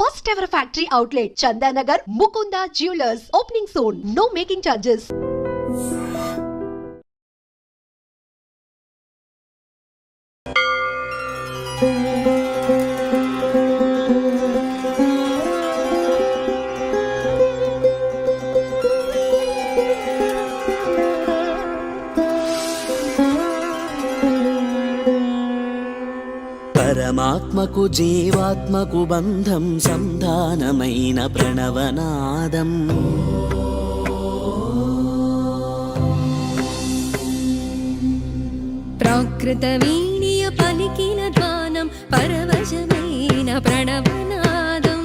First ever factory outlet, Chandanagar, Mukunda Jewelers. Opening soon. No making charges. పరమాత్మకు జీవాత్మకు బంధం సంధానమైన ప్రణవనాదం. ప్రాకృత వీణియ పలికిన ధ్వానం పరవశమైన ప్రణవనాదం.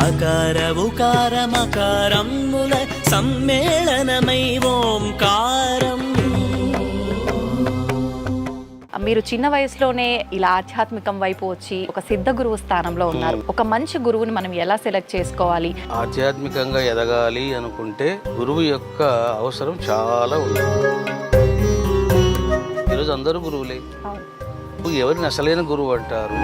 అకార ఉకార మకారముల సమ్మేళనమై ఓంకారం. మీరు చిన్న వయసులోనే ఇలా ఆధ్యాత్మికం వైపు వచ్చి ఒక సిద్ధ గురువు స్థానంలో ఉన్నారు. ఒక మంచి గురువుని మనం ఎలా సెలెక్ట్ చేసుకోవాలి? ఆధ్యాత్మికంగా ఎదగాలి అనుకుంటే గురువు యొక్క అవసరం చాలా ఉంది. ఈరోజు అందరూ గురువులే. ఎవరిని అసలైన గురువు అంటారు?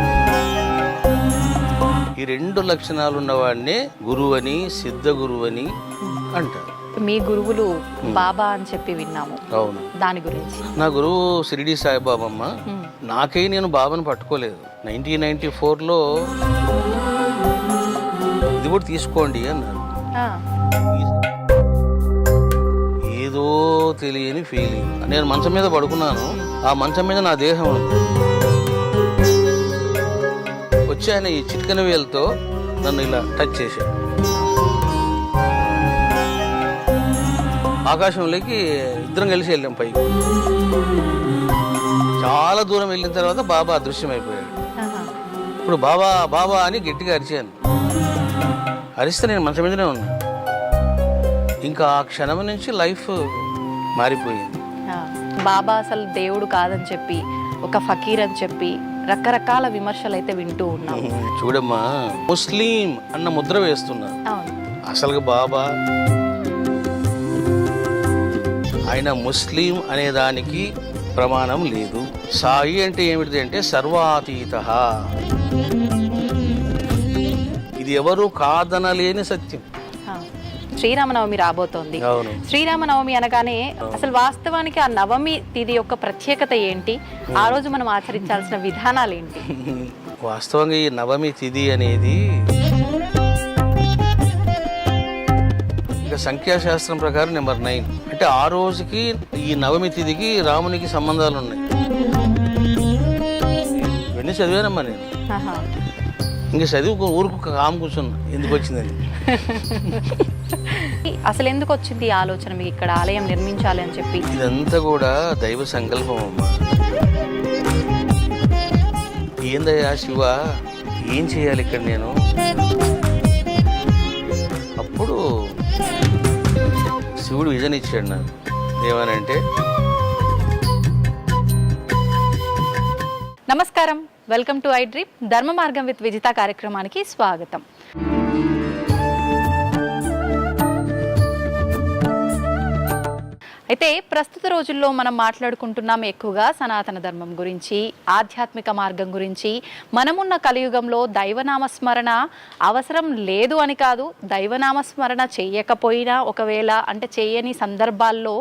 ఈ రెండు లక్షణాలు ఉన్నవాడినే గురువు అని, సిద్ధ గురువు అని అంటారు. మీ గురువులు బాబా అని చెప్పి విన్నాము. అవును. దాని గురించి నా గురువు షిరిడి సాయిబాబమ్మ. నాకై నేను బాబాను పట్టుకోలేదు. 1994లో ఇది కూడా తీసుకోండి అన్నారు. ఏదో తెలియని ఫీలింగ్. నేను మంచం మీద పడుకున్నాను. ఆ మంచం మీద నా దేహం ఉంది. వచ్చి ఆయన ఈ చిటికెన వేలతో నన్ను ఇలా టచ్ చేశాడు. ఆకాశంలోకి ఇద్దరం కలిసి వెళ్ళాం పైకి. చాలా దూరం వెళ్ళిన తర్వాత బాబా అదృశ్యమైపోయాడు. ఇప్పుడు బాబా బాబా అని గట్టిగా అరిచాను. అరిస్తే నేను మంచం మీదనే ఉన్నా. ఇంకా ఆ క్షణం నుంచి లైఫ్ మారిపోయింది. బాబా అసలు దేవుడు కాదని చెప్పి, ఒక ఫకీర్ అని చెప్పి రకరకాల విమర్శలు అయితే వింటూ ఉన్నాం. చూడమ్మా, ముస్లిం అన్న ముద్ర వేస్తున్నా. అసలు బాబా ఆయన ముస్లిం అనే దానికి ప్రమాణం లేదు. సాయి అంటే ఏమిటి అంటే సర్వాతీత. ఇది ఎవరు కాదనలేని సత్యం. శ్రీరామనవమి రాబోతోంది. శ్రీరామనవమి అనగానే అసలు వాస్తవానికి ఆ నవమి తిథి యొక్క ప్రత్యేకత ఏంటి? ఆ రోజు మనం ఆచరించాల్సిన విధానాలు ఏంటి? వాస్తవంగా ఈ నవమి తిథి అనేది ఇక సంఖ్యాశాస్త్రం ప్రకారం నెంబర్ 9. అంటే ఆ రోజుకి ఈ నవమి తిథికి రామునికి సంబంధాలు ఉన్నాయి. ఇవన్నీ చదివానమ్మా నేను. ఇంకా చదివి ఊరుకు కాము కూర్చున్నా. ఎందుకు వచ్చిందని. అసలు ఎందుకు వచ్చింది ఈ ఆలోచన మీకు ఇక్కడ ఆలయం నిర్మించాలి అని చెప్పి? ఇదంతా కూడా దైవ సంకల్పం అమ్మా. ఏందయ్యా శివ, ఏం చేయాలి ఇక్కడ నేను? అప్పుడు శివుడు విజన్ ఇచ్చాడు నాకు. ఏమనంటే, నమస్కారం, వెల్కమ్ టు ఐ డ్రీమ్. ధర్మ మార్గం విత్ విజిత కార్యక్రమానికి స్వాగతం. అయితే ప్రస్తుత రోజుల్లో మనం మాట్లాడుకుంటున్నాం ఎక్కువగా సనాతన ధర్మం గురించి, ఆధ్యాత్మిక మార్గం గురించి. మనమున్న కలియుగంలో దైవనామస్మరణ అవసరం లేదు అని కాదు, దైవనామస్మరణ చేయకపోయినా ఒకవేళ అంటే చేయని సందర్భాల్లో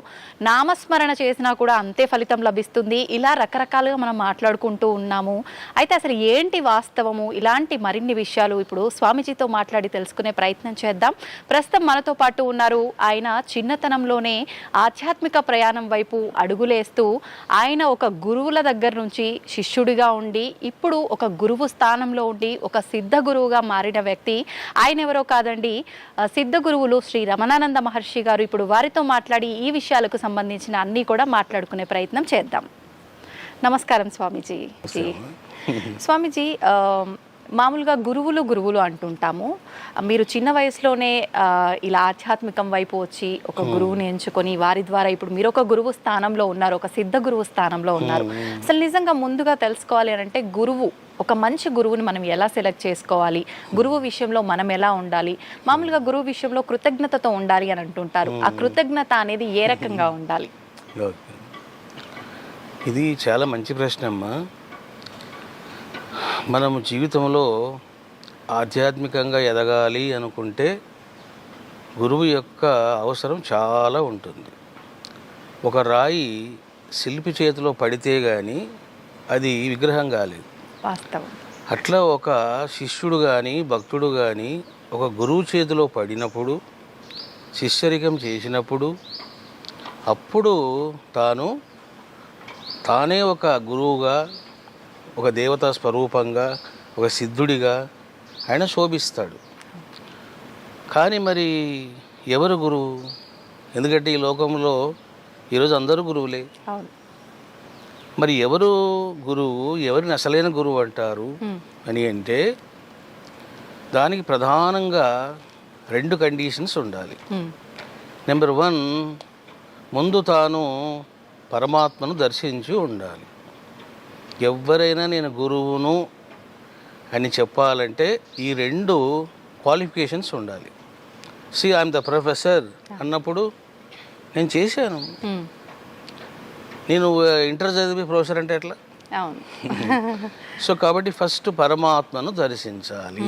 నామస్మరణ చేసినా కూడా అంతే ఫలితం లభిస్తుంది. ఇలా రకరకాలుగా మనం మాట్లాడుకుంటూ ఉన్నాము. అయితే అసలు ఏంటి వాస్తవము? ఇలాంటి మరిన్ని విషయాలు ఇప్పుడు స్వామీజీతో మాట్లాడి తెలుసుకునే ప్రయత్నం చేద్దాం. ప్రస్తుతం మనతో పాటు ఉన్నారు. ఆయన చిన్నతనంలోనే ఆధ్యాత్మిక ప్రయాణం వైపు అడుగులేస్తూ ఆయన ఒక గురువుల దగ్గర నుంచి శిష్యుడిగా ఉండి ఇప్పుడు ఒక గురువు స్థానంలో ఉండి ఒక సిద్ధ గురువుగా మారిన వ్యక్తి. ఆయన ఎవరో కాదండి, సిద్ధ గురువులు శ్రీ రమణానంద మహర్షి గారు. ఇప్పుడు వారితో మాట్లాడి ఈ విషయాలకు సంబంధించిన అన్నీ కూడా మాట్లాడుకునే ప్రయత్నం చేద్దాం. నమస్కారం స్వామీజీ. స్వామీజీ, మామూలుగా గురువులు అంటుంటాము. మీరు చిన్న వయసులోనే ఇలా ఆధ్యాత్మికం వైపు వచ్చి ఒక గురువుని ఎంచుకొని వారి ద్వారా ఇప్పుడు మీరు ఒక గురువు స్థానంలో ఉన్నారు, ఒక సిద్ధ గురువు స్థానంలో ఉన్నారు. అసలు నిజంగా ముందుగా తెలుసుకోవాలి అని అంటే గురువు, ఒక మంచి గురువుని మనం ఎలా సెలెక్ట్ చేసుకోవాలి? గురువు విషయంలో మనం ఎలా ఉండాలి? మామూలుగా గురువు విషయంలో కృతజ్ఞతతో ఉండాలి అని అంటుంటారు. ఆ కృతజ్ఞత అనేది ఏ రకంగా ఉండాలి? ఇది చాలా మంచి ప్రశ్న అమ్మా. మనము జీవితంలో ఆధ్యాత్మికంగా ఎదగాలి అనుకుంటే గురువు యొక్క అవసరం చాలా ఉంటుంది. ఒక రాయి శిల్పి చేతిలో పడితే కానీ అది విగ్రహం కాలేదు. వాస్తవం. అట్లా ఒక శిష్యుడు కానీ భక్తుడు కానీ ఒక గురువు చేతిలో పడినప్పుడు, శిష్యరికం చేసినప్పుడు, అప్పుడు తానే ఒక గురువుగా, ఒక దేవతా స్వరూపంగా, ఒక సిద్ధుడిగా ఆయన శోభిస్తాడు. కానీ మరి ఎవరు గురువు? ఎందుకంటే ఈ లోకంలో ఈరోజు అందరూ గురువులే. అవును. మరి ఎవరు గురువు, ఎవరిని అసలైన గురువు అంటారు అని అంటే దానికి ప్రధానంగా 2 కండిషన్స్ ఉండాలి. నెంబర్ 1, ముందు తాను పరమాత్మను దర్శించి ఉండాలి. ఎవరైనా నేను గురువును అని చెప్పాలంటే ఈ 2 క్వాలిఫికేషన్స్ ఉండాలి. ఐఎమ్ ద ప్రొఫెసర్ అన్నప్పుడు నేను చేశాను. నేను ఇంటర్ చదివి ప్రొఫెసర్ అంటే ఎట్లా? అవును. సో కాబట్టి ఫస్ట్ పరమాత్మను దర్శించాలి.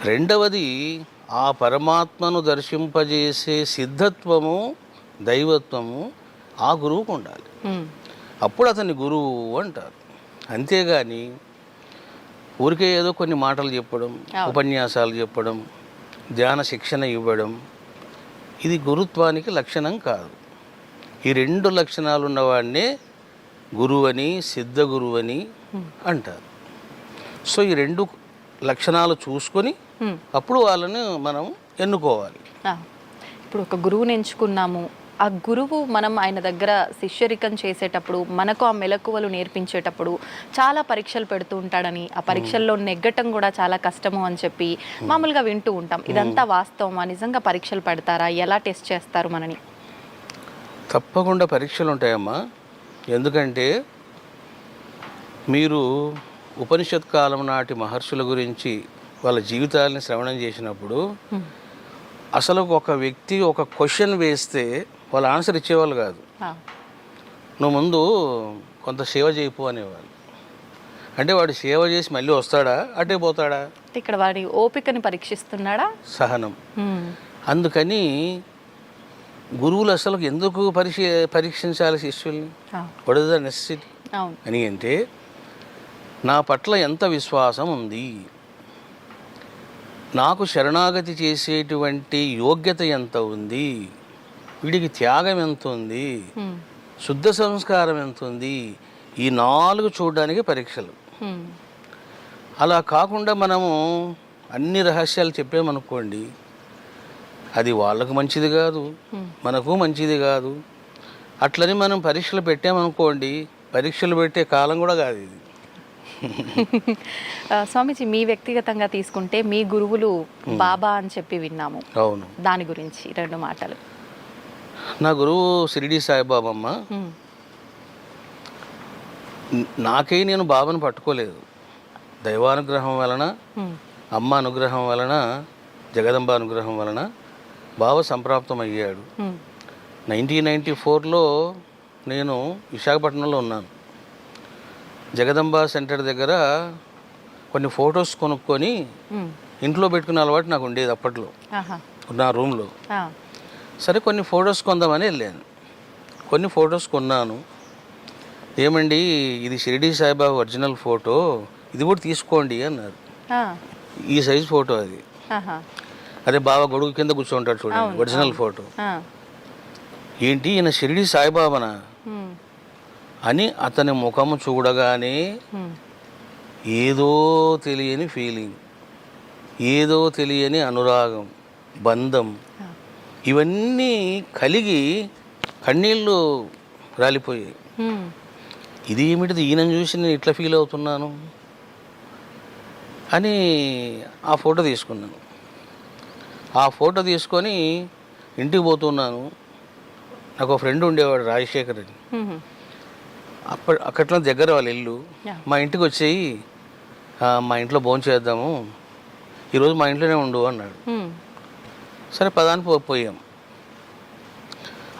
రెండవది ఆ పరమాత్మను దర్శింపజేసే సిద్ధత్వము, దైవత్వము ఆ గురువుకు ఉండాలి. అప్పుడు అతన్ని గురువు అంటారు. అంతేగాని ఊరికే ఏదో కొన్ని మాటలు చెప్పడం, ఉపన్యాసాలు చెప్పడం, ధ్యాన శిక్షణ ఇవ్వడం ఇది గురుత్వానికి లక్షణం కాదు. ఈ 2 లక్షణాలు ఉన్నవాడినే గురువని, సిద్ధ గురువని అంటారు. సో ఈ 2 లక్షణాలు చూసుకొని అప్పుడు వాళ్ళని మనం ఎన్నుకోవాలి. ఇప్పుడు ఒక గురువుని ఎంచుకున్నాము, ఆ గురువు మనం ఆయన దగ్గర శిష్యరికం చేసేటప్పుడు మనకు ఆ మెలకువలు నేర్పించేటప్పుడు చాలా పరీక్షలు పెడుతూ ఉంటాడని, ఆ పరీక్షల్లో నెగ్గటం కూడా చాలా కష్టము అని చెప్పి మామూలుగా వింటూ ఉంటాం. ఇదంతా వాస్తవమా? నిజంగా పరీక్షలు పెడతారా? ఎలా టెస్ట్ చేస్తారు మనని? తప్పకుండా పరీక్షలు ఉంటాయమ్మా. ఎందుకంటే మీరు ఉపనిషత్ కాలం నాటి మహర్షుల గురించి వాళ్ళ జీవితాలని శ్రవణం చేసినప్పుడు అసలు ఒక వ్యక్తి ఒక క్వశ్చన్ వేస్తే వాళ్ళు ఆన్సర్ ఇచ్చేవాళ్ళు కాదు. నువ్వు ముందు కొంత సేవ చేయపో అనేవాళ్ళు. అంటే వాడు సేవ చేసి మళ్ళీ వస్తాడా, అటే పోతాడా? ఇక్కడ వాడి ఓపికని పరీక్షిస్తున్నాడా? సహనం. అందుకని గురువులు అసలు ఎందుకు పరీక్షించాలి శిష్యుల్ని? వాట్ ఇస్ ద నెసెసిటీ అని అంటే నా పట్ల ఎంత విశ్వాసం ఉంది, నాకు శరణాగతి చేసేటువంటి యోగ్యత ఎంత ఉంది, వీడికి త్యాగం ఎంత ఉంది, శుద్ధ సంస్కారం ఎంత ఉంది, ఈ 4 చూడడానికి పరీక్షలు. అలా కాకుండా మనము అన్ని రహస్యాలు చెప్పామనుకోండి, అది వాళ్ళకు మంచిది కాదు, మనకు మంచిది కాదు. అట్లని మనం పరీక్షలు పెట్టామనుకోండి, పరీక్షలు పెట్టే కాలం కూడా కాదు ఇది. స్వామీజీ, మీ వ్యక్తిగతంగా తీసుకుంటే మీ గురువులు బాబా అని చెప్పి విన్నాము. అవును. దాని గురించి 2 మాటలు. నా గురువు షిరిడి సాయిబాబా అమ్మ. నాకే నేను బాబాను పట్టుకోలేదు. దైవానుగ్రహం వలన, అమ్మ అనుగ్రహం వలన, జగదంబ అనుగ్రహం వలన బాబా సంప్రాప్తం అయ్యాడు. 1994లో నేను విశాఖపట్నంలో ఉన్నాను. జగదంబ సెంటర్ దగ్గర కొన్ని ఫొటోస్ కొనుక్కొని ఇంట్లో పెట్టుకునే అలవాటు నాకు ఉండేది అప్పట్లో, నా రూమ్లో. సరే కొన్ని ఫొటోస్ కొందామని వెళ్ళాను. కొన్ని ఫొటోస్ కొన్నాను. ఏమండి, ఇది షిరిడి సాయిబాబా ఒరిజినల్ ఫోటో, ఇది కూడా తీసుకోండి అన్నారు. ఈ సైజ్ ఫోటో అది. అదే బాబా గొడుగు కింద కూర్చోంటాడు చూడండి, ఒరిజినల్ ఫోటో. ఏంటి ఈయన షిరిడి సాయిబాబానా అని అతని ముఖము చూడగానే ఏదో తెలియని ఫీలింగ్, ఏదో తెలియని అనురాగం, బంధం, ఇవన్నీ కలిగి కన్నీళ్ళు రాలిపోయాయి. ఇది ఏమిటిది, ఈయనను చూసి నేను ఇట్లా ఫీల్ అవుతున్నాను అని ఆ ఫోటో తీసుకున్నాను. ఆ ఫోటో తీసుకొని ఇంటికి పోతున్నాను. నాకు ఒక ఫ్రెండ్ ఉండేవాడు, రాజశేఖర్ అని. అక్కట్లో దగ్గర వాళ్ళ ఇల్లు. మా ఇంటికి వచ్చేయి, మా ఇంట్లో భోజనం చేద్దాము, ఈరోజు మా ఇంట్లోనే ఉండు అన్నాడు. సరే పదానికి పోయాం.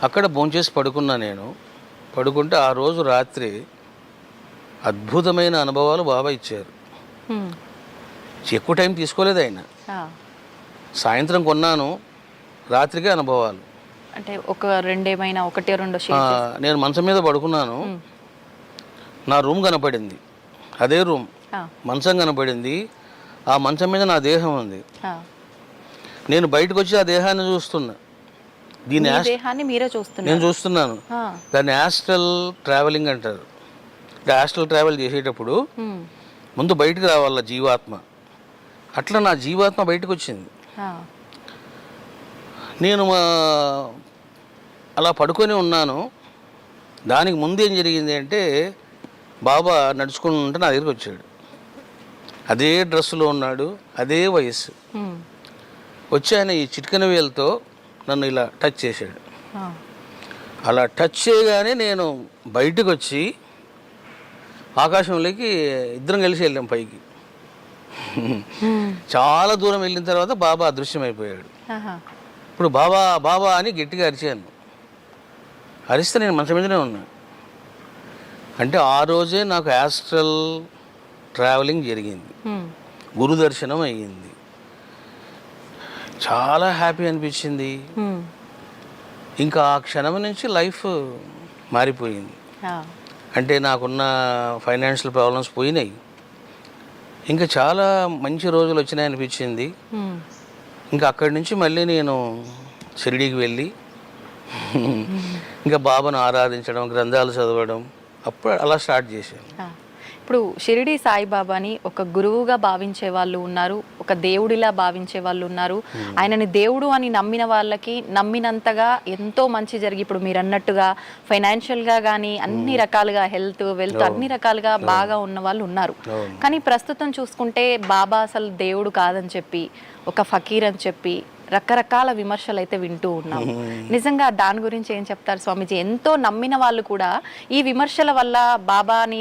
అక్కడ భోంచేసి పడుకున్నా నేను. పడుకుంటే ఆ రోజు రాత్రి అద్భుతమైన అనుభవాలు బాబా ఇచ్చారు. ఎక్కువ టైం తీసుకోలేదు ఆయన. సాయంత్రం కొన్నాను, రాత్రికే అనుభవాలు. అంటే ఒక రెండేమైనా ఒకటి రెండు నేను మంచం మీద పడుకున్నాను, నా రూమ్ కనపడింది, అదే రూమ్, మంచం కనపడింది, ఆ మంచం మీద నా దేహం ఉంది. నేను బయటకు వచ్చి ఆ దేహాన్ని చూస్తున్నా. దీని దేహాన్ని మీరే చూస్తున్నారు? నేను చూస్తున్నాను. దాన్ని యాస్ట్రల్ ట్రావెలింగ్ అంటారు. యాస్ట్రల్ ట్రావెల్ చేసేటప్పుడు ముందు బయటకు రావాల జీవాత్మ. అట్లా నా జీవాత్మ బయటకు వచ్చింది. నేను అలా పడుకొని ఉన్నాను. దానికి ముందు ఏం జరిగింది అంటే బాబా నడుచుకుంటూ నా దగ్గరికి వచ్చాడు. అదే డ్రెస్సులో ఉన్నాడు, అదే వయస్సు. వచ్చి ఆయన ఈ చిటికెన వేలతో నన్ను ఇలా టచ్ చేశాడు. అలా టచ్ చేయగానే నేను బయటకు వచ్చి ఆకాశంలోకి ఇద్దరం కలిసి వెళ్ళాం పైకి. చాలా దూరం వెళ్ళిన తర్వాత బాబా అదృశ్యమైపోయాడు. ఇప్పుడు బాబా బాబా అని గట్టిగా అరిచాను. అరిస్తే నేను మంచం మీదనే ఉన్నా. అంటే ఆ రోజే నాకు యాస్ట్రల్ ట్రావెలింగ్ జరిగింది, గురు దర్శనం అయ్యింది. చాలా హ్యాపీ అనిపించింది. ఇంకా ఆ క్షణం నుంచి లైఫ్ మారిపోయింది. అంటే నాకున్న ఫైనాన్షియల్ ప్రాబ్లమ్స్ పోయినాయి. ఇంకా చాలా మంచి రోజులు వచ్చినాయి అనిపించింది. ఇంకా అక్కడి నుంచి మళ్ళీ నేను షిరిడీకి వెళ్ళి ఇంకా బాబాను ఆరాధించడం, గ్రంథాలు చదవడం, అప్పుడు అలా స్టార్ట్ చేశాను. ఇప్పుడు షిరిడి సాయిబాబాని ఒక గురువుగా భావించే వాళ్ళు ఉన్నారు, ఒక దేవుడిలా భావించే వాళ్ళు ఉన్నారు. ఆయనని దేవుడు అని నమ్మిన వాళ్ళకి నమ్మినంతగా ఎంతో మంచి జరిగి, ఇప్పుడు మీరు అన్నట్టుగా ఫైనాన్షియల్గా కానీ అన్ని రకాలుగా హెల్త్ వెల్త్ అన్ని రకాలుగా బాగా ఉన్న వాళ్ళు ఉన్నారు. కానీ ప్రస్తుతం చూసుకుంటే బాబా అసలు దేవుడు కాదని చెప్పి, ఒక ఫకీర్ అని చెప్పి రకరకాల విమర్శలు అయితే వింటూ ఉన్నాం. నిజంగా దాని గురించి ఏం చెప్తారు స్వామీజీ? ఎంతో నమ్మిన వాళ్ళు కూడా ఈ విమర్శల వల్ల బాబాని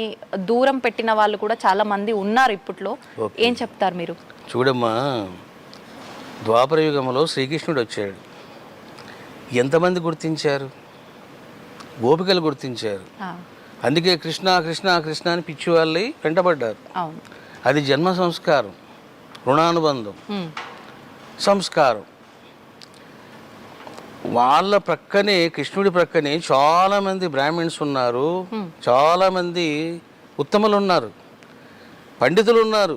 దూరం పెట్టిన వాళ్ళు కూడా చాలా మంది ఉన్నారు ఇప్పట్లో. ఏం చెప్తారు మీరు? చూడమ్మా, ద్వాపర యుగంలో శ్రీకృష్ణుడు వచ్చాడు. ఎంతమంది గుర్తించారు? గోపికలు గుర్తించారు. అందుకే కృష్ణ కృష్ణ కృష్ణ అని పిచ్చి వాళ్ళై వెంటబడ్డారు. అది జన్మ సంస్కారం, రుణానుబంధం, సంస్కారం. వాళ్ళ ప్రక్కనే, కృష్ణుడి ప్రక్కనే చాలామంది బ్రాహ్మిన్స్ ఉన్నారు, చాలామంది ఉత్తములు ఉన్నారు, పండితులు ఉన్నారు.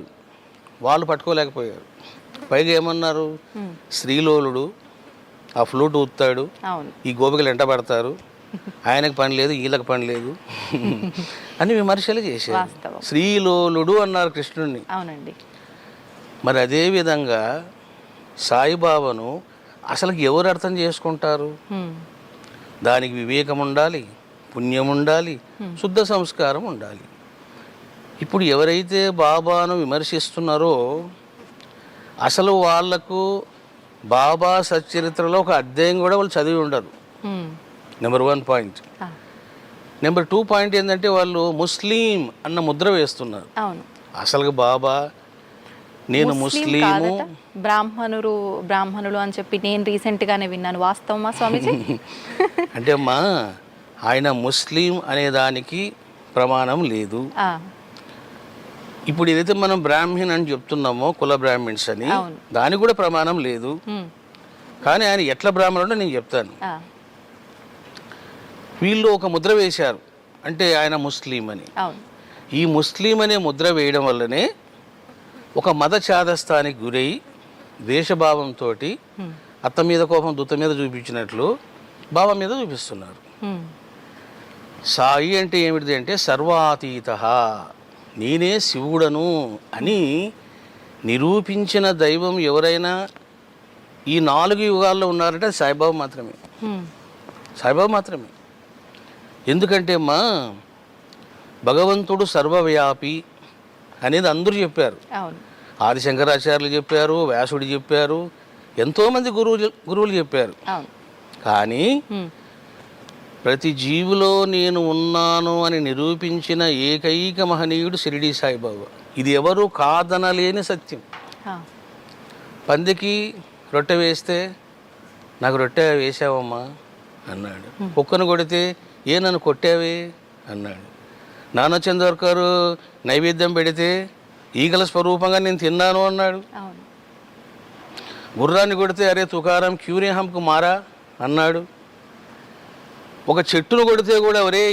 వాళ్ళు పట్టుకోలేకపోయారు. పైగా ఏమన్నారు? శ్రీలోలుడు ఆ ఫ్లూట్ ఊతాడు, ఈ గోపికలు ఎంట పడతారు, ఆయనకు పని లేదు, వీళ్ళకి పని లేదు అని విమర్శలు చేశారు. శ్రీలోలుడు అన్నారు కృష్ణుడిని. మరి అదేవిధంగా సాయిబాబాను అసలు ఎవరు అర్థం చేసుకుంటారు? దానికి వివేకం ఉండాలి, పుణ్యం ఉండాలి, శుద్ధ సంస్కారం ఉండాలి. ఇప్పుడు ఎవరైతే బాబాను విమర్శిస్తున్నారో అసలు వాళ్లకు బాబా సచ్చరిత్రలో ఒక అధ్యాయం కూడా వాళ్ళు చదివి ఉండరు. Number 1 point. నెంబర్ 2 పాయింట్ ఏంటంటే వాళ్ళు ముస్లిం అన్న ముద్ర వేస్తున్నారు. అసలు బాబా నేను ముస్లిము, బ్రాహ్మణులు అని చెప్పి నేను రీసెంట్ గానే విన్నాను. వాస్తవమా స్వామీజీ? అంటే అమ్మా, ఆయన ముస్లిం అనే దానికి ప్రమాణం లేదు. ఇప్పుడు ఏదైతే మనం బ్రాహ్మణ్ అని చెప్తున్నామో, కుల బ్రాహ్మణ్స్ అని, దానికి కూడా ప్రమాణం లేదు. కానీ ఆయన ఎట్లా బ్రాహ్మణుడో నేను చెప్తాను. వీళ్ళు ఒక ముద్ర వేశారు, అంటే ఆయన ముస్లిం అని. ఈ ముస్లిం అనే ముద్ర వేయడం వల్లనే ఒక మత ఛాదస్థానికి గురై ద్వేషభావంతో అత్త మీద కోపం దుత్త మీద చూపించినట్లు బాబా మీద చూపిస్తున్నారు. సాయి అంటే ఏమిటిది అంటే సర్వాతీత, నేనే శివుడను అని నిరూపించిన దైవం ఎవరైనా ఈ 4 యుగాల్లో ఉన్నారంటే సాయిబాబా మాత్రమే. సాయిబాబా మాత్రమే. ఎందుకంటే అమ్మా, భగవంతుడు సర్వవ్యాపి అనేది అందరూ చెప్పారు. ఆదిశంకరాచార్యులు చెప్పారు, వ్యాసుడు చెప్పారు, ఎంతోమంది గురువులు చెప్పారు. కానీ ప్రతి జీవిలో నేను ఉన్నాను అని నిరూపించిన ఏకైక మహనీయుడు షిరిడి సాయిబాబా. ఇది ఎవరు కాదనలేని సత్యం. పందికి రొట్టె వేస్తే నాకు రొట్టె వేసావమ్మా అన్నాడు. కుక్కను కొడితే నన్ను కొట్టావే అన్నాడు. నానా చంద్రకర్ నైవేద్యం పెడితే ఈగల స్వరూపంగా నేను తిన్నాను అన్నాడు. అవును. గుర్రాన్ని కొడితే అరే తుకారం క్యూరే హంకు మారా అన్నాడు. ఒక చెట్టును కొడితే కూడా ఒరే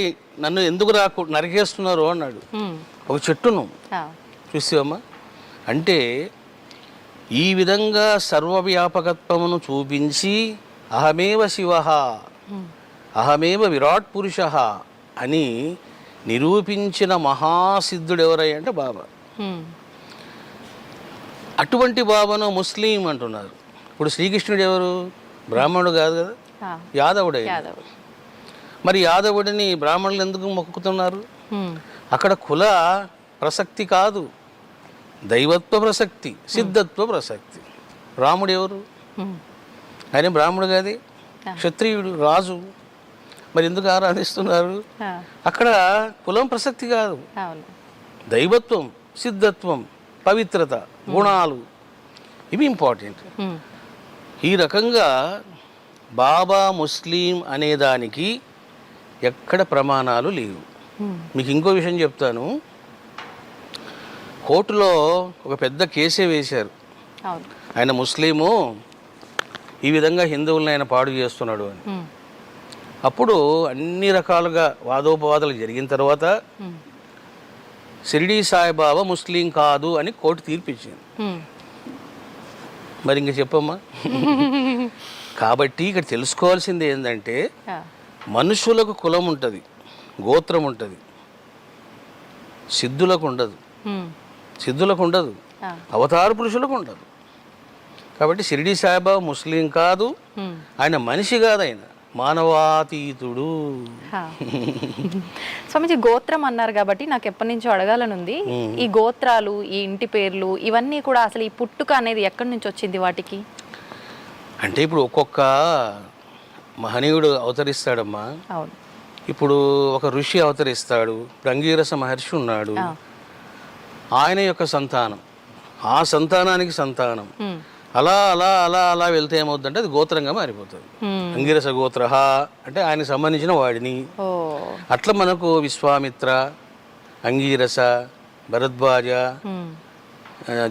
నన్ను ఎందుకు నరికేస్తున్నారు అన్నాడు. ఒక చెట్టును చూసావమ్మా. అంటే ఈ విధంగా సర్వవ్యాపకత్వమును చూపించి అహమేవ శివ అహమేవ విరాట్ పురుష అని నిరూపించిన మహాసిద్ధుడు ఎవరయ్య అంటే బాబా. అటువంటి బాబాను ముస్లిం అంటున్నారు. ఇప్పుడు శ్రీకృష్ణుడు ఎవరు? బ్రాహ్మణుడు కాదు కదా, యాదవుడే. మరి యాదవుడిని బ్రాహ్మణులు ఎందుకు మొక్కుతున్నారు? అక్కడ కుల ప్రసక్తి కాదు, దైవత్వ ప్రసక్తి, సిద్ధత్వ ప్రసక్తి. రాముడు ఎవరు? ఆయన బ్రాహ్మణుడు కాదే, క్షత్రియుడు, రాజు. మరి ఎందుకు ఆరాధిస్తున్నారు? అక్కడ కులం ప్రసక్తి కాదు, దైవత్వం, సిద్ధత్వం, పవిత్రత, గుణాలు, ఇవి ఇంపార్టెంట్. ఈ రకంగా బాబా ముస్లిం అనేదానికి ఎక్కడ ప్రమాణాలు లేవు. మీకు ఇంకో విషయం చెప్తాను. కోర్టులో ఒక పెద్ద కేసే వేశారు. ఆయన ముస్లిము, ఈ విధంగా హిందువులను ఆయన పాడు చేస్తున్నాడు అని. అప్పుడు అన్ని రకాలుగా వాదోపవాదాలు జరిగిన తర్వాత షిరిడీ సాయిబాబా ముస్లిం కాదు అని కోర్టు తీర్పిచ్చింది. మరి ఇంక చెప్పమ్మా. కాబట్టి ఇక్కడ తెలుసుకోవాల్సింది ఏంటంటే మనుషులకు కులం ఉంటుంది, గోత్రం ఉంటుంది, సిద్ధులకు ఉండదు. సిద్ధులకు ఉండదు, అవతార పురుషులకు ఉండదు. కాబట్టి షిరిడీ సాయిబాబా ముస్లిం కాదు, ఆయన మనిషి కాదు, ఆయన మానవాతీతుడు. స్వామిజీ గోత్రం అన్నారు కాబట్టి నాకు ఎప్పటి నుంచో అడగాలనుంది. ఈ గోత్రాలు, ఈ ఇంటి పేర్లు, ఇవన్నీ కూడా అసలు ఈ పుట్టుక అనేది ఎక్కడి నుంచి వచ్చింది వాటికి? అంటే ఇప్పుడు ఒక్కొక్క మహనీయుడు అవతరిస్తాడమ్మా. ఇప్పుడు ఒక ఋషి అవతరిస్తాడు. అంగీరస మహర్షి ఉన్నాడు, ఆయన యొక్క సంతానం, ఆ సంతానానికి సంతానం, అలా అలా అలా అలా వెళ్తే ఏమవుతుందంటే అది గోత్రంగా మారిపోతుంది. అంగిరస గోత్ర అంటే ఆయనకు సంబంధించిన వాడిని. అట్లా మనకు విశ్వామిత్ర, అంగీరస, భరద్వాజ,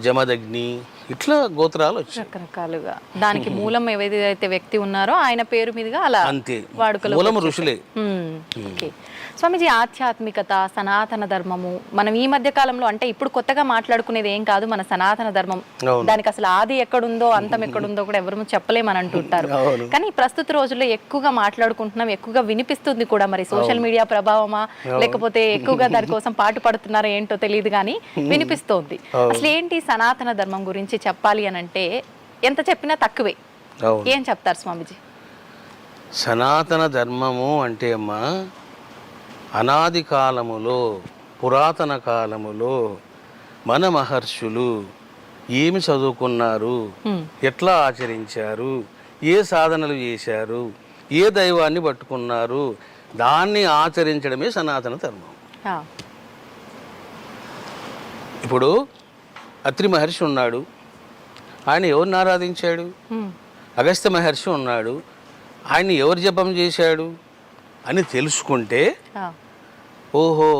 జమదగ్ని, ఇట్లా గోత్రాలు వచ్చాయి రకరకాలుగా. దానికి మూలం ఏదైతే వ్యక్తి ఉన్నారో ఆయన పేరు మీదుగా అలా అంతే, వాడుకలో మూలం ఋషులే. స్వామిజీ ఆధ్యాత్మికత, సనాతన ధర్మము, మనం ఈ మధ్య కాలంలో అంటే ఇప్పుడు కొత్తగా మాట్లాడుకునేది ఏం కాదు, మన సనాతన ధర్మం. దానికి అసలు ఆది ఎక్కడుందో అంతం ఎక్కడుందో కూడా ఎవరు చెప్పలేమని అంటుంటారు. కానీ ప్రస్తుత రోజుల్లో ఎక్కువగా మాట్లాడుకుంటున్నాం, ఎక్కువగా వినిపిస్తుంది కూడా. మరి సోషల్ మీడియా ప్రభావమా లేకపోతే ఎక్కువగా దానికోసం పాటు పడుతున్నారో ఏంటో తెలియదు కానీ వినిపిస్తోంది. అసలు ఏంటి సనాతన ధర్మం గురించి చెప్పాలి అని అంటే ఎంత చెప్పినా తక్కువే. ఏం చెప్తారు స్వామిజీ? సనాతన ధర్మము అంటే అమ్మా, అనాది కాలములో, పురాతన కాలములో మన మహర్షులు ఏమి చదువుకున్నారు, ఎట్లా ఆచరించారు, ఏ సాధనలు చేశారు, ఏ దైవాన్ని పట్టుకున్నారు, దాన్ని ఆచరించడమే సనాతన ధర్మం. ఇప్పుడు అత్రి మహర్షి ఉన్నాడు, ఆయన ఎవరిని ఆరాధించాడు? అగస్త్య మహర్షి ఉన్నాడు, ఆయన ఎవరు జపం చేశాడు అని తెలుసుకుంటే, ఓహో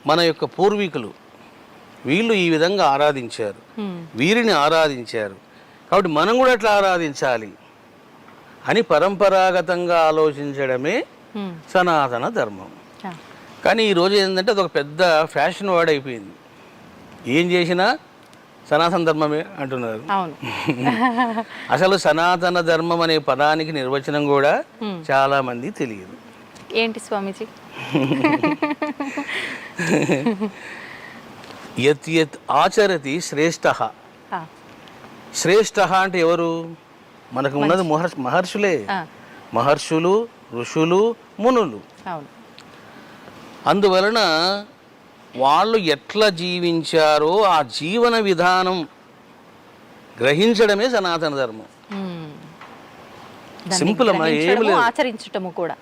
మన యొక్క పూర్వీకులు వీళ్ళు ఈ విధంగా ఆరాధించారు, వీరిని ఆరాధించారు, కాబట్టి మనం కూడా అట్లా ఆరాధించాలి అని పరంపరాగతంగా ఆలోచించడమే సనాతన ధర్మం. కానీ ఈరోజు ఏంటంటే అదొక పెద్ద ఫ్యాషన్ వర్డ్ అయిపోయింది. ఏం చేసినా సనాతన ధర్మమే అంటున్నారు. అసలు సనాతన ధర్మం అనే పదానికి నిర్వచనం కూడా చాలా మంది తెలియదు. ఏంటి స్వామీజీ? యత్ యత్ ఆచరతి శ్రేష్ఠ. శ్రేష్ఠ అంటే ఎవరు? మనకు ఉన్నది మహర్షులే. మహర్షులు, ఋషులు, మునులు. అందువలన వాళ్ళు ఎట్లా జీవించారో ఆ జీవన విధానం గ్రహించడమే సనాతన ధర్మం. సింపుల్ అమ్మా, ఏమి లేదు. ఆచరించడము కూడా,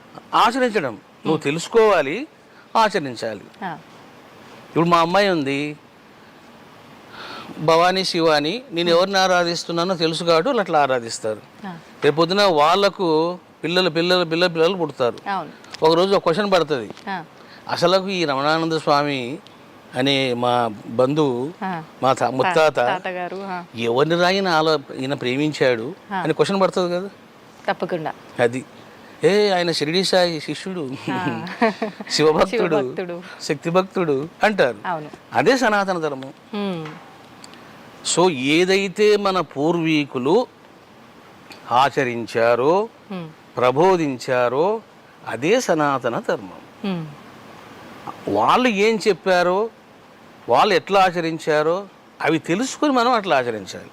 ఆచరించడం నువ్వు తెలుసుకోవాలి, ఆచరించాలి. ఇప్పుడు మా అమ్మాయి ఉంది, భవానీ శివాని, నేను ఎవరిని ఆరాధిస్తున్నానో తెలుసు కాబట్టి వాళ్ళు అట్లా ఆరాధిస్తారు. రేపు పొద్దున వాళ్ళకు పిల్లలు పుడతారు, ఒకరోజు ఒక క్వశ్చన్ పడుతుంది, అసలు ఈ రమణానంద స్వామి అనే మా బంధువు మా ముత్తాత ఎవరిని రాయిన ఈయన ప్రేమించాడు అని క్వశ్చన్ పడుతుంది కదా. తప్పకుండా అది ఆయన షిరిడి సాయి శిష్యుడు, శివభక్తుడు, శక్తి భక్తుడు అంటారు. అదే సనాతన ధర్మం. సో ఏదైతే మన పూర్వీకులు ఆచరించారో ప్రబోధించారో అదే సనాతన ధర్మం. వాళ్ళు ఏం చెప్పారో వాళ్ళు ఎట్లా ఆచరించారో అవి తెలుసుకుని మనం అట్లా ఆచరించాలి.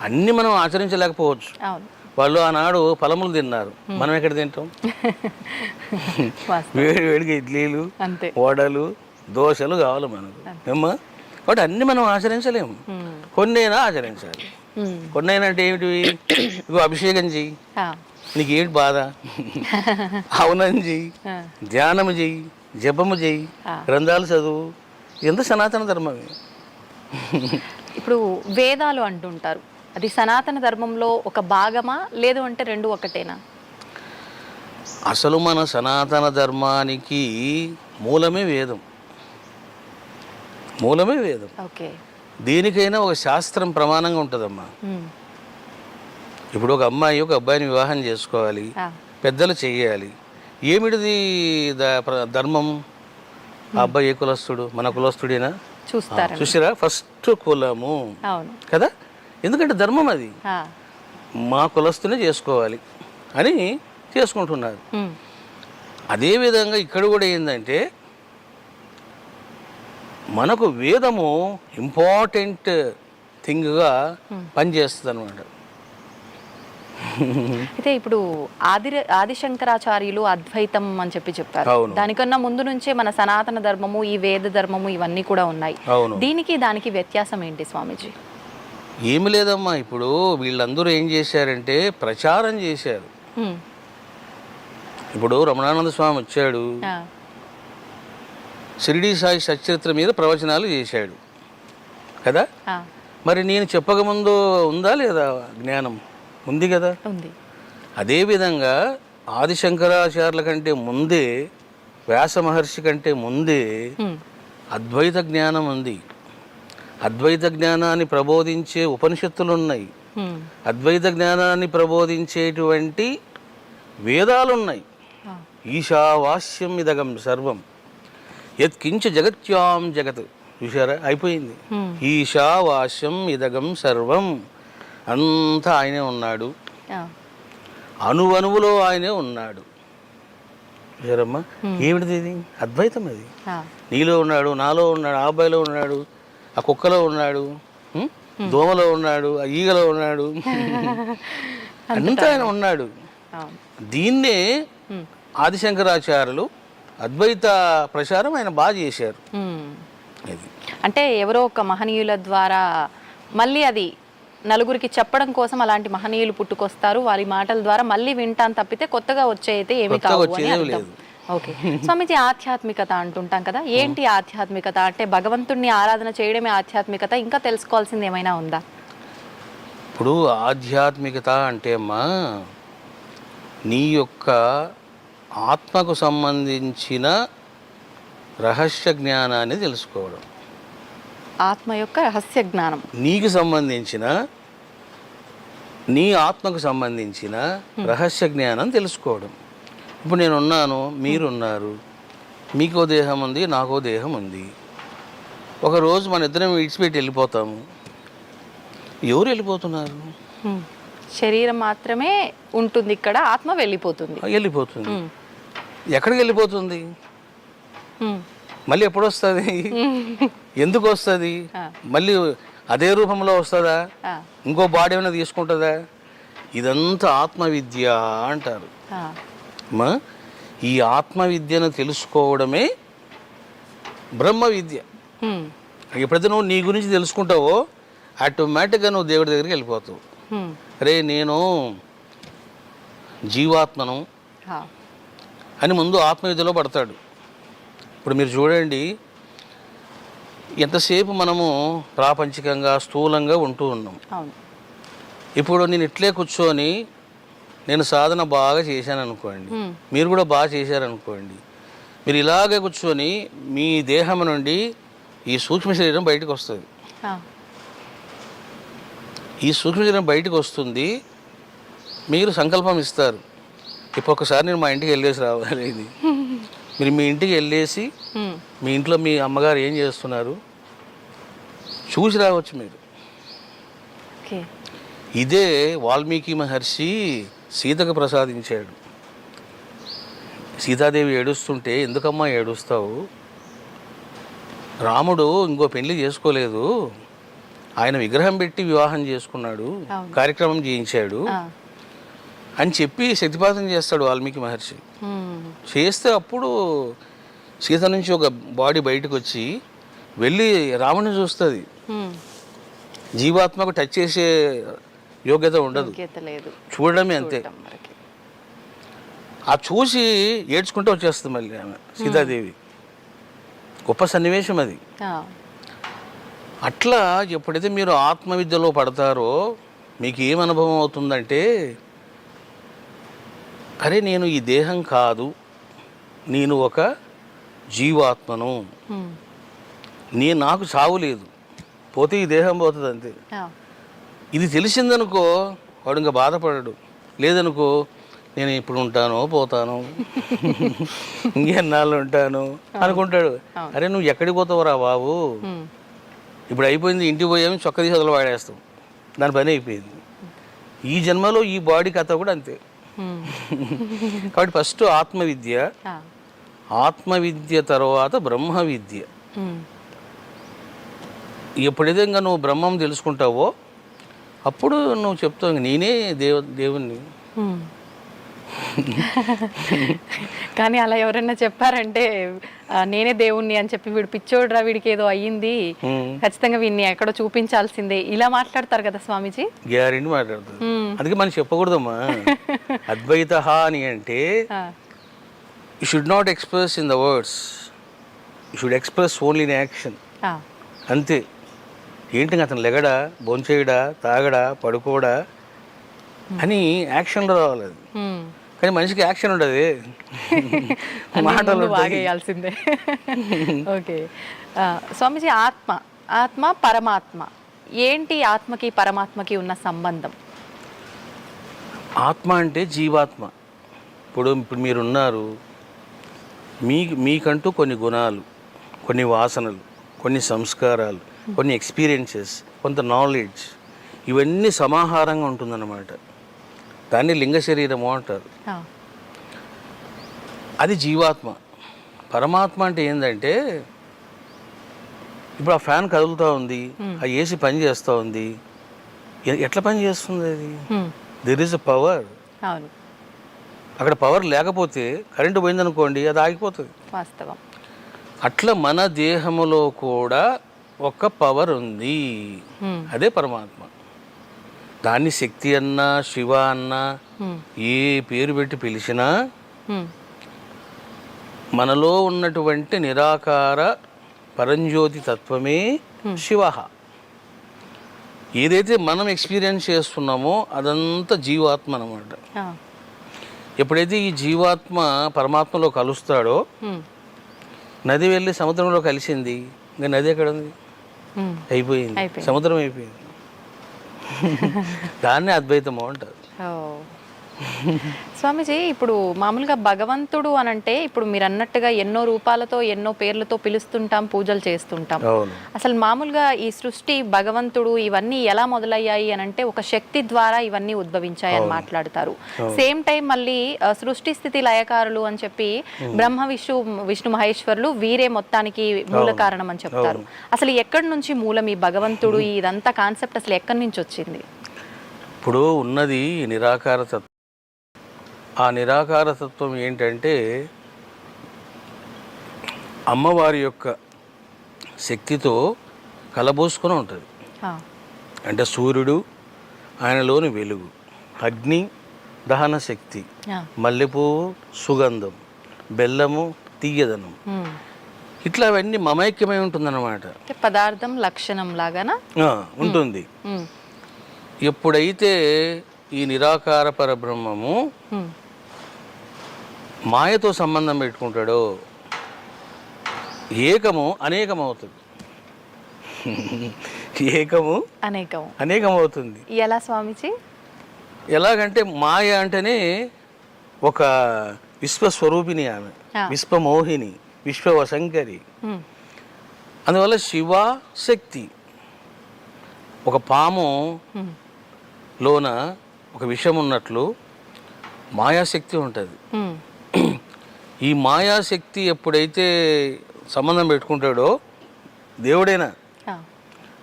అన్ని మనం ఆచరించలేకపోవచ్చు. వాళ్ళు ఆనాడు ఫలములు తిన్నారు, మనం ఎక్కడ తింటాం? వేడి వేడిగా ఇడ్లీలు, వడలు, దోశలు కావాలి మనకు ఏమ్మా. కాబట్టి అన్ని మనం ఆచరించలేము, కొన్నైనా ఆచరించాలి. కొన్నైనా అంటే ఏమిటి? ఇగో అభిషేకం చెయ్యి, నీకేంటి బాధ, హవనం చెయ్యి, ధ్యానము చెయ్యి, జపము చెయ్యి, గ్రంథాలు చదువు, ఎంత సనాతన ధర్మమే. ఇప్పుడు వేదాలు అంటుంటారు, అది సనాతన ధర్మంలో ఒక భాగమా లేదు అంటే రెండు ఒకటేనా? అసలు మన సనాతన ధర్మానికి మూలమే వేదం, మూలమే వేదం. దేనికైనా ఒక శాస్త్రం ప్రమాణంగా ఉంటుందమ్మా. ఇప్పుడు ఒక అమ్మాయి ఒక అబ్బాయిని వివాహం చేసుకోవాలి, పెద్దలు చెయ్యాలి. ఏమిటిది ధర్మం? ఆ అబ్బాయి ఏ కులస్తుడు, మన కులస్తుడేనా చూసారా? ఫస్ట్ కులము కదా, ఎందుకంటే ధర్మం అది. మా కులస్తునే చేసుకోవాలి అని చేసుకుంటున్నారు. అదేవిధంగా ఇక్కడ కూడా ఏంటంటే మనకు వేదము ఇంపార్టెంట్ థింగ్గా పనిచేస్తుంది అనమాట. అయితే ఇప్పుడు ఆదిశంకరాచార్యులు అద్వైతం అని చెప్పారు. దానికన్నా ముందు నుంచే మన సనాతన ధర్మము, ఈ వేద ధర్మము ఇవన్నీ కూడా ఉన్నాయి. దీనికి దానికి వ్యత్యాసం ఏంటి స్వామీజీ? ఏమి లేదమ్మా, ఇప్పుడు వీళ్ళందరూ ఏం చేశారంటే ప్రచారం చేశారు. ఇప్పుడు రమణానంద స్వామి వచ్చాడు, షిరిడి సాయి సచరిత్ర మీద ప్రవచనాలు చేశాడు కదా. మరి నేను చెప్పకముందు ఉందా లేదా జ్ఞానం? ఉంది కదా. అదేవిధంగా ఆదిశంకరాచార్యుల కంటే ముందే, వ్యాస మహర్షి కంటే ముందే అద్వైత జ్ఞానం ఉంది. అద్వైత జ్ఞానాన్ని ప్రబోధించే ఉపనిషత్తులు ఉన్నాయి, అద్వైత జ్ఞానాన్ని ప్రబోధించేటువంటి వేదాలు ఉన్నాయి. ఈశావాస్యం ఇదగం సర్వం యత్కించ జగత్యాం జగత్. చూసారా, అయిపోయింది. ఈశావాస్యం ఇదగం సర్వం, అంతా ఆయనే ఉన్నాడు, అణువణువులో ఆయనే ఉన్నాడు. చూసారమ్మా, ఏమిటిది? ఇది అద్వైతం. అది నీలో ఉన్నాడు, నాలో ఉన్నాడు, ఆ అబ్బాయిలో ఉన్నాడు, ఆ కుక్కలో ఉన్నాడు, దోమలో ఉన్నాడు, ఆ ఈగలో ఉన్నాడు, అంతా ఆయన ఉన్నాడు. దీన్నే ఆదిశంకరాచార్యులు అద్వైత ప్రచారం ఆయన బాగా చేశారు. అంటే ఎవరో ఒక మహనీయుల ద్వారా మళ్ళీ అది నలుగురికి చెప్పడం కోసం అలాంటి మహనీయులు పుట్టుకొస్తారు, వారి మాటల ద్వారా మళ్ళీ వింటాను తప్పితే కొత్తగా వచ్చే అయితే ఏమి కావు అని అర్థం. ఓకే స్వామీజీ, ఆధ్యాత్మికత అంటుంటాం కదా, ఏంటి ఆధ్యాత్మికత? అంటే భగవంతుణ్ణి ఆరాధన చేయడమే ఆధ్యాత్మికత, ఇంకా తెలుసుకోవాల్సింది ఏమైనా ఉందా? ఇప్పుడు ఆధ్యాత్మికత అంటే అమ్మా, నీ యొక్క ఆత్మకు సంబంధించిన రహస్య జ్ఞానాన్ని తెలుసుకోవడం. ఆత్మ యొక్క రహస్య జ్ఞానం, నీకు సంబంధించిన, నీ ఆత్మకు సంబంధించిన రహస్య జ్ఞానం తెలుసుకోవడం. ఇప్పుడు నేనున్నాను, మీరున్నారు, మీకో దేహం ఉంది, నాకో దేహం ఉంది. ఒకరోజు మన ఇద్దరం విడిచిపెట్టి వెళ్ళిపోతాము. ఎవరు వెళ్ళిపోతున్నారు? శరీరం మాత్రమే ఉంటుంది ఇక్కడ, ఆత్మ వెళ్ళిపోతుంది. ఎక్కడికి వెళ్ళిపోతుంది? మళ్ళీ ఎప్పుడు వస్తుంది? ఎందుకు వస్తుంది? మళ్ళీ అదే రూపంలో వస్తుందా? ఇంకో బాడీ ఏమైనా తీసుకుంటుందా? ఇదంతా ఆత్మవిద్య అంటారు. ఈ ఆత్మవిద్యను తెలుసుకోవడమే బ్రహ్మ విద్య. ఎప్పుడైతే నువ్వు నీ గురించి తెలుసుకుంటావో ఆటోమేటిక్గా నువ్వు దేవుడి దగ్గరికి వెళ్ళిపోతావు. అరే నేను జీవాత్మను అని ముందు ఆత్మవిద్యలో పడతాడు. ఇప్పుడు మీరు చూడండి, ఎంతసేపు మనము ప్రాపంచికంగా స్థూలంగా ఉంటూ ఉన్నాం. ఇప్పుడు నేను ఇట్లే కూర్చొని నేను సాధన బాగా చేశాను అనుకోండి, మీరు కూడా బాగా చేశారనుకోండి, మీరు ఇలాగే కూర్చొని మీ దేహం నుండి ఈ సూక్ష్మ శరీరం బయటకు వస్తుంది. ఈ సూక్ష్మ శరీరం బయటకు వస్తుంది, మీరు సంకల్పం ఇస్తారు, ఇప్పుడు ఒకసారి నేను మా ఇంటికి వెళ్ళేసి రావాలి. ఇది మీరు మీ ఇంటికి వెళ్ళేసి మీ ఇంట్లో మీ అమ్మగారు ఏం చేస్తున్నారు చూసి రావచ్చు మీరు. ఇదే వాల్మీకి మహర్షి సీతకు ప్రసాదించాడు. సీతాదేవి ఏడుస్తుంటే, ఎందుకమ్మా ఏడుస్తావు, రాముడు ఇంకో పెళ్లి చేసుకోలేదు, ఆయన విగ్రహం పెట్టి వివాహం చేసుకున్నాడు, కార్యక్రమం చేయించాడు అని చెప్పి శక్తిపాతం చేస్తాడు వాల్మీకి మహర్షి. చేస్తే అప్పుడు సీత నుంచి ఒక బాడీ బయటకు వచ్చి వెళ్ళి రాముడిని చూస్తుంది. జీవాత్మకు టచ్ చేసే యోగ్యత ఉండదు, చూడడమే అంతే. ఆ చూసి ఏడ్చుకుంటూ వచ్చేస్తుంది మళ్ళీ ఆమె సీతాదేవి. గొప్ప సన్నివేశం అది. అట్లా ఎప్పుడైతే మీరు ఆత్మవిద్యలో పడతారో మీకు ఏం అనుభవం అవుతుందంటే, అరే నేను ఈ దేహం కాదు, నేను ఒక జీవాత్మను, నాకు చావు లేదు, పోతే ఈ దేహం పోతుంది అంతే. ఇది తెలిసిందనుకో వాడు ఇంకా బాధపడడు. లేదనుకో నేను ఇప్పుడు ఉంటాను పోతాను ఇంకెన్నాళ్ళు ఉంటాను అనుకుంటాడు. అరే నువ్వు ఎక్కడికి పోతావురా బాబు, ఇప్పుడు అయిపోయింది, ఇంటికి పోయాము, చొక్క తీసి వదలు వాడేస్తాం, దాని పని అయిపోయింది. ఈ జన్మలో ఈ బాడీ కథ కూడా అంతే. కాబట్టి ఫస్ట్ ఆత్మవిద్య, ఆత్మవిద్య తర్వాత బ్రహ్మ విద్య. ఎప్పుడైతే ఇంకా నువ్వు బ్రహ్మం తెలుసుకుంటావో అప్పుడు నువ్వు చెప్తావు నేనే దేవుణ్ణి. కానీ అలా ఎవరైనా చెప్పారంటే నేనే దేవుణ్ణి అని చెప్పి వీడు పిచ్చోడ్రా, వీడికి ఏదో అయ్యింది, ఖచ్చితంగా వీడిని ఎక్కడో చూపించాల్సిందే, ఇలా మాట్లాడతారు కదా స్వామీజీ. గ్యారెంటీ మాట్లాడుతుంది. అందుకే మనం చెప్పకూడదమ్మా. అద్వైత అని అంటే you should not express in the words, you should express only in action. అంతే. ఏంటి అతను లెగడా, భోంచేయడా, తాగడా, పడుకోడా అని యాక్షన్లో రావాలి. అది కానీ మనిషికి యాక్షన్ ఉండదు, మాటలు వాగేయాల్సిందే. ఓకే స్వామీజీ, ఆత్మ పరమాత్మ ఏంటి? ఆత్మకి పరమాత్మకి ఉన్న సంబంధం? ఆత్మ అంటే జీవాత్మ. ఇప్పుడు మీరున్నారు, మీకంటూ కొన్ని గుణాలు, కొన్ని వాసనలు, కొన్ని సంస్కారాలు, కొన్ని ఎక్స్పీరియన్సెస్, కొంత నాలెడ్జ్, ఇవన్నీ సమాహారంగా ఉంటుందన్నమాట. దాన్ని లింగ శరీరము అంటారు. అది జీవాత్మ. పరమాత్మ అంటే ఏంటంటే, ఇప్పుడు ఆ ఫ్యాన్ కదులుతూ ఉంది, ఆ ఏసీ పని చేస్తూ ఉంది, ఎట్లా పని చేస్తుంది అది? There is a power. అక్కడ పవర్ లేకపోతే కరెంటు పోయిందనుకోండి, అది ఆగిపోతుంది. వాస్తవం. అట్లా మన దేహములో కూడా ఒక పవర్ ఉంది, అదే పరమాత్మ. దాన్ని శక్తి అన్నా, శివ అన్నా, ఏ పేరు పెట్టి పిలిచినా మనలో ఉన్నటువంటి నిరాకార పరంజ్యోతి తత్వమే శివ. ఏదైతే మనం ఎక్స్పీరియన్స్ చేస్తున్నామో అదంతా జీవాత్మ అన్నమాట. ఎప్పుడైతే ఈ జీవాత్మ పరమాత్మలో కలుస్తాడో, నది వెళ్ళి సముద్రంలో కలిసింది, ఇంకా నది ఎక్కడ ఉంది? అయిపోయింది, సముద్రం అయిపోయింది. దాన్ని అద్వైతము అంటారు. స్వామీజీ, ఇప్పుడు మామూలుగా భగవంతుడు అనంటే ఇప్పుడు మీరు అన్నట్టుగా ఎన్నో రూపాలతో ఎన్నో పేర్లతో పిలుస్తుంటాం, పూజలు చేస్తుంటాం. అసలు మామూలుగా ఈ సృష్టి, భగవంతుడు ఇవన్నీ ఎలా మొదలయ్యాయి అనంటే ఒక శక్తి ద్వారా ఇవన్నీ ఉద్భవించాయి అని మాట్లాడతారు. సేమ్ టైం మళ్ళీ సృష్టి స్థితి లయకారులు అని చెప్పి బ్రహ్మ విష్ణు మహేశ్వరులు వీరే మొత్తానికి మూల కారణం అని చెప్తారు. అసలు ఎక్కడి నుంచి మూలం ఈ భగవంతుడు, ఇదంతా కాన్సెప్ట్ అసలు ఎక్కడి నుంచి వచ్చింది? ఇప్పుడు ఉన్నది నిరాకార తత్వం. ఆ నిరాకార తత్వం ఏంటంటే అమ్మవారి యొక్క శక్తితో కలబోసుకొని ఉంటుంది. అంటే సూర్యుడు, ఆయనలోని వెలుగు, అగ్ని దహన శక్తి, మల్లెపువ్వు సుగంధం, బెల్లము తీయదనం, ఇట్లా అవన్నీ మమైక్యమై ఉంటుందన్నమాట. పదార్థం లక్షణం లాగానా ఉంటుంది. ఎప్పుడైతే ఈ నిరాకార పరబ్రహ్మము మాయతో సంబంధం పెట్టుకుంటాడో ఏకము అనేకమవుతుంది. ఏకము అనేకమవుతుంది. ఎలా స్వామిజీ? ఎలాగంటే మాయ అంటేనే ఒక విశ్వస్వరూపిణి, ఆమె విశ్వమోహిని, విశ్వవశంకరి. అందువల్ల శివ శక్తి. ఒక పాము లోన ఒక విషం ఉన్నట్లు మాయాశక్తి ఉంటుంది. ఈ మాయాశక్తి ఎప్పుడైతే సంబంధం పెట్టుకుంటాడో దేవుడైనా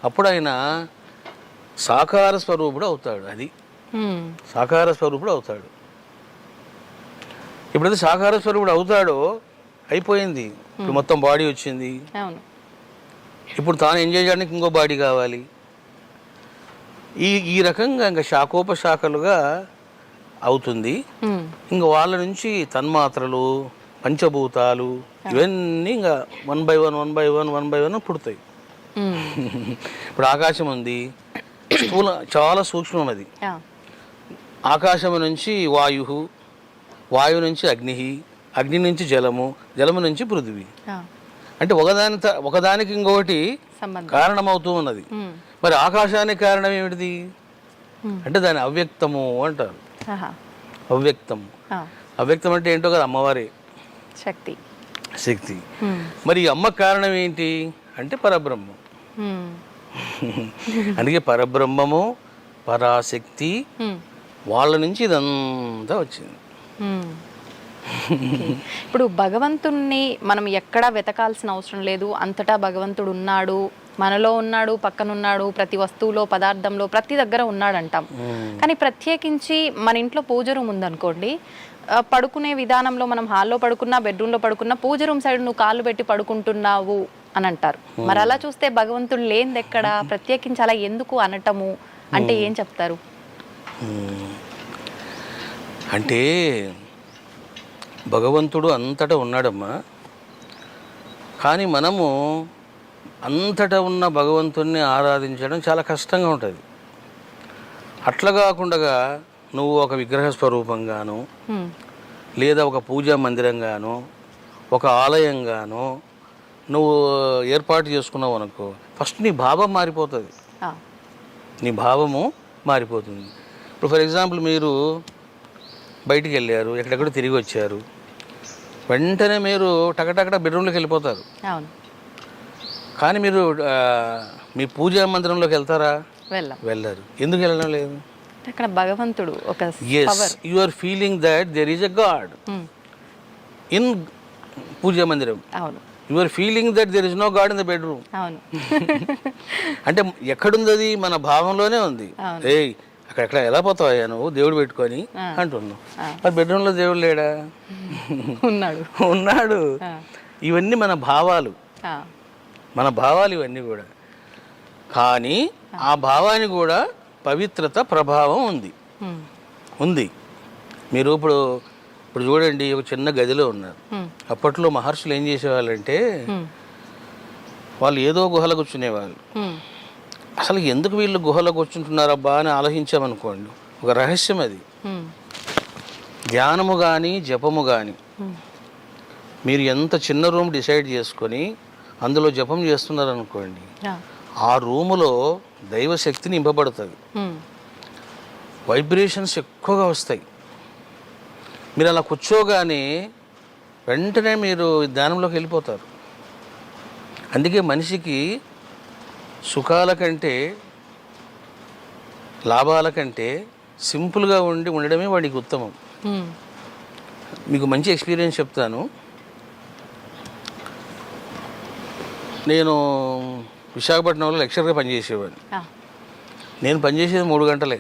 అప్పుడు ఆయన సాకార స్వరూపుడు అవుతాడు. అది సాకార స్వరూపుడు అవుతాడు. ఎప్పుడైతే సాకార స్వరూపుడు అవుతాడో అయిపోయింది. ఇప్పుడు మొత్తం బాడీ వచ్చింది. ఇప్పుడు తాను ఎంజాయ్ చేయడానికి ఇంకో బాడీ కావాలి. ఈ రకంగా ఇంకా శాఖోపశాఖలుగా అవుతుంది. ఇంకా వాళ్ళ నుంచి తన్మాత్రలు, పంచభూతాలు ఇవన్నీ ఇంకా 1 by 1 పుడతాయి. ఇప్పుడు ఆకాశం ఉంది, స్థూల చాలా సూక్ష్మం అది. ఆకాశం నుంచి వాయు, వాయువు నుంచి అగ్ని, అగ్ని నుంచి జలము, జలము నుంచి పృథివీ. అంటే ఒకదానికి ఇంకొకటి కారణమవుతూ ఉన్నది. మరి ఆకాశానికి కారణం ఏమిటిది అంటే దాని అవ్యక్తము అంటారు. అవ్యక్తం. అవ్యక్తం అంటే ఏంటో కదా, అమ్మవారే శక్తి. మరి ఈ అమ్మకు కారణం ఏంటి అంటే పరబ్రహ్మం. అందుకే పరబ్రహ్మము, పరాశక్తి, వాళ్ళ నుంచి ఇదంతా వచ్చింది. ఇప్పుడు భగవంతుణ్ణి మనం ఎక్కడా వెతకాల్సిన అవసరం లేదు. అంతటా భగవంతుడు ఉన్నాడు, మనలో ఉన్నాడు, పక్కనున్నాడు, ప్రతి వస్తువులో, పదార్థంలో, ప్రతి దగ్గర ఉన్నాడు అంటాం. కానీ ప్రత్యేకించి మన ఇంట్లో పూజ రూమ్ ఉందనుకోండి, పడుకునే విధానంలో మనం హాల్లో పడుకున్నా, బెడ్రూమ్లో పడుకున్నా, పూజ రూమ్ సైడ్ నువ్వు కాళ్ళు పెట్టి పడుకుంటున్నావు అని అంటారు. మరి అలా చూస్తే భగవంతుడు లేనిది ఎక్కడ? ప్రత్యేకించి అలా ఎందుకు అనటము అంటే ఏం చెప్తారు? అంటే భగవంతుడు అంతటా ఉన్నాడమ్మా. కానీ మనము అంతటా ఉన్న భగవంతుణ్ణి ఆరాధించడం చాలా కష్టంగా ఉంటుంది. అట్లా కాకుండా నువ్వు ఒక విగ్రహ స్వరూపంగాను, లేదా ఒక పూజా మందిరంగాను, ఒక ఆలయంగాను నువ్వు ఏర్పాటు చేసుకున్నావు అనుకో, ఫస్ట్ నీ భావం మారిపోతుంది. నీ భావము మారిపోతుంది. ఇప్పుడు ఫర్ ఎగ్జాంపుల్ మీరు బయటికి వెళ్ళారు, ఎక్కడెక్కడ తిరిగి వచ్చారు, వెంటనే మీరు టకటకట బెడ్రూమ్లోకి వెళ్ళిపోతారు. కానీ మీరు మీ పూజా మందిరంలోకి వెళ్తారా? వెళ్ళరు. ఎందుకు వెళ్ళడం లేదు? అక్కడ భగవంతుడు ఒక you are feeling that there is a god in పూజా మందిరం. You are feeling that there is no god in the bedroom. అంటే ఎక్కడుంది అది? మన భావంలోనే ఉంది. ఏయ్ అక్కడెక్కడ ఎలా పోతావా నువ్వు దేవుడు పెట్టుకొని అంటున్నావు. మరి బెడ్రూమ్లో దేవుడు లేడా? ఉన్నాడు. ఇవన్నీ మన భావాలు, మన భావాలు ఇవన్నీ కూడా. కానీ ఆ భావానికి కూడా పవిత్రత, ప్రభావం ఉంది. మీరు ఇప్పుడు చూడండి, ఒక చిన్న గదిలో ఉన్నారు. అప్పట్లో మహర్షులు ఏం చేసేవాళ్ళంటే వాళ్ళు ఏదో గుహలో కూర్చునేవాళ్ళు. అసలు ఎందుకు వీళ్ళు గుహలో కూర్చుంటున్నారబ్బా అని ఆలోచించామనుకోండి, ఒక రహస్యం అది. ధ్యానము కానీ జపము కానీ మీరు ఎంత చిన్న రూమ్ డిసైడ్ చేసుకొని అందులో జపం చేస్తున్నారనుకోండి, ఆ రూములో దైవశక్తి నింపబడుతుంది. వైబ్రేషన్స్ ఎక్కువగా వస్తాయి. మీరు అలా కూర్చోగానే వెంటనే మీరు ధ్యానంలోకి వెళ్ళిపోతారు. అందుకే మనిషికి సుఖాల కంటే, లాభాల కంటే సింపుల్గా ఉండడమే వాడికి ఉత్తమం. మీకు మంచి ఎక్స్పీరియన్స్ చెప్తాను. నేను విశాఖపట్నంలో లెక్చరర్గా పనిచేసేవాడిని. నేను పనిచేసేది 3 గంటలే,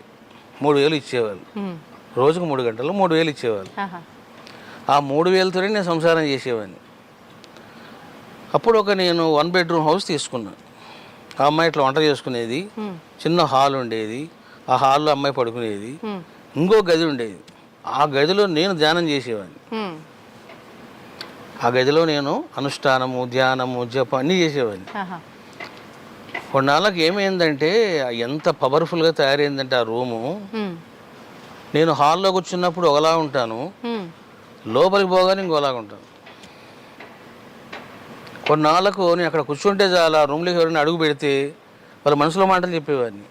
3,000 ఇచ్చేవాళ్ళు. రోజుకు 3 గంటలు 3,000 ఇచ్చేవాళ్ళు. ఆ 3,000తోనే నేను సంసారం చేసేవాడిని. అప్పుడు నేను 1 bedroom హౌస్ తీసుకున్నాను. ఆ అమ్మాయి ఇట్లా వంట చేసుకునేది, చిన్న హాల్ ఉండేది, ఆ హాల్లో అమ్మాయి పడుకునేది, ఇంకో గది ఉండేది. ఆ గదిలో నేను ధ్యానం చేసేవాడిని. ఆ గదిలో నేను అనుష్ఠానము, ధ్యానము, జపం అన్నీ చేసేవాడిని. కొన్నాళ్ళకి ఏమైందంటే ఎంత పవర్ఫుల్గా తయారైందంటే ఆ రూము, నేను హాల్లో కూర్చున్నప్పుడు ఒకలా ఉంటాను, లోపలికి పోగానే ఇంకోలాగా ఉంటాను. కొన్నాళ్ళకు నేను అక్కడ కూర్చుంటే చాలా రూమ్లోకి ఎవరైనా అడుగు పెడితే వాళ్ళ మనసులో మాటలు చెప్పేవాడిని.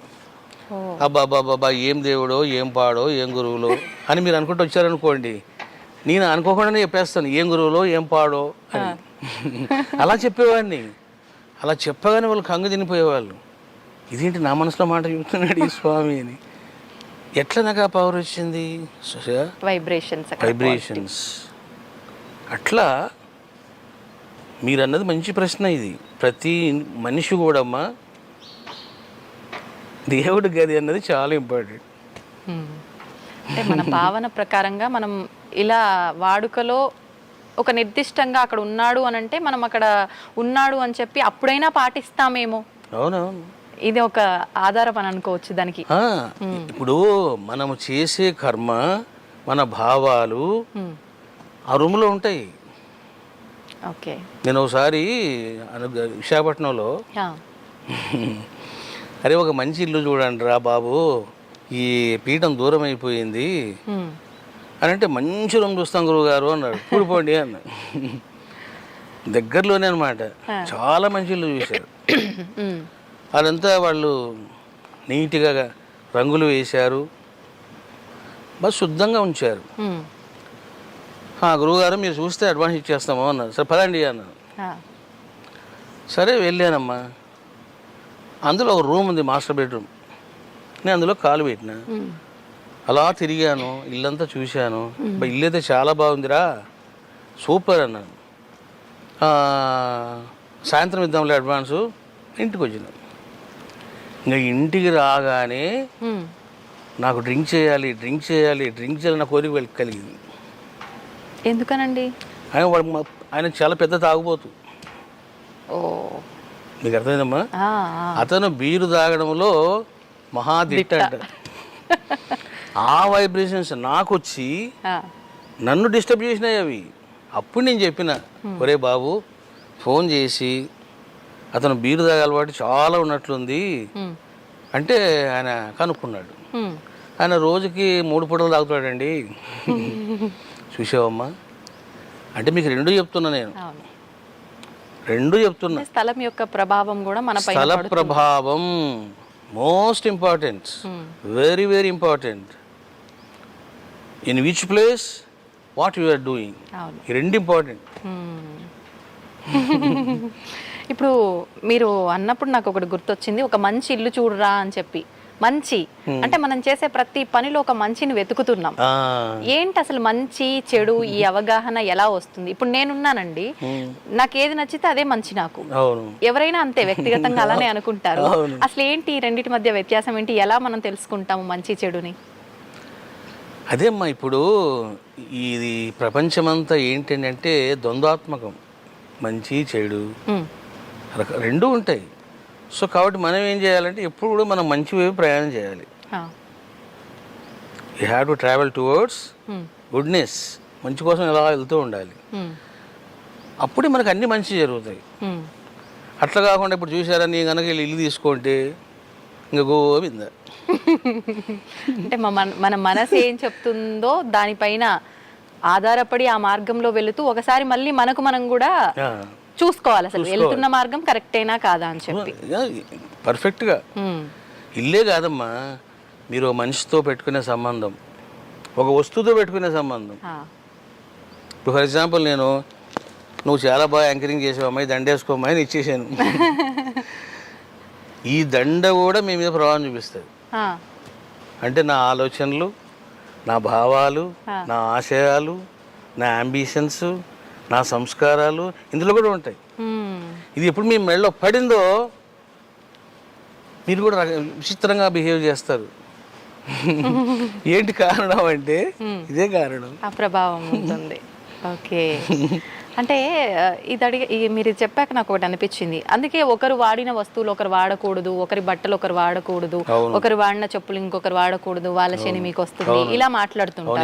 అబ్బా ఏం దేవుడో ఏం పాడో ఏం గురువులో అని మీరు అనుకుంటూ వచ్చారనుకోండి, నేను అనుకోకుండానే చెప్పేస్తాను ఏం గురువులో ఏం పాడో అని. అలా చెప్పేవాడిని. అలా చెప్పగానే వాళ్ళు కంగు తినిపోయేవాళ్ళు. ఇదేంటి నా మనసులో మాట చెప్తున్నాడు ఈ స్వామి అని. ఎట్లా నాకు ఆ పవర్ వచ్చింది? వైబ్రేషన్స్. అట్లా మీరు అన్నది మంచి ప్రశ్న. ఇది ప్రతి మనిషి కూడా అమ్మా దేవుడి గది అన్నది చాలా ఇంపార్టెంట్. అంటే మన భావన ప్రకారంగా మనం ఇలా వాడుకలో ఒక నిర్దిష్టంగా అక్కడ ఉన్నాడు అని అంటే మనం అక్కడ ఉన్నాడు అని చెప్పి అప్పుడైనా పాటిస్తామేమో. అవునవును, ఇది ఒక ఆధారం అని అనుకోవచ్చు దానికి. ఇప్పుడు మనము చేసే కర్మ, మన భావాలు ఆ రూమ్లో ఉంటాయి. ఓకే. నేను ఒకసారి విశాఖపట్నంలో అరే ఒక మంచి ఇల్లు చూడండి రా బాబు, ఈ పీఠం దూరం అయిపోయింది అని అంటే, మంచి రూమ్ చూస్తాం గురువు గారు అన్నాడు. కూడిపోండి అన్న. దగ్గరలోనే అనమాట. చాలా మంచి ఇల్లు చూశారు. అదంతా వాళ్ళు నీట్గా రంగులు వేశారు, బాగా శుద్ధంగా ఉంచారు. గురువుగారు మీరు చూస్తే అడ్వాన్స్ ఇచ్చేస్తాము అన్నారు. సరే పదండి అన్నాను. సరే వెళ్ళానమ్మా. అందులో ఒక రూమ్ ఉంది, మాస్టర్ బెడ్రూమ్. నేను అందులో కాలు పెట్టిన, అలా తిరిగాను, ఇల్లంతా చూశాను. ఇల్లు అయితే చాలా బాగుందిరా, సూపర్ అన్నాను. సాయంత్రం ఇద్దాంలే అడ్వాన్సు. ఇంటికి వచ్చినాను. ఇంకా ఇంటికి రాగానే నాకు డ్రింక్ చేయాలి నా కోరిక కలిగింది. ఎందుకనండి? ఆయన చాలా పెద్ద తాగుబోతు. మీకు అర్థమైందమ్మా? అతను బీరు తాగడంలో మహాదిట్ట అంట. ఆ వైబ్రేషన్స్ నాకు వచ్చి నన్ను డిస్టర్బ్ చేసినాయి అవి. అప్పుడు నేను చెప్పిన, ఒరే బాబు ఫోన్ చేసి అతను బీరు తాగే అలవాటు చాలా ఉన్నట్లుంది అంటే ఆయన కనుక్కున్నాడు. ఆయన రోజుకి 3 పూటలు తాగుతాడండి. చూసావమ్మా, అంటే మీకు రెండు చెప్తున్నా నేను, రెండు చెప్తున్నా. స్థలం యొక్క ప్రభావం కూడా మన పైన స్థల ప్రభావం most important, very very important. In which place what you are doing, ఈ రెండు ఇంపార్టెంట్. ఇప్పుడు మీరు అన్నప్పుడు నాకు ఒకటి గుర్తొచ్చింది, ఒక మంచి ఇల్లు చూడరా అని చెప్పి. మంచి అంటే మనం చేసే ప్రతి పనిలో ఒక మంచిని వెతుకుతున్నాం. ఏంటి అసలు మంచి చెడు ఈ అవగాహన ఎలా వస్తుంది? ఇప్పుడు నేనున్నానండి, నాకు ఏది నచ్చితే అదే మంచి. నాకు ఎవరైనా అంతే వ్యక్తిగతంగా అలానే అనుకుంటారు. అసలు ఏంటి రెండింటి మధ్య వ్యత్యాసం ఏంటి? ఎలా మనం తెలుసుకుంటాము మంచి చెడుని? అదేమ్మా, ఇప్పుడు ఇది ప్రపంచమంతా ఏంటంటే ద్వంద్వాత్మకం, మంచి చెడు రెండూ ఉంటాయి. సో కాబట్టి మనం ఏం చేయాలంటే ఎప్పుడు కూడా మనం మంచి వైపు ప్రయాణం చేయాలి. You have to travel towards goodness, మంచి కోసం ఎలా వెళ్తూ ఉండాలి. అప్పుడే మనకు అన్ని మంచి జరుగుతాయి. అట్లా కాకుండా ఇప్పుడు చూసారా, నీ కనుక ఇల్లు తీసుకుంటే ఇంకా గోవింద. అంటే మన మనసు ఏం చెప్తుందో దానిపైన ఆధారపడి ఆ మార్గంలో వెళుతూ ఒకసారి మళ్ళీ మనకు మనం కూడా చూసుకోవాలి, అసలు వెళ్తున్న మార్గం కరెక్టేనా కాదా అని చెప్పి. పర్ఫెక్ట్గా ఇల్లే కాదమ్మా, మీరు మనిషితో పెట్టుకునే సంబంధం, ఒక వస్తువుతో పెట్టుకునే సంబంధం. ఇప్పుడు ఫర్ ఎగ్జాంపుల్ నువ్వు చాలా బాగా యాంకరింగ్ చేసావు అమ్మాయి, దండేసుకోమ్మాయి అని ఇచ్చేసాను. ఈ దండ కూడా మీ మీద ప్రభావం చూపిస్తుంది. అంటే నా ఆలోచనలు, నా భావాలు, నా ఆశయాలు, నా అంబిషన్స్, నా సంస్కారాలు ఇందులో కూడా ఉంటాయి. ఇది ఎప్పుడు మీ మెడలో పడిందో మీరు కూడా విచిత్రంగా బిహేవ్ చేస్తారు. ఏంటి కారణం అంటే ఇదే కారణం, ఆ ప్రభావం ఉంటుంది. ఓకే. అంటే మీరు చెప్పాక నాకు ఒకటి అనిపించింది. అందుకే ఒకరు వాడిన వస్తువులు ఒకరు వాడకూడదు, ఒకరి బట్టలు ఒకరు వాడకూడదు, ఒకరు వాడిన చెప్పులు ఇంకొకరు వాడకూడదు, వాళ్ళ శని మీకు వస్తుంది, ఇలా మాట్లాడుతుంటారు.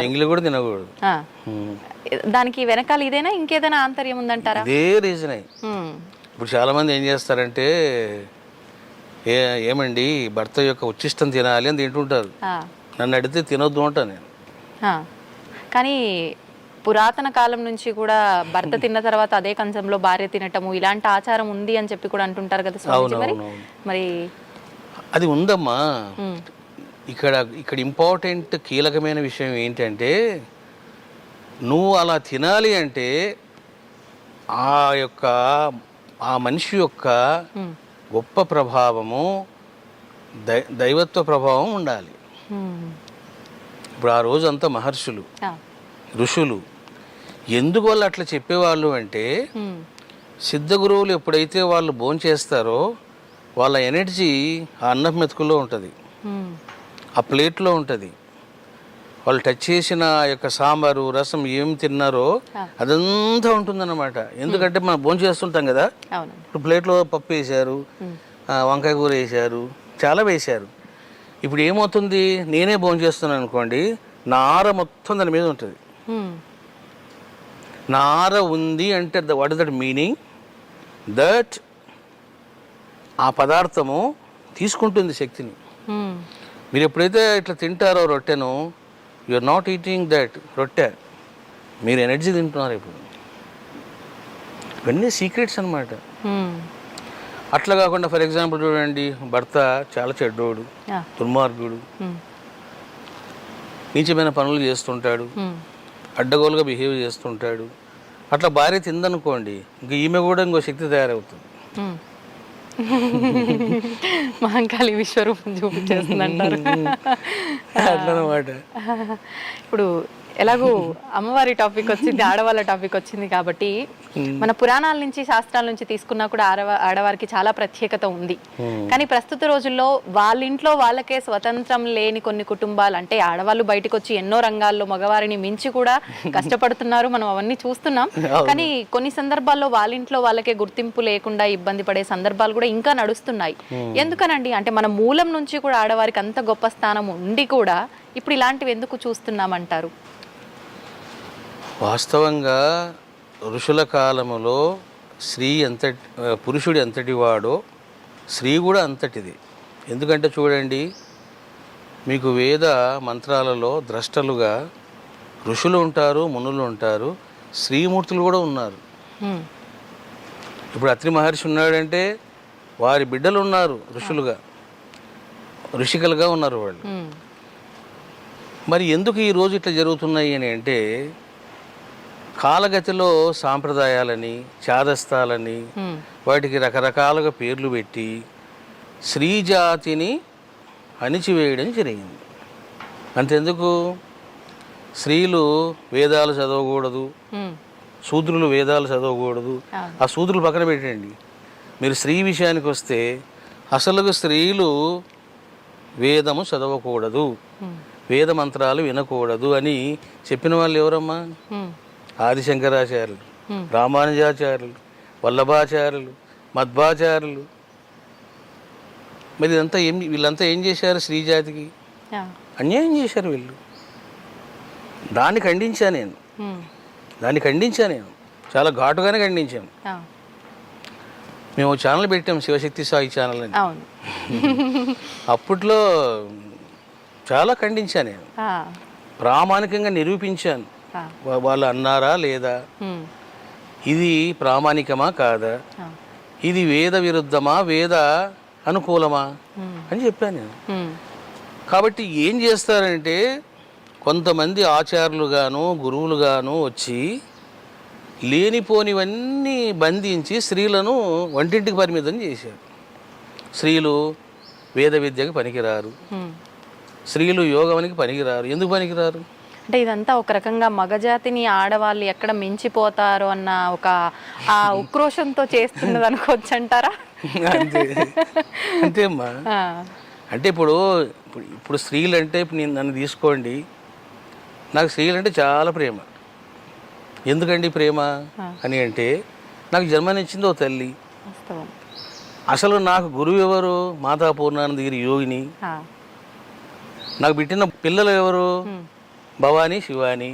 దానికి వెనకాల ఇదేనా ఇంకేదైనా ఆంతర్యం ఉందంటారా? ఇదే రీజనే. ఇప్పుడు చాలా మంది ఏం చేస్తారంటే, ఏమండి భర్త యొక్క ఉచ్చిష్టం తినాలి అని తింటుంటారు. నన్ను అడిగితే తినొద్దు అంటాను నేను. ఆ. కానీ పురాతన కాలం నుంచి కూడా భర్త తిన్న తర్వాత అదే కంచంలో భార్య తినటము ఇలాంటి ఆచారం ఉంది అని చెప్పి కూడా అంటుంటారు కదా స్వామీజీ. మరి అది ఉందమ్మా. ఉమ్, ఇక్కడ ఇంపార్టెంట్ కీలకమైన విషయం ఏంటంటే నువ్వు అలా తినాలి అంటే ఆ మనిషి యొక్క గొప్ప ప్రభావము దైవత్వ ప్రభావం ఉండాలి. ఉమ్, ఇప్పుడు ఆ రోజు అంతా మహర్షులు ఆ, ఋషులు ఎందుకు వాళ్ళు అట్లా చెప్పేవాళ్ళు అంటే ఉమ్, సిద్ధ గురువులు ఎప్పుడైతే వాళ్ళు భోంచేస్తారో వాళ్ళ ఎనర్జీ ఆ అన్నం మెతుకుల్లో ఉంటుంది, ఉమ్, ఆ ప్లేట్లో ఉంటుంది. వాళ్ళు టచ్ చేసిన యొక్క సాంబారు రసం ఏం తిన్నారో అదంతా ఉంటుందన్నమాట. ఎందుకంటే మనం భోంచేస్తుంటాం కదా, అవునండి. ఇప్పుడు ప్లేట్లో పప్పు వేశారు, వంకాయ కూర వేశారు, చాలా వేశారు. ఇప్పుడు ఏమవుతుంది, నేనే భోంచేస్తున్నాను అనుకోండి, నా ఆర మొత్తం దాని మీద ఉంటుంది. ఉమ్, నా ఆర ఉంది అంటే what is that meaning that ఆ పదార్థము తీసుకుంటుంది శక్తిని. ఉమ్, మీరు ఎప్పుడైతే ఇట్లా తింటారో రొట్టెను, you are not eating that rotte, మీరు ఎనర్జీ తింటున్నారు. ఇప్పుడు ఇవన్నీ సీక్రెట్స్ అనమాట. ఉమ్, అట్లా కాకుండా ఫర్ ఎగ్జాంపుల్ చూడండి, భర్త చాలా చెడ్డోడు, ఆ, దుర్మార్గుడు, ఉమ్, నీచమైన పనులు చేస్తుంటాడు, ఉమ్, అడ్డగోలుగా బిహేవ్ చేస్తుంటాడు. అట్లా భార్య తిందనుకోండి, ఇంక ఈమె కూడా ఇంకో శక్తి తయారవుతుంది. ఉమ్. మహంకాళి విశ్వరూపం చూపించేస్తుందంటారు. అట్లనమాట. ఇప్పుడు ఎలాగూ అమ్మవారి టాపిక్ వచ్చింది, ఆడవాళ్ళ టాపిక్ వచ్చింది కాబట్టి మన పురాణాల నుంచి శాస్త్రాల నుంచి తీసుకున్నా కూడా ఆడవారికి చాలా ప్రత్యేకత ఉంది. కానీ ప్రస్తుత రోజుల్లో వాళ్ళ ఇంట్లో వాళ్ళకే స్వతంత్రం లేని కొన్ని కుటుంబాలు, అంటే ఆడవాళ్ళు బయటకు వచ్చి ఎన్నో రంగాల్లో మగవారిని మించి కూడా కష్టపడుతున్నారు, మనం అవన్నీ చూస్తున్నాం. కానీ కొన్ని సందర్భాల్లో వాళ్ళ ఇంట్లో వాళ్ళకే గుర్తింపు లేకుండా ఇబ్బంది పడే సందర్భాలు కూడా ఇంకా నడుస్తున్నాయి. ఎందుకనండి, అంటే మన మూలం నుంచి కూడా ఆడవారికి అంత గొప్ప స్థానం ఉండి కూడా ఇప్పుడు ఇలాంటివి ఎందుకు చూస్తున్నామంటారు? వాస్తవంగా ఋషుల కాలములో పురుషుడు ఎంతటి వాడో స్త్రీ కూడా అంతటిది. ఎందుకంటే చూడండి, మీకు వేద మంత్రాలలో ద్రష్టలుగా ఋషులు ఉంటారు, మునులు ఉంటారు, శ్రీమూర్తులు కూడా ఉన్నారు. ఇప్పుడు అత్రి మహర్షి ఉన్నాడంటే వారి బిడ్డలు ఉన్నారు ఋషులుగా, ఋషికలుగా ఉన్నారు వాళ్ళు. మరి ఎందుకు ఈరోజు ఇట్లా జరుగుతున్నాయి అని అంటే, కాలగతిలో సాంప్రదాయాలని, చాదస్తాలని, వాటికి రకరకాలుగా పేర్లు పెట్టి స్త్రీ జాతిని అణిచివేయడం జరిగింది. అంతెందుకు, స్త్రీలు వేదాలు చదవకూడదు, శూద్రులు వేదాలు చదవకూడదు. ఆ శూద్రులు పక్కన పెట్టండి, మీరు స్త్రీ విషయానికి వస్తే అసలు స్త్రీలు వేదము చదవకూడదు, వేద మంత్రాలు వినకూడదు అని చెప్పిన వాళ్ళు ఎవరమ్మా? ఆదిశంకరాచార్యులు, రామానుజాచార్యులు, వల్లభాచార్యులు, మధ్వాచార్యులు. మరి ఇదంతా వీళ్ళంతా ఏం చేశారు? స్త్రీ జాతికి అన్యాయం చేశారు వీళ్ళు. దాన్ని ఖండించా నేను, చాలా ఘాటుగానే ఖండించాను. మేము ఛానల్ పెట్టాం, శివశక్తి సాయి ఛానల్ అని. అప్పట్లో చాలా ఖండించా నేను, ప్రామాణికంగా నిరూపించాను. వాళ్ళు అన్నారా లేదా, ఇది ప్రామాణికమా కాదా, ఇది వేద విరుద్ధమా వేద అనుకూలమా అని చెప్పాను నేను. కాబట్టి ఏం చేస్తారంటే, కొంతమంది ఆచార్యులుగాను గురువులుగాను వచ్చి లేనిపోనివన్నీ బంధించి స్త్రీలను వంటింటికి పరిమితం చేశారు. స్త్రీలు వేద విద్యకి పనికిరారు, స్త్రీలు యోగానికి పనికిరారు. ఎందుకు పనికిరారు అంటే ఇదంతా ఒక రకంగా మగజాతిని ఆడవాళ్ళు ఎక్కడ మించిపోతారో అన్న ఒక ఆ ఉక్రోషంతో చేస్తున్నది అనుకోవచ్చు అంటారా? అంతేమ్మా. అంటే ఇప్పుడు స్త్రీలు అంటే, ఇప్పుడు నన్ను తీసుకోండి, నాకు స్త్రీలు అంటే చాలా ప్రేమ. ఎందుకండి ప్రేమ అని అంటే, నాకు జన్మనిచ్చింది ఓ తల్లి. అసలు నాకు గురువు ఎవరు? మాతా పూర్ణానందగిరి యోగిని. నాకు పెట్టిన పిల్లలు ఎవరు? భవానీ, శివాని.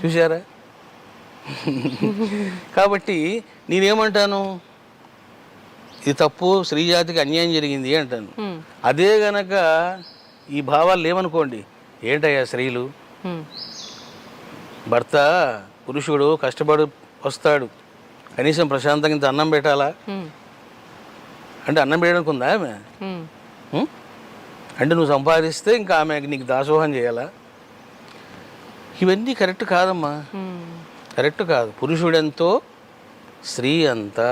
చూసారా? కాబట్టి నేనేమంటాను, ఇది తప్పు, స్త్రీ జాతికి అన్యాయం జరిగింది అంటాను. అదే గనక ఈ భావాలు లేవనుకోండి, ఏంటయ్యా స్త్రీలు, భర్త పురుషుడు కష్టపడి వస్తాడు, కనీసం ప్రశాంతంగా ఇంత అన్నం పెట్టాలా అంటే అన్నం పెట్టడానికి ఉందా ఆమె? అంటే నువ్వు సంపాదిస్తే ఇంకా ఆమె నీకు దాసోహం చేయాలా? ఇవన్నీ కరెక్ట్ కాదమ్మా, కరెక్ట్ కాదు. పురుషుడెంతో స్త్రీ అంతా.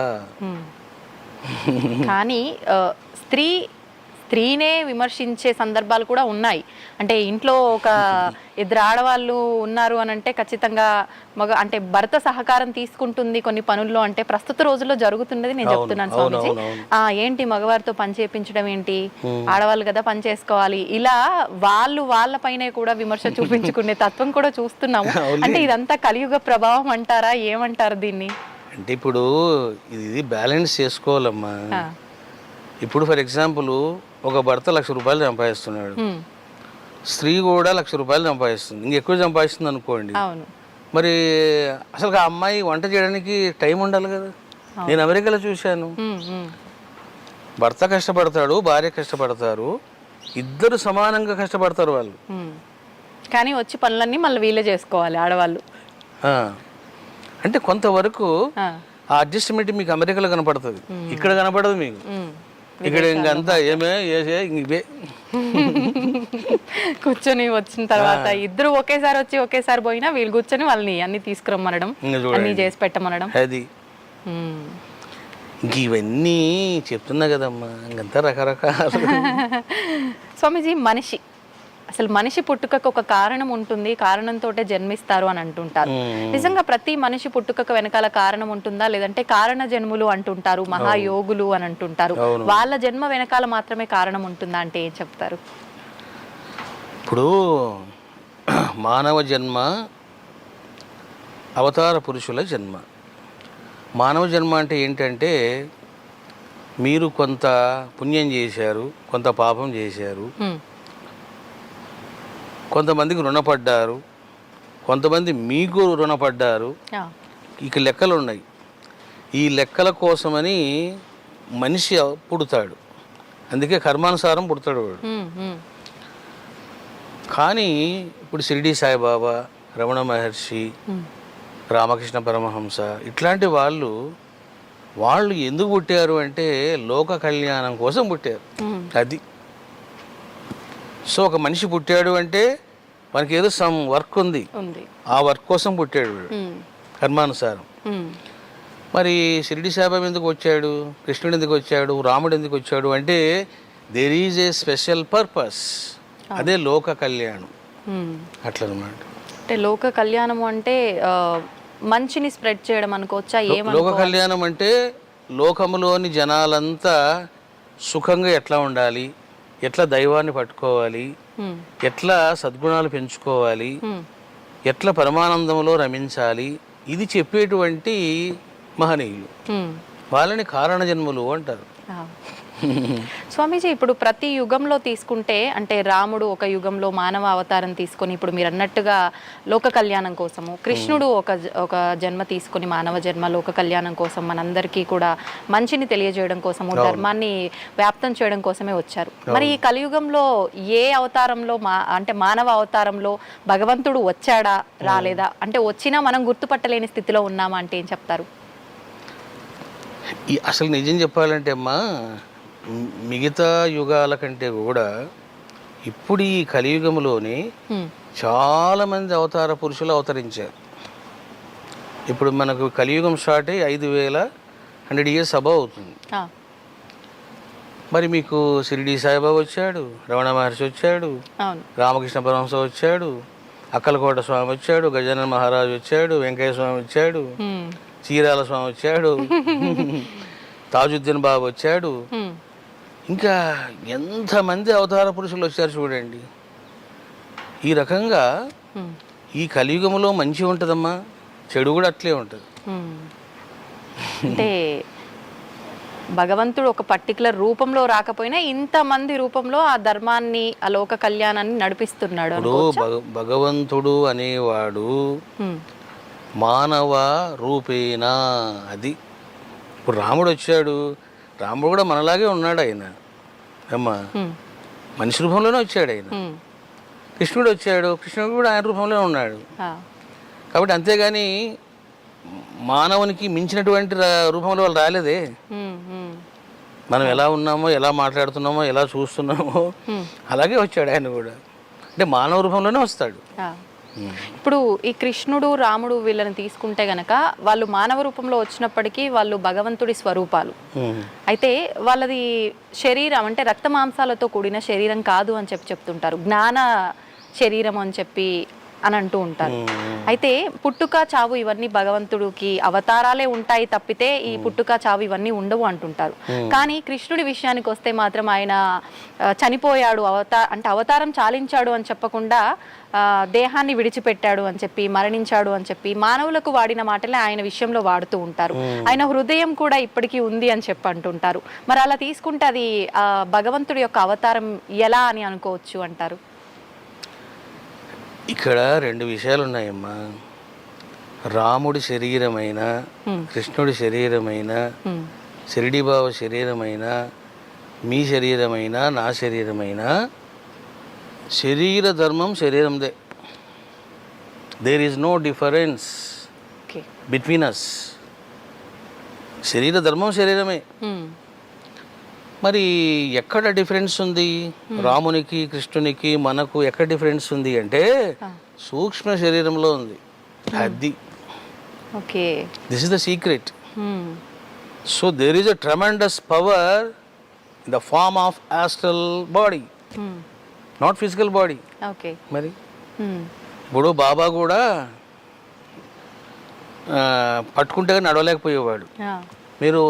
కానీ స్త్రీనే విమర్శించే సందర్భాలు కూడా ఉన్నాయి. అంటే ఇంట్లో ఒక ఇద్దరు ఆడవాళ్ళు ఉన్నారు అని అంటే ఖచ్చితంగా అంటే భర్త సహకారం తీసుకుంటుంది కొన్ని పనుల్లో, అంటే ప్రస్తుత రోజుల్లో జరుగుతున్నది నేను చెప్తున్నాను స్వామీజీ. ఏంటి మగవారితో పని చేయించడం ఏంటి, ఆడవాళ్ళు కదా పని చేసుకోవాలి, ఇలా వాళ్ళ పైన కూడా విమర్శ చూపించుకునే తత్వం కూడా చూస్తున్నాము. అంటే ఇదంతా కలియుగ ప్రభావం అంటారా, ఏమంటారు దీన్ని? అంటే ఇప్పుడు ఇది బ్యాలెన్స్ చేసుకోవాలమ్మా. ఇప్పుడు ఫర్ ఎగ్జాంపుల్ ఒక భర్త 1,00,000 రూపాయలు సంపాదిస్తున్నాడు, స్త్రీ కూడా 1,00,000 రూపాయలు సంపాదిస్తుంది, ఇంకెక్కువ సంపాదిస్తుంది అనుకోండి. మరి అసలు ఆ అమ్మాయి వంట చేయడానికి టైం ఉండాలి కదా. నేను అమెరికాలో చూశాను, భర్త కష్టపడతాడు, భార్య కష్టపడతారు, ఇద్దరు సమానంగా కష్టపడతారు వాళ్ళు. కానీ వచ్చి పనులన్నీ మళ్ళీ వీళ్ళే చేసుకోవాలి ఆడవాళ్ళు. అంటే కొంతవరకు ఆ అడ్జస్ట్మెంట్ మీకు అమెరికాలో కనపడుతుంది, ఇక్కడ కనపడదు మీకు. ఇక్కడ ఇంకంతా ఏమే ఇవే కూర్చొని వచ్చిన తర్వాత ఇద్దరు ఒకేసారి వచ్చి ఒకేసారి పోయినా వీళ్ళు కూర్చొని వాళ్ళని అన్ని తీసుకురమ్మనడం, అన్ని చేసి పెట్టమనడం. అది ఇంక ఇవన్నీ చెప్తున్నా కదమ్మా, ఇంకంతా రకరకాల. స్వామీజీ, అసలు మనిషి పుట్టుకకు ఒక కారణం ఉంటుంది, కారణంతో జన్మిస్తారు అని అంటుంటారు. నిజంగా ప్రతి మనిషి పుట్టుకకు వెనకాల కారణం ఉంటుందా, లేదంటే కారణ జన్ములు అంటుంటారు, మహాయోగులు అని అంటుంటారు, వాళ్ళ జన్మ వెనకాల మాత్రమే కారణం ఉంటుందా అంటే ఏం చెప్తారు? ఇప్పుడు మానవ జన్మ అవతార పురుషుల జన్మ. మానవ జన్మ అంటే ఏంటంటే మీరు కొంత పుణ్యం చేశారు, కొంత పాపం చేశారు, కొంతమందికి రుణపడ్డారు, కొంతమంది మీకు రుణపడ్డారు. ఇక లెక్కలు ఉన్నాయి. ఈ లెక్కల కోసమని మనిషి పుడతాడు, అందుకే కర్మానుసారం పుడతాడు వాడు. కానీ ఇప్పుడు షిరిడి సాయిబాబా, రమణ మహర్షి, రామకృష్ణ పరమహంస ఇట్లాంటి వాళ్ళు ఎందుకు పుట్టారు అంటే లోక కళ్యాణం కోసం పుట్టారు. అది సో ఒక మనిషి పుట్టాడు అంటే మనకి ఏదో సమ్ వర్క్ ఉంది, ఆ వర్క్ కోసం పుట్టాడు కర్మానుసారం. మరి షిరిడి సాయిబాబా ఎందుకు వచ్చాడు, కృష్ణుడు ఎందుకు వచ్చాడు, రాముడు ఎందుకు వచ్చాడు అంటే there is a special purpose, అదే లోక కళ్యాణం. అట్లనమాట. అంటే లోక కళ్యాణం అంటే మంచిని స్ప్రెడ్ చేయడం అనుకోవచ్చా? లోక కళ్యాణం అంటే లోకములోని జనాలంతా సుఖంగా ఎట్లా ఉండాలి, ఎట్లా దైవాన్ని పట్టుకోవాలి, ఎట్లా సద్గుణాలు పెంచుకోవాలి, ఎట్లా పరమానందంలో రమించాలి, ఇది చెప్పేటువంటి మహనీయులు. వాళ్ళని కారణ జన్మలు అంటారు. స్వామీజీ, ఇప్పుడు ప్రతి యుగంలో తీసుకుంటే అంటే రాముడు ఒక యుగంలో మానవ అవతారం తీసుకొని ఇప్పుడు మీరు అన్నట్టుగా లోక కళ్యాణం కోసము, కృష్ణుడు ఒక జన్మ తీసుకొని మానవ జన్మ లోక కళ్యాణం కోసం, మనందరికీ కూడా మంచిని తెలియజేయడం కోసము, ధర్మాన్ని వ్యాప్తం చేయడం కోసమే వచ్చారు. మరి ఈ కలియుగంలో ఏ అవతారంలో అంటే మానవ అవతారంలో భగవంతుడు వచ్చాడా, రాలేదా, అంటే వచ్చినా మనం గుర్తుపట్టలేని స్థితిలో ఉన్నామా అంటే ఏం చెప్తారు? అసలు నిజం చెప్పాలంటే అమ్మా, మిగతా యుగాల కంటే కూడా ఇప్పుడు ఈ కలియుగంలోనే చాలామంది అవతార పురుషులు అవతరించారు. ఇప్పుడు మనకు కలియుగం స్టార్ట్ అయ్యి 5,100 years అబవ్ అవుతుంది. మరి మీకు షిరిడి సాయిబాబా వచ్చాడు, రమణ మహర్షి వచ్చాడు, రామకృష్ణ పరమహంస వచ్చాడు, అక్కలకోట స్వామి వచ్చాడు, గజానన మహారాజు వచ్చాడు, వెంకయ్య స్వామి వచ్చాడు, చీరాల స్వామి వచ్చాడు, తాజుద్దీన్ బాబు వచ్చాడు, ఇంకా ఎంతమంది అవతార పురుషులు వచ్చారు చూడండి. ఈ రకంగా ఈ కలియుగంలో మంచి ఉంటుందమ్మా, చెడు కూడా అట్లే ఉంటుంది. అంటే భగవంతుడు ఒక పర్టికులర్ రూపంలో రాకపోయినా ఇంతమంది రూపంలో ఆ ధర్మాన్ని, ఆ లోక కళ్యాణాన్ని నడిపిస్తున్నాడు. భగవంతుడు అనేవాడు మానవ రూపేనా. అది ఇప్పుడు రాముడు వచ్చాడు, రాముడు కూడా మనలాగే ఉన్నాడు ఆయన అమ్మా. మనిషి రూపంలోనే వచ్చాడు ఆయన. కృష్ణుడు వచ్చాడు, కృష్ణుడు కూడా ఆయన రూపంలో ఉన్నాడు. కాబట్టి అంతేగాని మానవునికి మించినటువంటి రూపంలో వాళ్ళు రాలేదే. మనం ఎలా ఉన్నామో, ఎలా మాట్లాడుతున్నామో, ఎలా చూస్తున్నామో అలాగే వచ్చాడు ఆయన కూడా. అంటే మానవ రూపంలోనే వస్తాడు. ఇప్పుడు ఈ కృష్ణుడు రాముడు వీళ్ళని తీసుకుంటే గనక వాళ్ళు మానవ రూపంలో వచ్చినప్పటికీ వాళ్ళు భగవంతుడి స్వరూపాలు. అయితే వాళ్ళది శరీరం అంటే రక్త మాంసాలతో కూడిన శరీరం కాదు అని చెప్తుంటారు. జ్ఞాన శరీరం అని చెప్పి అని అంటూ ఉంటారు. అయితే పుట్టుక చావు ఇవన్నీ భగవంతుడికి అవతారాలే ఉంటాయి తప్పితే ఈ పుట్టుక చావు ఇవన్నీ ఉండవు అంటుంటారు. కానీ కృష్ణుడి విషయానికి వస్తే మాత్రం ఆయన చనిపోయాడు, అవతారం చాలించాడు అని చెప్పకుండా దేహాన్ని విడిచిపెట్టాడు అని చెప్పి, మరణించాడు అని చెప్పి మానవులకు వాడిన మాటలే ఆయన విషయంలో వాడుతూ ఉంటారు. ఆయన హృదయం కూడా ఇప్పటికీ ఉంది అని చెప్పి అంటుంటారు. మరి అలా తీసుకుంటే అది భగవంతుడి యొక్క అవతారం ఎలా అని అనుకోవచ్చు అంటారు? ఇక్కడ రెండు విషయాలు ఉన్నాయమ్మా. రాముడి శరీరమైన, కృష్ణుడి శరీరమైన, షిరిడీబాబా శరీరమైన, మీ శరీరమైన, నా శరీరమైన, శరీర ధర్మం శరీరందే. There is no difference between us. శరీర ధర్మం శరీరమే. మరి ఎక్కడ డిఫరెన్స్ ఉంది రామునికి, కృష్ణునికి, మనకు ఎక్కడ డిఫరెన్స్ ఉంది అంటే సూక్ష్మ శరీరంలో ఉంది. అది this is the secret. So there is a tremendous power in the form of astral body, not physical body. మరి ఇప్పుడు బాబా కూడా పట్టుకుంటే నడవలేకపోయేవాడు. మీరు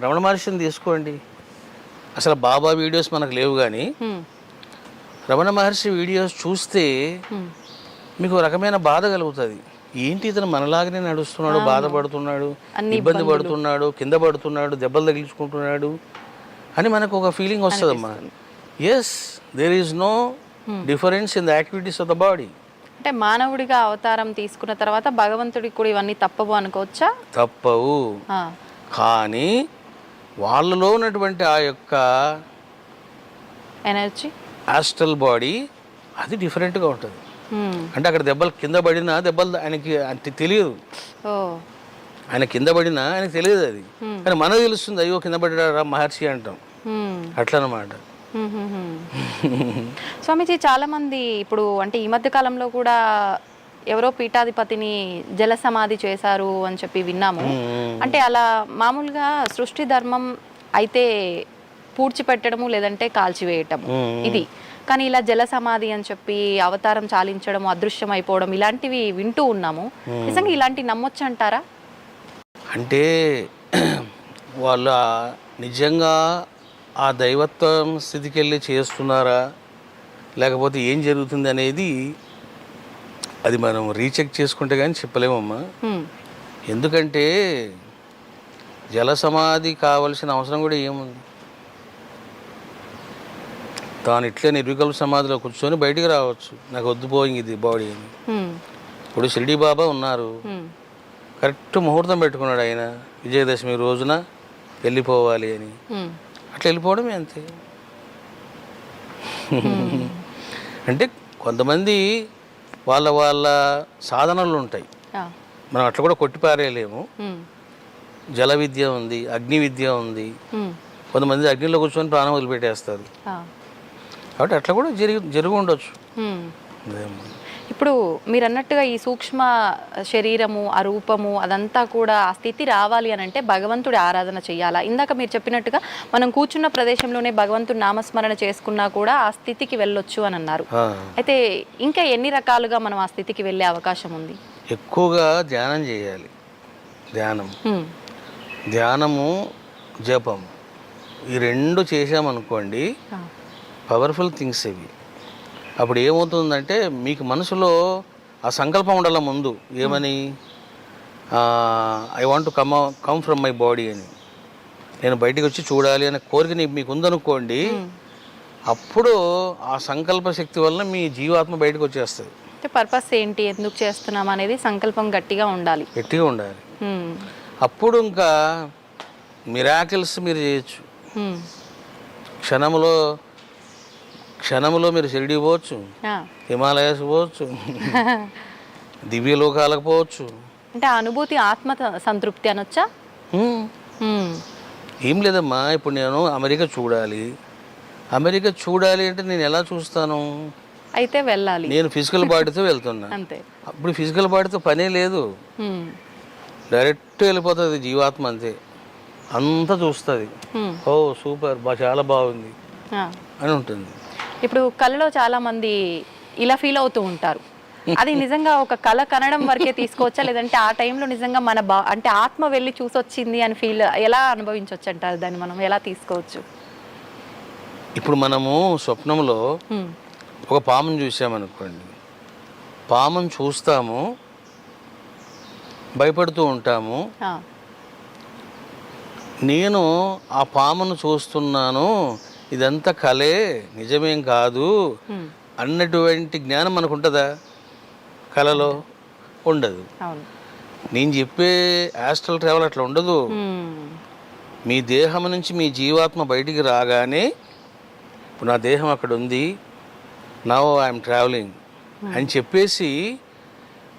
రమణ మహర్షిని తీసుకోండి. అసలు బాబా వీడియోస్ మనకు లేవు, కానీ రమణ మహర్షి వీడియోస్ చూస్తే మీకు రకమైన బాధ కలుగుతుంది. ఏంటి ఇతను మనలాగానే నడుస్తున్నాడు, బాధపడుతున్నాడు, ఇబ్బంది పడుతున్నాడు, కింద పడుతున్నాడు, దెబ్బలు తగిలించుకుంటున్నాడు అని మనకు ఒక ఫీలింగ్ వస్తుందమ్మా. Yes, there is no difference in the activities of the body. అంటే మానవుడిగా అవతారం తీసుకున్న తర్వాత భగవంతుడికి కూడా ఇవన్నీ తప్పవు అనుకోవచ్చా? తప్పవు. కానీ వాళ్ళలో ఉన్నటువంటి ఆ యొక్క ఎనర్జీ, ఆస్ట్రల్ బాడీ అది డిఫరెంట్గా ఉంటుంది. అంటే అక్కడ దెబ్బలు కింద పడినా దెబ్బలు ఆయనకి తెలియదు. ఆయన కింద పడినా ఆయనకు తెలియదు అది, కానీ మనకు తెలుస్తుంది. అయ్యో కింద పడ్డారా మహర్షి అంటాం. అట్లా అన్నమాట. స్వామీజీ, చాలా మంది ఇప్పుడు అంటే ఈ మధ్య కాలంలో కూడా ఎవరో పీఠాధిపతిని జల సమాధి చేశారు అని చెప్పి విన్నాము. అంటే అలా మామూలుగా సృష్టి ధర్మం అయితే పూడ్చిపెట్టడము లేదంటే కాల్చివేయటము ఇది. కానీ ఇలా జల సమాధి అని చెప్పి అవతారం చాలించడం, అదృశ్యం అయిపోవడం ఇలాంటివి వింటూ ఉన్నాము. నిజంగా ఇలాంటివి నమ్మొచ్చు అంటారా? అంటే వాళ్ళు నిజంగా ఆ దైవత్వం స్థితికి వెళ్ళి చేస్తున్నారా, లేకపోతే ఏం జరుగుతుంది అనేది అది మనం రీచెక్ చేసుకుంటే కానీ చెప్పలేమమ్మా. ఎందుకంటే జల సమాధి కావలసిన అవసరం కూడా ఏముంది. తాను ఇట్లే నిర్వికల్ప సమాధిలో కూర్చొని బయటికి రావచ్చు, నాకు వద్దుపోయింది ఇది బాడీ అని. ఇప్పుడు షిరిడీ బాబా ఉన్నారు, కరెక్ట్ ముహూర్తం పెట్టుకున్నాడు ఆయన, విజయదశమి రోజున వెళ్ళిపోవాలి అని. అట్లా వెళ్ళిపోవడమే అంతే. అంటే కొంతమంది వాళ్ళ వాళ్ళ సాధనలు ఉంటాయి, మనం అట్లా కూడా కొట్టిపారేయలేము. జల విద్య ఉంది, అగ్ని విద్య ఉంది. కొంతమంది అగ్నిలో కూర్చొని ప్రాణం వదిలిపెట్టేస్తారు. కాబట్టి అట్లా కూడా జరిగి ఉండొచ్చు. ఇప్పుడు మీరు అన్నట్టుగా ఈ సూక్ష్మ శరీరము, ఆ రూపము అదంతా కూడా ఆ స్థితి రావాలి అని అంటే భగవంతుడి ఆరాధన చేయాలా? ఇందాక మీరు చెప్పినట్టుగా మనం కూర్చున్న ప్రదేశంలోనే భగవంతుడి నామస్మరణ చేసుకున్నా కూడా ఆ స్థితికి వెళ్ళొచ్చు అని అన్నారు. అయితే ఇంకా ఎన్ని రకాలుగా మనం ఆ స్థితికి వెళ్ళే అవకాశం ఉంది? ఎక్కువగా ధ్యానం చేయాలి. ధ్యానము, జపం ఈ రెండు చేసామనుకోండి, పవర్ఫుల్ థింగ్స్ ఇవి. అప్పుడు ఏమవుతుందంటే మీకు మనసులో ఆ సంకల్పం ఉండాల ముందు, ఏమని, I want to come from my body అని, నేను బయటికి వచ్చి చూడాలి అనే కోరిక మీకు ఉందనుకోండి, అప్పుడు ఆ సంకల్ప శక్తి వల్ల మీ జీవాత్మ బయటకు వచ్చేస్తుంది. పర్పస్ ఏంటి, ఎందుకు చేస్తున్నాం అనేది సంకల్పం గట్టిగా ఉండాలి. అప్పుడు ఇంకా మిరాకిల్స్ మీరు చేయొచ్చు. క్షణంలో క్షణంలో మీరు షిరిడి పోవచ్చు, ఆ. హిమాలయాస్ పోవచ్చు, దివ్యలోకాలకు పోవచ్చు. అంటే ఆ అనుభూతి ఆత్మ సంతృప్తి అనొచ్చా? హ్మ్. ఏం లేదమ్మా, ఇప్పుడు నేను అమెరికా చూడాలి అంటే నేను ఎలా చూస్తాను? అయితే వెళ్ళాలి, నేను ఫిజికల్ బాడీతో వెళ్తున్నా. అంతే. అప్పుడు ఫిజికల్ బాడీతో పనే లేదు, హ్మ్. డైరెక్ట్ వెళ్ళిపోతుంది జీవాత్మ, అంతే. అంతా చూస్తుంది, హ్మ్. ఓ సూపర్, చాలా బాగుంది ఆ. అని ఉంటుంది. ఇప్పుడు కళలో చాలా మంది ఇలా ఫీల్ అవుతూ ఉంటారు. అది నిజంగా ఒక కళ కనడం వరకే తీసుకోవచ్చా, లేదంటే ఆ టైంలో నిజంగా మన అంటే ఆత్మ వెళ్ళి చూసొచ్చింది అని ఫీల్ ఎలా అనుభవించవచ్చు అంటారు? దాన్ని మనం ఎలా తీసుకోవచ్చు? ఇప్పుడు మనము స్వప్నంలో హ్మ్. ఒక పామును చూసామనుకోండి, పామును చూస్తాము, భయపడుతూ ఉంటాము. ఆ. నేను ఆ పామును చూస్తున్నాను, ఇదంతా కలే, నిజమేం కాదు హ్మ్. అన్నటువంటి జ్ఞానం మనకు ఉంటుందా? కళలో ఉండదు. అవును. నేను చెప్పే యాస్ట్రల్ ట్రావెల్ అట్లా ఉండదు. హ్మ్. మీ దేహం నుంచి మీ జీవాత్మ బయటికి రాగానే, ఇప్పుడు నా దేహం అక్కడ ఉంది, నౌ ఐఎమ్ ట్రావెలింగ్ అని చెప్పేసి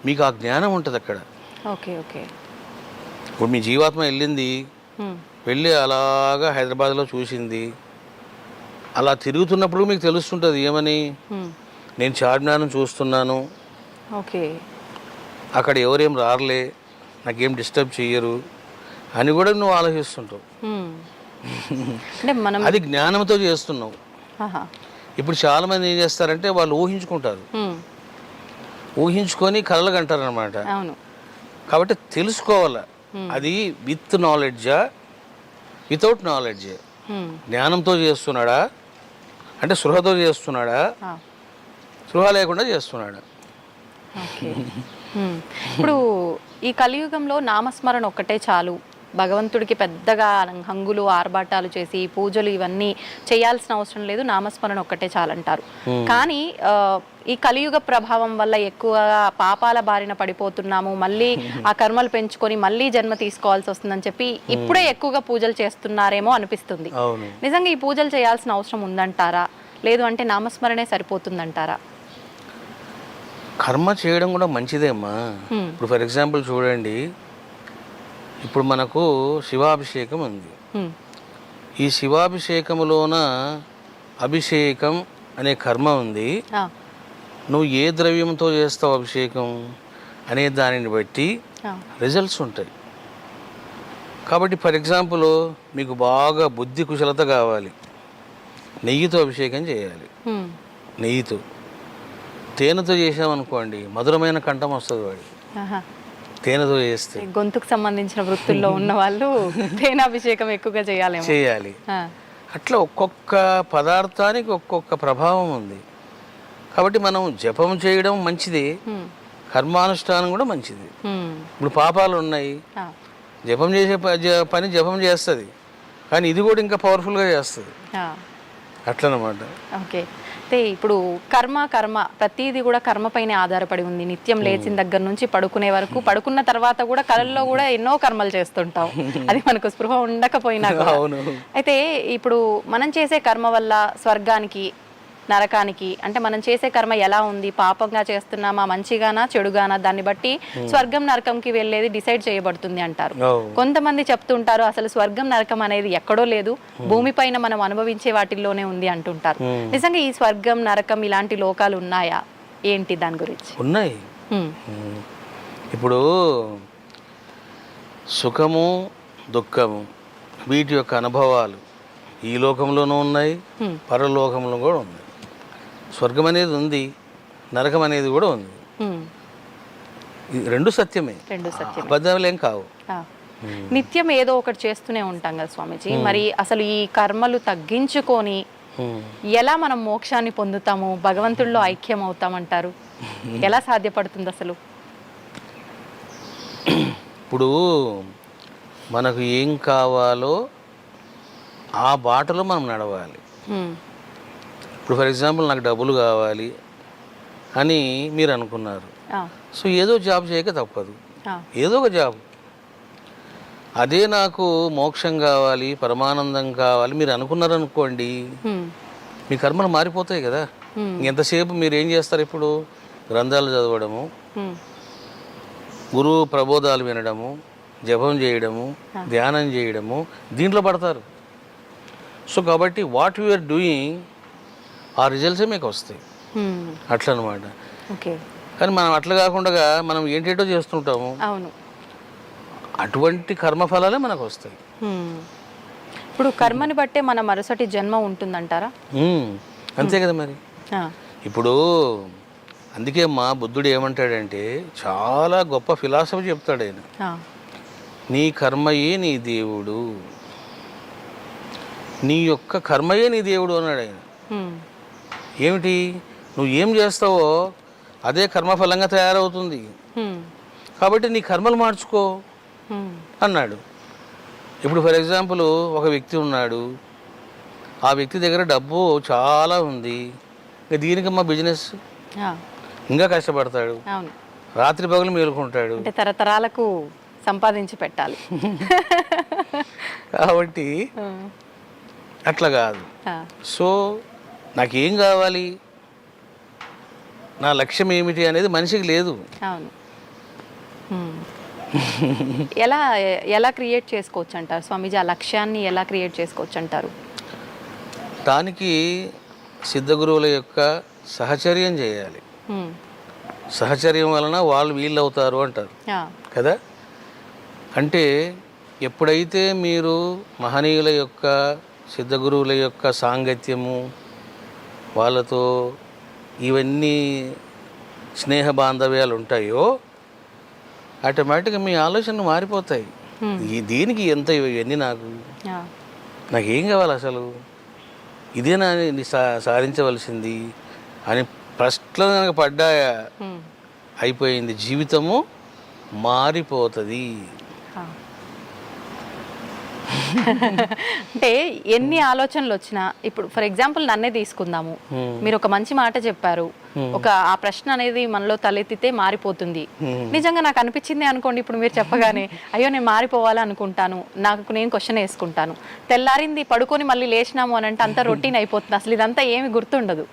మీకు ఆ జ్ఞానం ఉంటుంది అక్కడ. Okay, okay. ఇప్పుడు మీ జీవాత్మ వెళ్ళింది, హ్మ్. వెళ్ళి అలాగా హైదరాబాద్లో చూసింది, అలా తిరుగుతున్నప్పుడు మీకు తెలుస్తుంటుంది ఏమని, హ్మ్. నేను చార్మినార్ను చూస్తున్నాను, ఓకే. అక్కడ ఎవరేం రారులే, నాకేం డిస్టర్బ్ చెయ్యరు అని కూడా నువ్వు ఆలోచిస్తుంటావు. హ్మ్. అంటే మనం అది జ్ఞానంతో చేస్తున్నావు. ఆహా. ఇప్పుడు చాలామంది ఏం చేస్తారంటే వాళ్ళు ఊహించుకుంటారు, హ్మ్. ఊహించుకొని కలలు కంటారు అనమాట. అవును. కాబట్టి తెలుసుకోవాలి, అది విత్ నాలెడ్జా వితౌట్ నాలెడ్జే. హ్మ్. జ్ఞానంతో చేస్తున్నాడా అంటే స్పృహతో చేస్తున్నాడా, ఆ. స్పృహ లేకుండా చేస్తున్నాడా? ఓకే. హ్మ్. ఇప్పుడు ఈ కలియుగంలో నామస్మరణ ఒక్కటే చాలు, భగవంతుడికి పెద్దగా హంగులు ఆర్భాటాలు చేసి పూజలు ఇవన్నీ చేయాల్సిన అవసరం లేదు, నామస్మరణ ఒక్కటే చాలంటారు. కానీ ఈ కలియుగ ప్రభావం వల్ల ఎక్కువగా పాపాల బారిన పడిపోతున్నాము, మళ్ళీ ఆ కర్మలు పెంచుకొని మళ్ళీ జన్మ తీసుకోవాల్సి వస్తుందని చెప్పి ఇప్పుడే ఎక్కువగా పూజలు చేస్తున్నారేమో అనిపిస్తుంది. అవును. నిజంగా ఈ పూజలు చేయాల్సిన అవసరం ఉందంటారా, లేదు అంటే నామస్మరణే సరిపోతుందంటారా? కర్మ చేయడం కూడా మంచిదేమ్మా. ఇప్పుడు ఫర్ ఎగ్జాంపుల్ చూడండి, ఇప్పుడు మనకు శివాభిషేకం ఉంది. ఈ శివాభిషేకములోన అభిషేకం అనే కర్మ ఉంది. నువ్వు ఏ ద్రవ్యంతో చేస్తావు అభిషేకం అనే దానిని బట్టి రిజల్ట్స్ ఉంటాయి. కాబట్టి ఫర్ ఎగ్జాంపుల్ మీకు బాగా బుద్ధి కుశలత కావాలి, నెయ్యితో అభిషేకం చేయాలి. నెయ్యితో, తేనెతో చేసామనుకోండి మధురమైన కంఠం వస్తుంది వాడికి, తేనెతో చేస్తే. గొంతుకు సంబంధించిన వృత్తుల్లో ఉన్న వాళ్ళు తేనాభిషేకం ఎక్కువగా చేయాలి. అట్లా ఒక్కొక్క పదార్థానికి ఒక్కొక్క ప్రభావం ఉంది. కాబట్టి మనం జపం చేయడం మంచిది, కర్మానుష్ఠానం కూడా మంచిది. ఇప్పుడు పాపాలు ఉన్నాయి, జపం చేసే పని జపం చేస్తుంది, కానీ ఇది కూడా ఇంకా పవర్ఫుల్గా చేస్తుంది. అట్లనమాట. ఓకే. అయితే ఇప్పుడు కర్మ ప్రతిదీ కూడా కర్మ పైనే ఆధారపడి ఉంది. నిత్యం లేచిన దగ్గర నుంచి పడుకునే వరకు, పడుకున్న తర్వాత కూడా కళల్లో కూడా ఎన్నో కర్మలు చేస్తుంటాం, అది మనకు స్పృహ ఉండకపోయినా. అయితే ఇప్పుడు మనం చేసే కర్మ వల్ల స్వర్గానికి నరకానికి, అంటే మనం చేసే కర్మ ఎలా ఉంది, పాపంగా చేస్తున్నామా మంచిగానా చెడుగానా, దాన్ని బట్టి స్వర్గం నరకంకి వెళ్ళేది డిసైడ్ చేయబడుతుంది అంటారు. కొంతమంది చెప్తుంటారు అసలు స్వర్గం నరకం అనేది ఎక్కడో లేదు, భూమిపైన మనం అనుభవించే వాటిల్లోనే ఉంది అంటుంటారు. నిజంగా ఈ స్వర్గం నరకం ఇలాంటి లోకాలు ఉన్నాయా, ఏంటి దాని గురించి? ఉన్నాయి. ఇప్పుడు సుఖము దుఃఖము వీటి యొక్క అనుభవాలు ఈ లోకంలోనూ ఉన్నాయి, పరలోకంలో కూడా ఉన్నాయి. స్వర్గం అనేది ఉంది, నరకం అనేది కూడా ఉంది. రెండు సత్యమే, అబద్ధాలేం కావు. నిత్యం ఏదో ఒకటి చేస్తూనే ఉంటాం కదా స్వామీజీ, మరి అసలు ఈ కర్మలు తగ్గించుకొని ఎలా మనం మోక్షాన్ని పొందుతాము, భగవంతుడిలో ఐక్యం అవుతామంటారు? ఎలా సాధ్యపడుతుంది అసలు? ఇప్పుడు మనకు ఏం కావాలో ఆ బాటలో మనం నడవాలి. ఇప్పుడు ఫర్ ఎగ్జాంపుల్ నాకు డబ్బులు కావాలి అని మీరు అనుకున్నారు, సో ఏదో జాబ్ చేయక తప్పదు, ఏదో ఒక జాబ్. అదే నాకు మోక్షం కావాలి పరమానందం కావాలి మీరు అనుకున్నారు అనుకోండి, మీ కర్మలు మారిపోతాయి కదా. ఎంతసేపు మీరు ఏం చేస్తారు ఇప్పుడు? గ్రంథాలు చదవడము, గురువు ప్రబోధాలు వినడము, జపం చేయడము, ధ్యానం చేయడము, దీంట్లో పడతారు. సో కాబట్టి వాట్ యు ఆర్ డూయింగ్ ఆ రిజల్ట్సే మీకు వస్తాయి. అట్లా అనమాట. కానీ మనం అట్లా కాకుండా మనం ఏంటేటో చేస్తుంటాము. అవును, అటువంటి కర్మఫలాలే మనకు వస్తాయి. ఇప్పుడు కర్మని బట్టే మన మరుసటి జన్మ ఉంటుందంటారా? అంతే కదా మరి. ఇప్పుడు అందుకే మా బుద్ధుడు ఏమంటాడంటే, చాలా గొప్ప ఫిలాసఫీ చెప్తాడు ఆయన. నీ కర్మయే నీ దేవుడు, నీ యొక్క కర్మయే నీ దేవుడు అన్నాడు ఆయన. ఏమిటి? నువ్వు ఏం చేస్తావో అదే కర్మఫలంగా తయారవుతుంది. కాబట్టి నీ కర్మలు మార్చుకో అన్నాడు. ఇప్పుడు ఫర్ ఎగ్జాంపుల్ ఒక వ్యక్తి ఉన్నాడు, ఆ వ్యక్తి దగ్గర డబ్బు చాలా ఉంది, ఇంకా దీనికి మా బిజినెస్ ఇంకా కష్టపడతాడు, రాత్రి పగలు మేలుకుంటాడు, అంటే తరతరాలకు సంపాదించి పెట్టాలి. కాబట్టి అట్లా కాదు. సో నాకేం కావాలి, నా లక్ష్యం ఏమిటి అనేది మనిషికి లేదు. అవును. ఎలా ఎలా క్రియేట్ చేసుకోవచ్చు అంటారు స్వామీజీ? ఆ లక్ష్యాన్ని ఎలా క్రియేట్ చేసుకోవచ్చు అంటారు? దానికి సిద్ధగురువుల యొక్క సహచర్యం చేయాలి. సహచర్యం వలన వాళ్ళు వీళ్ళు అవుతారు అంటారు కదా. అంటే ఎప్పుడైతే మీరు మహనీయుల యొక్క సిద్ధగురువుల యొక్క సాంగత్యము, వాళ్ళతో ఇవన్నీ స్నేహ బాంధవ్యాలు ఉంటాయో ఆటోమేటిక్గా మీ ఆలోచనలు మారిపోతాయి. దీనికి ఎంత ఇవన్నీ, నాకేం కావాలి అసలు, ఇదేనా సాధించవలసింది అని ప్రశ్నలో కనుక పడ్డాయా అయిపోయింది, జీవితము మారిపోతుంది. అంటే ఎన్ని ఆలోచనలు వచ్చినా, ఇప్పుడు ఫర్ ఎగ్జాంపుల్ నన్నే తీసుకుందాము, మీరు ఒక మంచి మాట చెప్పారు, ఒక ఆ ప్రశ్న అనేది మనలో తలెత్తితే మారిపోతుంది. నిజంగా నాకు అనిపించింది అనుకోండి, ఇప్పుడు మీరు చెప్పగానే అయ్యో నేను మారిపోవాలి అనుకుంటాను, నాకు నేను క్వశ్చన్ వేసుకుంటాను, తెల్లారింది పడుకొని మళ్ళీ లేచినాము అని అంటే అంతా రొటీన్ అయిపోతుంది, అసలు ఇదంతా ఏమి గుర్తుండదు.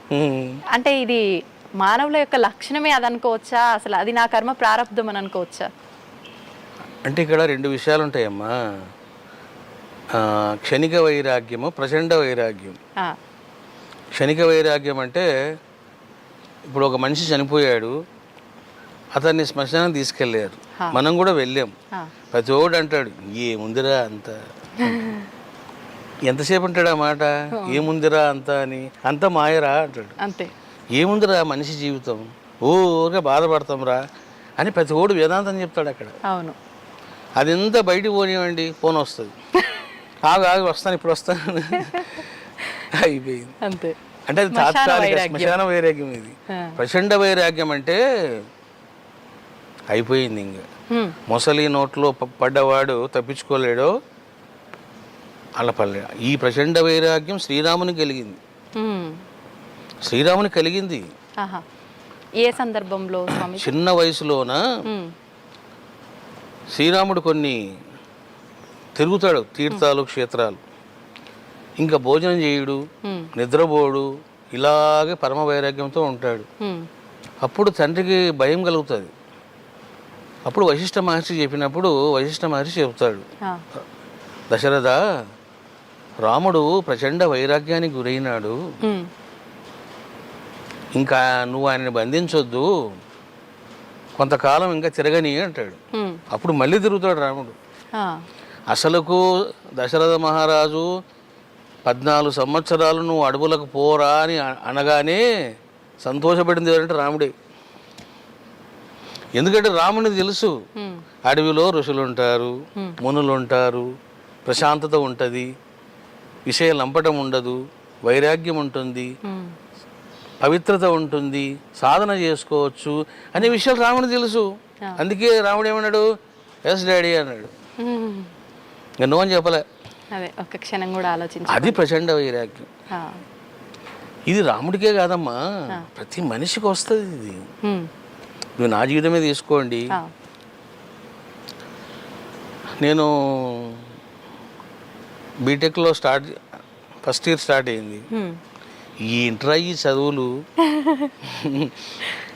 అంటే ఇది మానవుల యొక్క లక్షణమే అది అనుకోవచ్చా? అసలు అది నా కర్మ ప్రారంధం అని అనుకోవచ్చా? అంటే ఇక్కడ రెండు విషయాలు ఉంటాయమ్మా, క్షణిక వైరాగ్యము, ప్రచండ వైరాగ్యం. క్షణిక వైరాగ్యం అంటే ఇప్పుడు ఒక మనిషి చనిపోయాడు, అతన్ని శ్మశానం తీసుకెళ్ళారు, మనం కూడా వెళ్ళాం. ప్రతి ఓడు అంటాడు ఏముందిరా అంత, ఎంతసేపు అంటాడు ఆ మాట, ఏముందిరా అంత అని, అంత మాయరా అంటాడు. అంతే, ఏముందిరా మనిషి జీవితం, ఊరిగా బాధపడతాం రా అని ప్రతి ఓడు వేదాంతం చెప్తాడు అక్కడ. అవును, అది ఎంత బయటికి పోనివ్వండి, ఫోన్ వస్తుంది, ఆగి వస్తాను ఇప్పుడు వస్తాను, అయిపోయింది అంతే. అంటే అది తాత్కాలిక శ్మశాన వైరాగ్యం. ఇది ప్రచండ వైరాగ్యం అంటే అయిపోయింది. ఇంకా మొసలి నోట్లో పడ్డవాడు తప్పించుకోలేడో అలా పల్లె. ఈ ప్రచండ వైరాగ్యం శ్రీరామునికి కలిగింది. శ్రీరామునికి కలిగింది ఏ సందర్భంలో? చిన్న వయసులోన శ్రీరాముడు కొన్ని తిరుగుతాడు, తీర్థాలు, క్షేత్రాలు, ఇంకా భోజనం చేయుడు, నిద్రపోడు, ఇలాగే పరమ వైరాగ్యంతో ఉంటాడు. అప్పుడు తండ్రికి భయం కలుగుతుంది. అప్పుడు వశిష్ఠ మహర్షి చెప్పినప్పుడు వశిష్ఠ మహర్షి చెబుతాడు, దశరథ, రాముడు ప్రచండ వైరాగ్యానికి గురైనాడు, ఇంకా నువ్వు ఆయనని బంధించొద్దు, కొంతకాలం ఇంకా తిరగని అంటాడు. అప్పుడు మళ్ళీ తిరుగుతాడు రాముడు. అసలుకు దశరథ మహారాజు 14 సంవత్సరాలు నువ్వు అడవులకు పోరా అని అనగానే సంతోషపడింది ఎవరంటే రాముడే. ఎందుకంటే రాముడికి తెలుసు అడవిలో ఋషులు ఉంటారు, మునులు ఉంటారు, ప్రశాంతత ఉంటుంది, విషయ లంపటం ఉండదు, వైరాగ్యం ఉంటుంది, పవిత్రత ఉంటుంది, సాధన చేసుకోవచ్చు అనే విషయాలు రాముడికి తెలుసు. అందుకే రాముడు ఏమన్నాడు, ఎస్ డాడీ అన్నాడు. ఇంకా నో అని చెప్పలే. అదే ఒక క్షణం కూడా ఆలోచించి. అది ప్రచండ వైరాగ్యం. ఇది రాముడికే కాదమ్మా, ప్రతి మనిషికి వస్తుంది ఇది. నువ్వు నా జీవితమే తీసుకోండి, నేను బీటెక్లో ఫస్ట్ ఇయర్ స్టార్ట్ అయింది. ఏంట్రా ఈ చదువులు,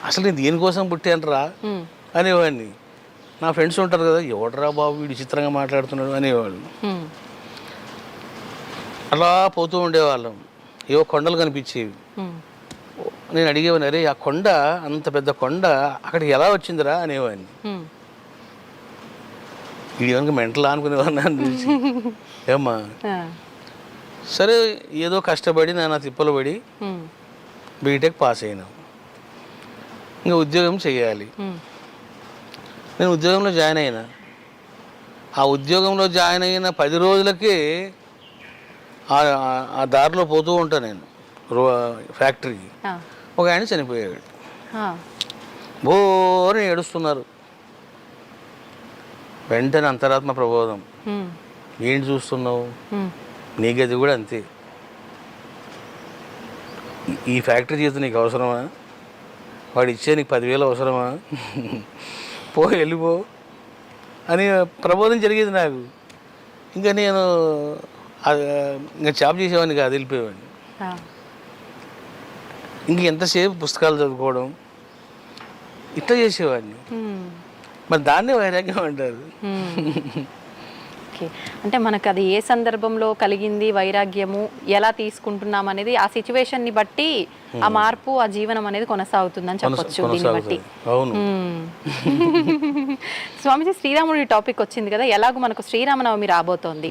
అసలు నేను దేనికోసం పుట్టానురా అనేవాడిని. నా ఫ్రెండ్స్ ఉంటారు కదా, ఎవడరా బాబు వీడు చిత్రంగా మాట్లాడుతున్నాడు అనేవాళ్ళు. అలా పోతూ ఉండేవాళ్ళం. ఏవో కొండలు కనిపించేవి. నేను అడిగేవాడిని, అరే ఆ కొండ, అంత పెద్ద కొండ అక్కడికి ఎలా వచ్చిందిరా అనేవాడిని. ఇది కనుక మెంటల్ అనుకునేవాడిని అని చూసి. ఏమ్మా సరే ఏదో కష్టపడి నాన్న తిప్పలు పడి బీటెక్ పాస్ అయినా. ఇంకా ఉద్యోగం చేయాలి. నేను ఉద్యోగంలో జాయిన్ అయినా. ఆ ఉద్యోగంలో జాయిన్ అయిన 10 రోజులకే ఆ దారిలో పోతూ ఉంటాను నేను ఫ్యాక్టరీకి. ఒక ఆయన చనిపోయాడు. బోని ఏడుస్తున్నారు. వెంటనే అంతరాత్మ ప్రబోధం, ఏంటి చూస్తున్నావు, నీ గది కూడా అంతే. ఈ ఫ్యాక్టరీ జీవితం నీకు అవసరమా, వాడు ఇచ్చే నీకు 10,000 అవసరమా, వెళ్ళిపో అని ప్రబోధం జరిగేది నాకు. ఇంకా నేను ఇంకా జాబ్ చేసేవాడిని కాదు, వెళ్ళిపోయేవాడిని. ఇంక ఎంతసేపు పుస్తకాలు చదువుకోవడం ఇట్లా చేసేవాడిని. మరి దాన్నే వైరాగ్యం అంటారు. ఓకే, అంటే మనకు అది ఏ సందర్భంలో కలిగింది వైరాగ్యము, ఎలా తీసుకుంటున్నాం అనేది ఆ సిచ్యువేషన్ని బట్టి ఆ మార్పు, ఆ జీవనం అనేది కొనసాగుతుందని చెప్పొచ్చు దీన్ని బట్టి. స్వామిజీ, శ్రీరాముడి టాపిక్ వచ్చింది కదా, ఎలాగో మనకు శ్రీరామనవమి రాబోతోంది.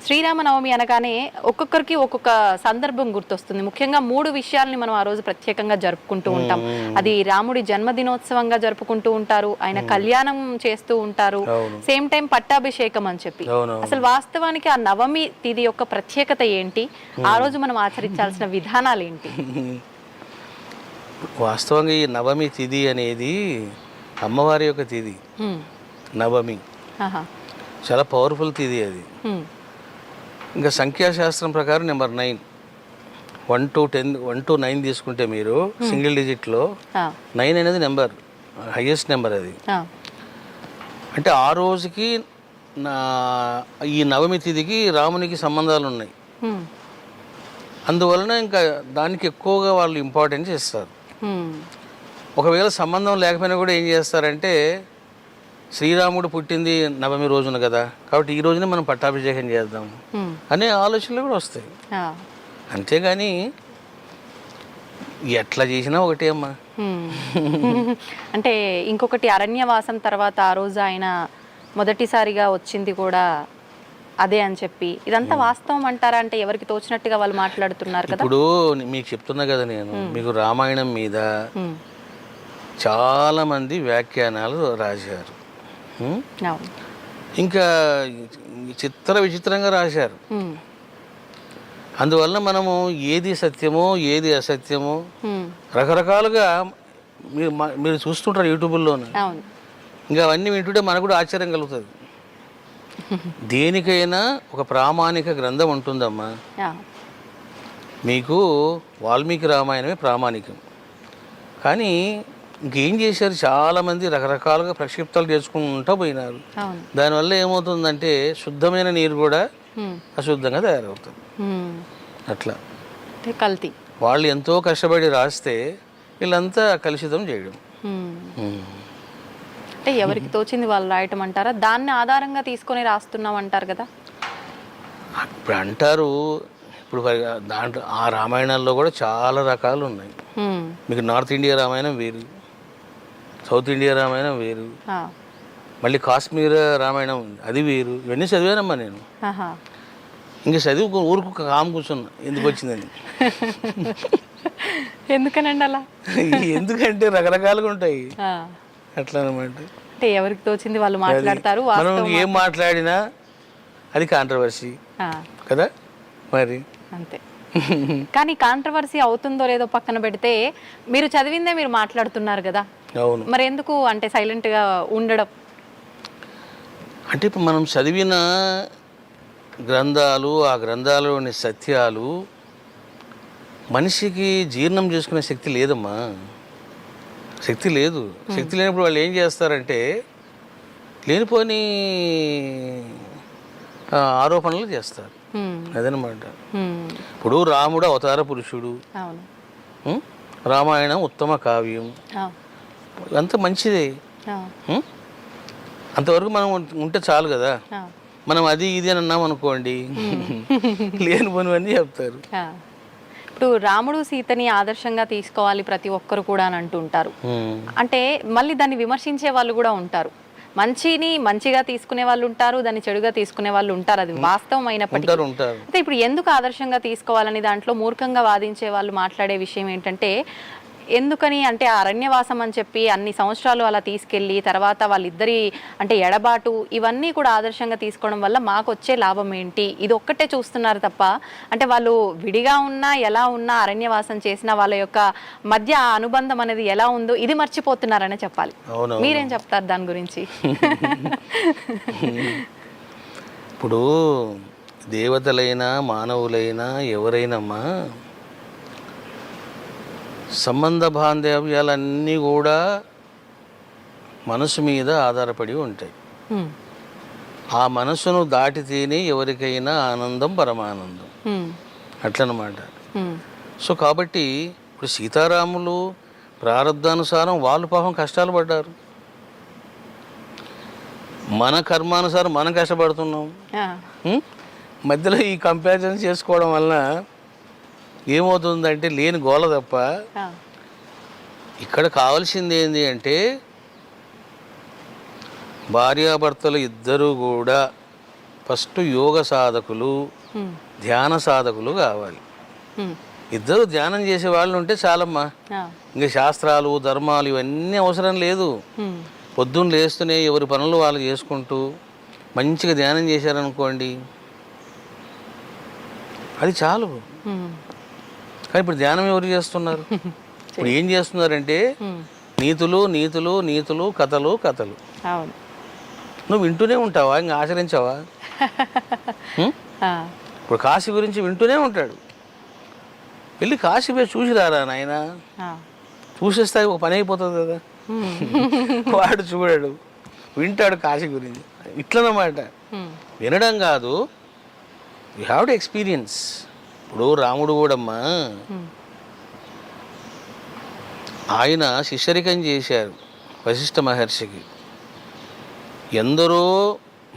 శ్రీరామనవమి అనగానే ఒక్కొక్కరికి ఒక్కొక్క సందర్భం గుర్తొస్తుంది. ముఖ్యంగా 3 విషయాల్ని మనం ఆ రోజు ప్రత్యేకంగా జరుపుకుంటూ ఉంటాం. అది రాముడి జన్మదినోత్సవంగా జరుపుకుంటూ ఉంటారు, ఆయన కళ్యాణం చేస్తూ ఉంటారు, సేమ్ టైం పట్టాభిషేకం అని చెప్పి. అసలు వాస్తవానికి ఆ నవమి తిథి యొక్క ప్రత్యేకత ఏంటి, ఆ రోజు మనం ఆచరించాల్సిన విధానాలు ఏంటి? వాస్తవంగా ఈ నవమి తిథి అనేది అమ్మవారి యొక్క తిథి. నవమి చాలా పవర్ఫుల్ తిథి అది. ఇంకా సంఖ్యాశాస్త్రం ప్రకారం నెంబర్ 9, 1 to 10, 1 to 9 తీసుకుంటే మీరు సింగిల్ డిజిట్లో 9 అనేది నెంబర్, హైయెస్ట్ నెంబర్ అది. అంటే ఆ రోజుకి ఈ నవమి తిథికి రామునికి సంబంధాలు ఉన్నాయి. అందువలన ఇంకా దానికి ఎక్కువగా వాళ్ళు ఇంపార్టెన్స్ ఇస్తారు. ఒకవేళ సంబంధం లేకపోయినా కూడా ఏం చేస్తారంటే, శ్రీరాముడు పుట్టింది నవమి రోజున కదా, కాబట్టి ఈ రోజునే మనం పట్టాభిషేకం చేద్దాం అనే ఆలోచనలు కూడా వస్తాయి. అంతేగాని ఎట్లా చేసినా ఒకటే అమ్మా. అంటే ఇంకొకటి, అరణ్యవాసం తర్వాత ఆ రోజు ఆయన మొదటిసారిగా వచ్చింది కూడా అదే అని చెప్పి, ఇదంతా వాస్తవం అంటారా? అంటే ఎవరికి తోచినట్టుగా వాళ్ళు మాట్లాడుతున్నారు కదా. ఇప్పుడు మీకు చెప్తున్నా కదా నేను, మీకు రామాయణం మీద చాలా మంది వ్యాఖ్యానాలు రాశారు. ఇంకా విచిత్రంగా రాశారు. అందువల్ల మనము ఏది సత్యమో ఏది అసత్యమో రకరకాలుగా మీరు చూస్తుంటారు యూట్యూబ్లోనే. ఇంకా అవన్నీ వింటుంటే మనకు కూడా ఆశ్చర్యం కలుగుతుంది. దేనికైనా ఒక ప్రామాణిక గ్రంథం ఉంటుందమ్మా. మీకు వాల్మీకి రామాయణమే ప్రామాణికం. కానీ ఇంకేం చేశారు, చాలామంది రకరకాలుగా ప్రక్షిప్తాలు చేసుకుంటూ పోయినారు. దానివల్ల ఏమవుతుందంటే శుద్ధమైన నీరు కూడా అశుద్ధంగా తయారవుతుంది. అట్లా కల్తీ. వాళ్ళు ఎంతో కష్టపడి రాస్తే వీళ్ళంతా కలుషితం చేయడం. అంటే ఎవరికి తోచింది వాళ్ళు రాయటం అంటారా? దాన్ని ఆధారంగా తీసుకొని రాస్తున్నాం అంటారు కదా. ఇప్పుడు అంటారు, ఇప్పుడు దాంట్లో ఆ రామాయణాల్లో కూడా చాలా రకాలు ఉన్నాయి. మీకు నార్త్ ఇండియా రామాయణం వేరు, సౌత్ ఇండియా రామాయణం వేరు, మళ్ళీ కాశ్మీర్ రామాయణం అది వేరు. ఇవన్నీ చదివానమ్మా నేను. ఇంకా చదివి ఊరుకు కామ్ కూర్చున్నా, ఎందుకు వచ్చిందని. ఎందుకనండి అలా? ఎందుకంటే రకరకాలుగా ఉంటాయి అట్లా అనమాట. అంటే ఎవరికి తోచింది వాళ్ళు మాట్లాడతారు. మనం ఏం మాట్లాడినా అది కాంట్రవర్సీ కదా మరి. అంతే. కానీ కాంట్రవర్సీ అవుతుందో లేదో పక్కన పెడితే, మీరు చదివిందే మీరు మాట్లాడుతున్నారు కదా. అవును. మరి ఎందుకు అంటే సైలెంట్గా ఉండడం? అంటే ఇప్పుడు మనం చదివిన గ్రంథాలు, ఆ గ్రంథాలలోని సత్యాలు మనిషికి జీర్ణం చేసుకునే శక్తి లేదమ్మా. శక్తి లేదు. శక్తి లేనప్పుడు వాళ్ళు ఏం చేస్తారంటే లేనిపోని ఆరోపణలు చేస్తారు. అదనమాట. ఇప్పుడు రాముడు అవతార పురుషుడు, అవును. ఉం? రామాయణం ఉత్తమ కావ్యం, అంత మంచిదే. అంతవరకు మనం ఉంటే చాలు కదా. మనం అది ఇది అని అన్నాం అనుకోండి, లేని పనివన్నీ చెప్తారు. ఇప్పుడు రాముడు సీతని ఆదర్శంగా తీసుకోవాలి ప్రతి ఒక్కరు కూడా అని అంటుంటారు. అంటే మళ్ళీ దాన్ని విమర్శించే వాళ్ళు కూడా ఉంటారు. మంచిని మంచిగా తీసుకునే వాళ్ళు ఉంటారు, దాన్ని చెడుగా తీసుకునే వాళ్ళు ఉంటారు. అది వాస్తవం అయినప్పటికీ అయితే ఇప్పుడు ఎందుకు ఆదర్శంగా తీసుకోవాలని దాంట్లో మూర్ఖంగా వాదించే వాళ్ళు మాట్లాడే విషయం ఏంటంటే, ఎందుకని అంటే అరణ్యవాసం అని చెప్పి అన్ని సంవత్సరాలు అలా తీసుకెళ్ళి తర్వాత వాళ్ళిద్దరి అంటే ఎడబాటు ఇవన్నీ కూడా ఆదర్శంగా తీసుకోవడం వల్ల మాకు వచ్చే లాభం ఏంటి, ఇది ఒక్కటే చూస్తున్నారు తప్ప అంటే వాళ్ళు విడిగా ఉన్నా ఎలా ఉన్నా అరణ్యవాసం చేసిన వాళ్ళ యొక్క మధ్య ఆ అనుబంధం అనేది ఎలా ఉందో ఇది మర్చిపోతున్నారనే చెప్పాలి. మీరేం చెప్తారు దాని గురించి? ఇప్పుడు దేవతలైనా మానవులైనా ఎవరైనామా సంబంధ బాంధవ్యాలన్నీ కూడా మనసు మీద ఆధారపడి ఉంటాయి. ఆ మనసును దాటితేనే ఎవరికైనా ఆనందం పరమానందం, అట్లనమాట. సో కాబట్టి ఇప్పుడు సీతారాములు ప్రారంధానుసారం వాళ్ళు పాపం కష్టాలు పడ్డారు, మన కర్మానుసారం మనం కష్టపడుతున్నాం. మధ్యలో ఈ కంపారిజన్ చేసుకోవడం వలన ఏమవుతుందంటే లేని గోల తప్ప. ఇక్కడ కావాల్సింది ఏంటి అంటే భార్యాభర్తలు ఇద్దరూ కూడా ఫస్ట్ యోగ సాధకులు, ధ్యాన సాధకులు కావాలి. ఇద్దరు ధ్యానం చేసే వాళ్ళు ఉంటే చాలమ్మా. ఇంకా శాస్త్రాలు ధర్మాలు ఇవన్నీ అవసరం లేదు. పొద్దున్న లేస్తూనే ఎవరి పనులు వాళ్ళు చేసుకుంటూ మంచిగా ధ్యానం చేశారనుకోండి, అది చాలు. కానీ ఇప్పుడు ధ్యానం ఎవరు చేస్తున్నారు? ఇప్పుడు ఏం చేస్తున్నారంటే నీతులు నీతులు నీతులు, కథలు కథలు. నువ్వు వింటూనే ఉంటావా, ఇంకా ఆచరించావా? ఇప్పుడు కాశీ గురించి వింటూనే ఉంటాడు. వెళ్ళి కాశీ పోయి చూసి రారా నాయన, చూసేస్తే ఒక పని అయిపోతుంది కదా. వాడు చూడాడు, వింటాడు కాశీ గురించి. ఇట్లనమాట. వినడం కాదు, యూ హ్యావ్ టు ఎక్స్పీరియన్స్. ఇప్పుడు రాముడు కూడమ్మా ఆయన శిష్యరికం చేశారు వశిష్ఠ మహర్షికి. ఎందరో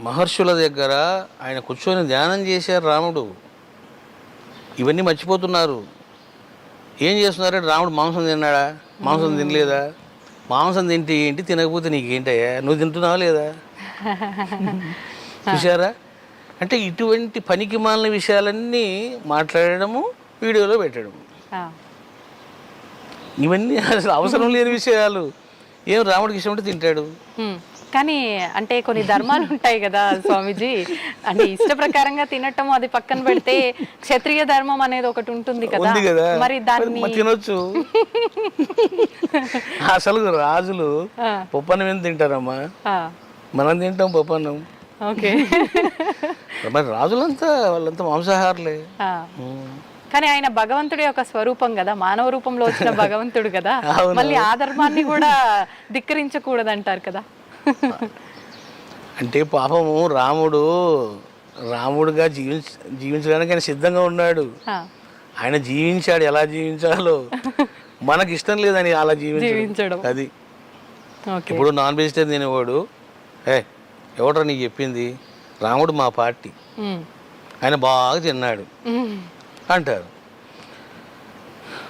మహర్షుల దగ్గర ఆయన కూర్చొని ధ్యానం చేశారు రాముడు. ఇవన్నీ మర్చిపోతున్నారు. ఏం చేస్తున్నారంటే రాముడు మాంసం తిన్నాడా? మాంసం తినలేదా? మాంసం తింటే ఏంటి, తినకపోతే నీకేంటయ్యా, నువ్వు తింటున్నావా లేదా? చూసారా? అంటే ఇటువంటి పనికి మాలిన విషయాలన్నీ మాట్లాడము, వీడియోలో పెట్టడము, ఇవన్నీ అసలు అవసరం లేని విషయాలు. ఏం రాముడికి ఇష్టం ఉంటే తింటాడు. కానీ అంటే కొన్ని ధర్మాలు ఉంటాయి కదా స్వామీజీ, అంటే ఇష్ట ప్రకారంగా తినటం అది పక్కన పెడితే క్షత్రియ ధర్మం అనేది ఒకటి ఉంటుంది కదా, మరి దాన్ని తినొచ్చు. అసలు రాజులు పప్పన్నం ఏం తింటారమ్మా? మనం తింటాం పప్పన్నం. మరి రాజులంతా వాళ్ళంతా మాంసాహారులే. కానీ ఆయన భగవంతుడి యొక్క స్వరూపం కదా, మానవ రూపంలో వచ్చిన భగవంతుడు కదా, మళ్ళీ ఆ ధర్మాన్ని కూడా ధిక్కరించకూడదు అంటారు కదా. అంటే పాపము రాముడుగా జీవించడానికి ఆయన సిద్ధంగా ఉన్నాడు. ఆయన జీవించాడు, ఎలా జీవించాలో. మనకి ఇష్టం లేదని అలా జీవించడం. అది ఇప్పుడు నాన్ వెజిటేరియన్ తినేవాడు, ఎవడరా నీకు చెప్పింది? రాముడు మా పార్టీ, ఆయన బాగా తిన్నాడు అంటారు.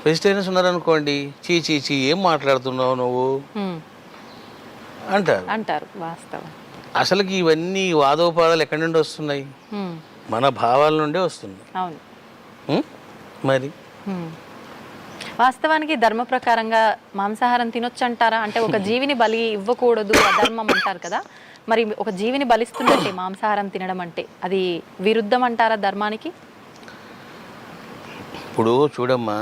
వెజిటేరియన్స్ ఉన్నారనుకోండి, చీ చీ చీ ఏం మాట్లాడుతున్నావు నువ్వు అంటారు. వాస్తవం. అసలుకి ఇవన్నీ వాదోపాదాలు ఎక్కడి నుండి వస్తున్నాయి? మన భావాల నుండే వస్తున్నాయి. మరి వాస్తవానికి ధర్మ ప్రకారంగా మాంసాహారం తినొచ్చు అంటారా? అంటే ఒక జీవిని బలి ఇవ్వకూడదు, అధర్మం అంటారు కదా, మరి ఒక జీవిని బలిస్తున్నట్టే మాంసాహారం తినడం అంటే అది విరుద్ధం అంటారా ధర్మానికి? ఇప్పుడు చూడమ్మా,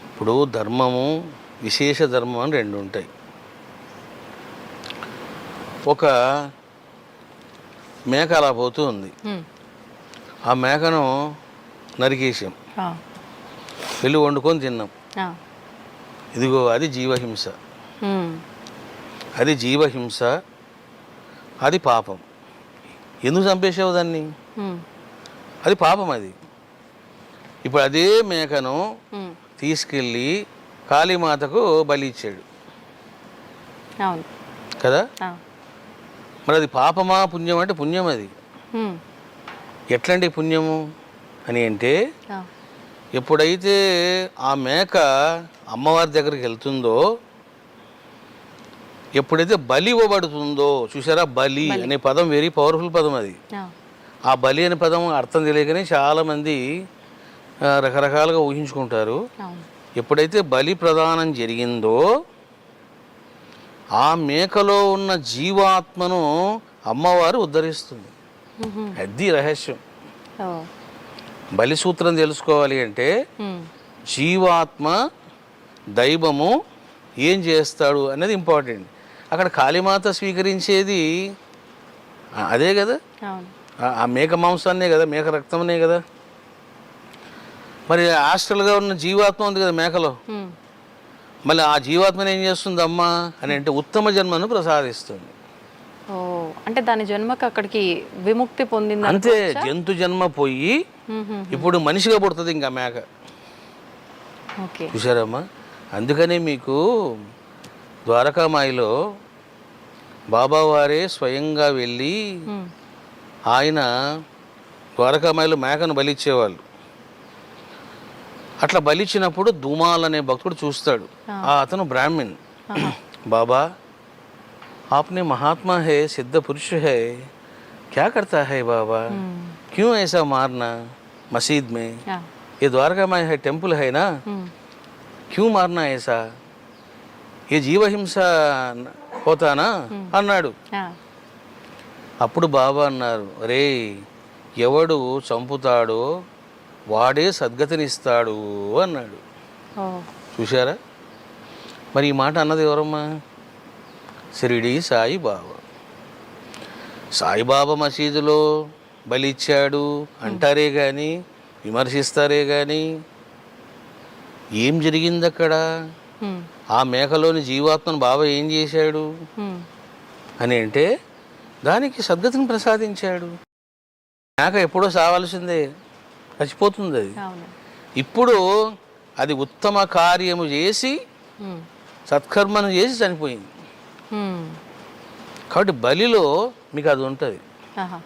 ఇప్పుడు ధర్మము విశేష ధర్మం అని రెండు ఉంటాయి. ఒక మేక అలా పోతూ ఉంది, ఆ మేకను నరికేసాం, వెళ్ళి వండుకొని తిన్నాం. ఇదిగో అది జీవహింస, అది జీవహింస, అది పాపం. ఎందుకు చంపేసావు దాన్ని? అది పాపం అది. ఇప్పుడు అదే మేకను ఉమ్, తీసుకెళ్ళి కాళీమాతకు బలి ఇచ్చాడు అవును. కదా. ఆ, మరి అది పాపమా పుణ్యం అంటే పుణ్యం అది. ఉమ్, ఎట్లాంటి పుణ్యము అని అంటే ఆ, ఎప్పుడైతే ఆ మేక అమ్మవారి దగ్గరికి వెళ్తుందో, ఎప్పుడైతే బలి ఇవ్వబడుతుందో, చూసారా, బలి అనే పదం వెరీ పవర్ఫుల్ పదం అది. ఆ, ఆ బలి అనే పదం అర్థం తెలియకనే చాలామంది రకరకాలుగా ఊహించుకుంటారు. అవును. ఎప్పుడైతే బలి ప్రదానం జరిగిందో ఆ మేకలో ఉన్న జీవాత్మను అమ్మవారు ఉద్ధరిస్తుంది. ఉహుం, అది రహస్యం. ఓ, బలి సూత్రం తెలుసుకోవాలి అంటే ఉమ్, జీవాత్మ దైవము ఏం చేస్తాడు అనేది ఇంపార్టెంట్. అక్కడ కాళీమాత స్వీకరించేది అదే కదా, అవును. ఆ మేక మాంసాన్నే కదా, మేక రక్తంనే కదా. మరి హాస్టల్గా ఉన్న జీవాత్మ ఉంది కదా మేకలో, ఉమ్, మళ్ళీ ఆ జీవాత్మను ఏం చేస్తుంది అమ్మ అని అంటే ఉత్తమ జన్మను ప్రసాదిస్తుంది. ఓ, అంటే దాని జన్మకు అక్కడికి విముక్తి పొందింది అంతే, జంతు జన్మ పోయి ఇప్పుడు మనిషిగా పుడుతుంది ఇంకా మేక. ఓకే. చూసారమ్మా, అందుకనే మీకు ద్వారకామాయిలో బాబావారే స్వయంగా వెళ్ళి ఉమ్, ఆయన ద్వారకామాయిలో మేకను బలిచ్చేవాళ్ళు. అట్లా బలిచ్చినప్పుడు దుమాల్ అనే భక్తుడు చూస్తాడు. అతను బ్రాహ్మణ్. బాబా आपने महात्मा है, सिद्ध पुरुष है, क्या करता है बाबा, क्यों ऐसा मारना मस्जिद में, ఆ, ये द्वारका में है, टेम्पल है ना, ఉమ్, क्यों मारना ऐसा, ये జీవహింస होता ना అన్నాడు. ఆ, అప్పుడు బాబా అన్నారు, రే ఎవడు చంపుతాడో వాడే సద్గతినిస్తాడు అన్నాడు. ఓ, చూశారా, మరి ఈ మాట అన్నది ఎవరమ్మా? షిరిడి సాయిబాబా. సాయిబాబా మసీదులో బలి ఇచ్చాడు అంటారే కానీ, విమర్శిస్తారే కానీ ఏం జరిగింది అక్కడ? ఉమ్, ఆ మేకలోని జీవాత్మను బాబా ఏం చేశాడు ఉమ్, అని అంటే దానికి సద్గతిని ప్రసాదించాడు. మేక ఎప్పుడో సావాల్సిందే, చచ్చిపోతుంది అది. అవును. ఇప్పుడు అది ఉత్తమ కార్యము చేసి ఉమ్, సత్కర్మను చేసి చనిపోయింది. ఉమ్, కాబట్టి బలిలో మీకు అది ఉంటుంది. ఆహా.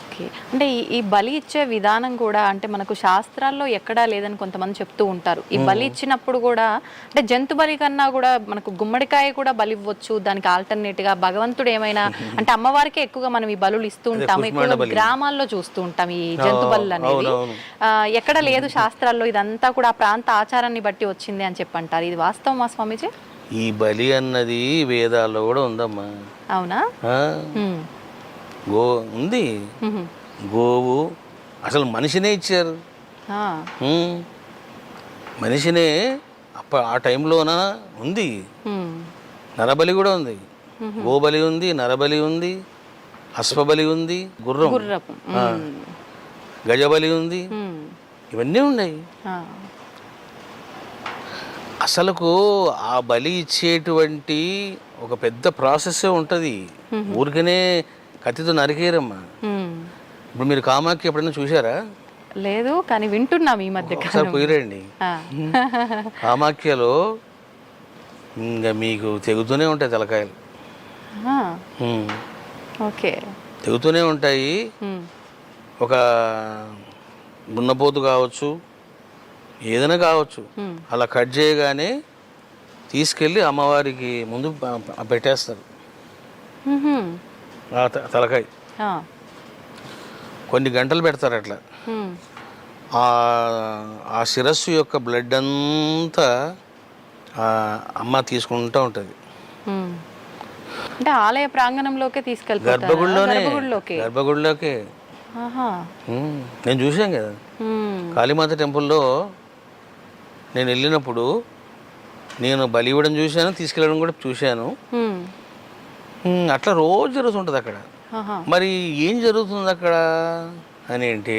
ఓకే. అంటే ఈ బలి ఇచ్చే విధానం కూడా అంటే మనకు శాస్త్రాల్లో ఎక్కడా లేదని కొంతమంది చెప్తూ ఉంటారు. ఈ బలి ఇచ్చినప్పుడు కూడా అంటే జంతు బలి కన్నా కూడా మనకు గుమ్మడికాయ కూడా బలి ఇవ్వచ్చు, దానికి ఆల్టర్నేట్ గా భగవంతుడు ఏమైనా అంటే అమ్మవారికి ఎక్కువగా మనం ఈ బలులు ఇస్తూ ఉంటాము, ఎక్కువగా గ్రామాల్లో చూస్తూ ఉంటాం ఈ జంతు బలులు అనేవి. ఎక్కడ లేదు శాస్త్రాల్లో, ఇదంతా కూడా ఆ ప్రాంత ఆచారాన్ని బట్టి వచ్చింది అని చెప్పంటారు. ఇది వాస్తవమా స్వామీజీ? ఈ బలి అన్నది వేదాల్లో కూడా ఉందమ్మా. అవునా? ఉమ్, గో ఉంది, ఉహు, గోవు అసలు మనిషినే ఇచ్చారు. ఆ, మనిషినే ఆ టైంలోన ఉంది. ఉమ్, నరబలి కూడా ఉంది, గోబలి ఉంది, నరబలి ఉంది, అశ్వబలి ఉంది, గుర్రపు, గజబలి ఉంది, ఇవన్నీ ఉన్నాయి. అసలుకు ఆ బలి ఇచ్చేటువంటి ఒక పెద్ద ప్రాసెస్ ఉంటుంది. ఊరికనే కత్తితో నరికేరమ్మా. ఇప్పుడు మీరు కామాఖ్య ఎప్పుడైనా చూసారా? లేదు, కానీ వింటున్నాం ఈ మధ్య. ఒకసారి పోయిరండి. కామాఖ్యలో ఇంకా మీకు తెగుతూనే ఉంటాయి తలకాయలు. ఓకే, తెగుతూనే ఉంటాయి. ఒక దున్నపోతు కావచ్చు, ఏదైనా కావచ్చు, అలా కట్ చేయగానే తీసుకెళ్ళి అమ్మవారికి ముందు పెట్టేస్తారు తలకాయ. కొన్ని గంటలు పెడతారు అట్లా. ఆ శిరస్సు యొక్క బ్లడ్ అంతా అమ్మ తీసుకుంటూ ఉంటుంది. అంటే ఆలయ ప్రాంగణంలోకి తీసుకెళ్తారు, గర్భగుడిలోకే. నేను చూసాను కదా కాళీమాత టెంపుల్లో. నేను వెళ్ళినప్పుడు నేను బలి ఇవ్వడం చూశాను, తీసుకెళ్ళడం కూడా చూశాను. అట్లా రోజు జరుగుతుంటుంది అక్కడ. మరి ఏం జరుగుతుంది అక్కడ అని అంటే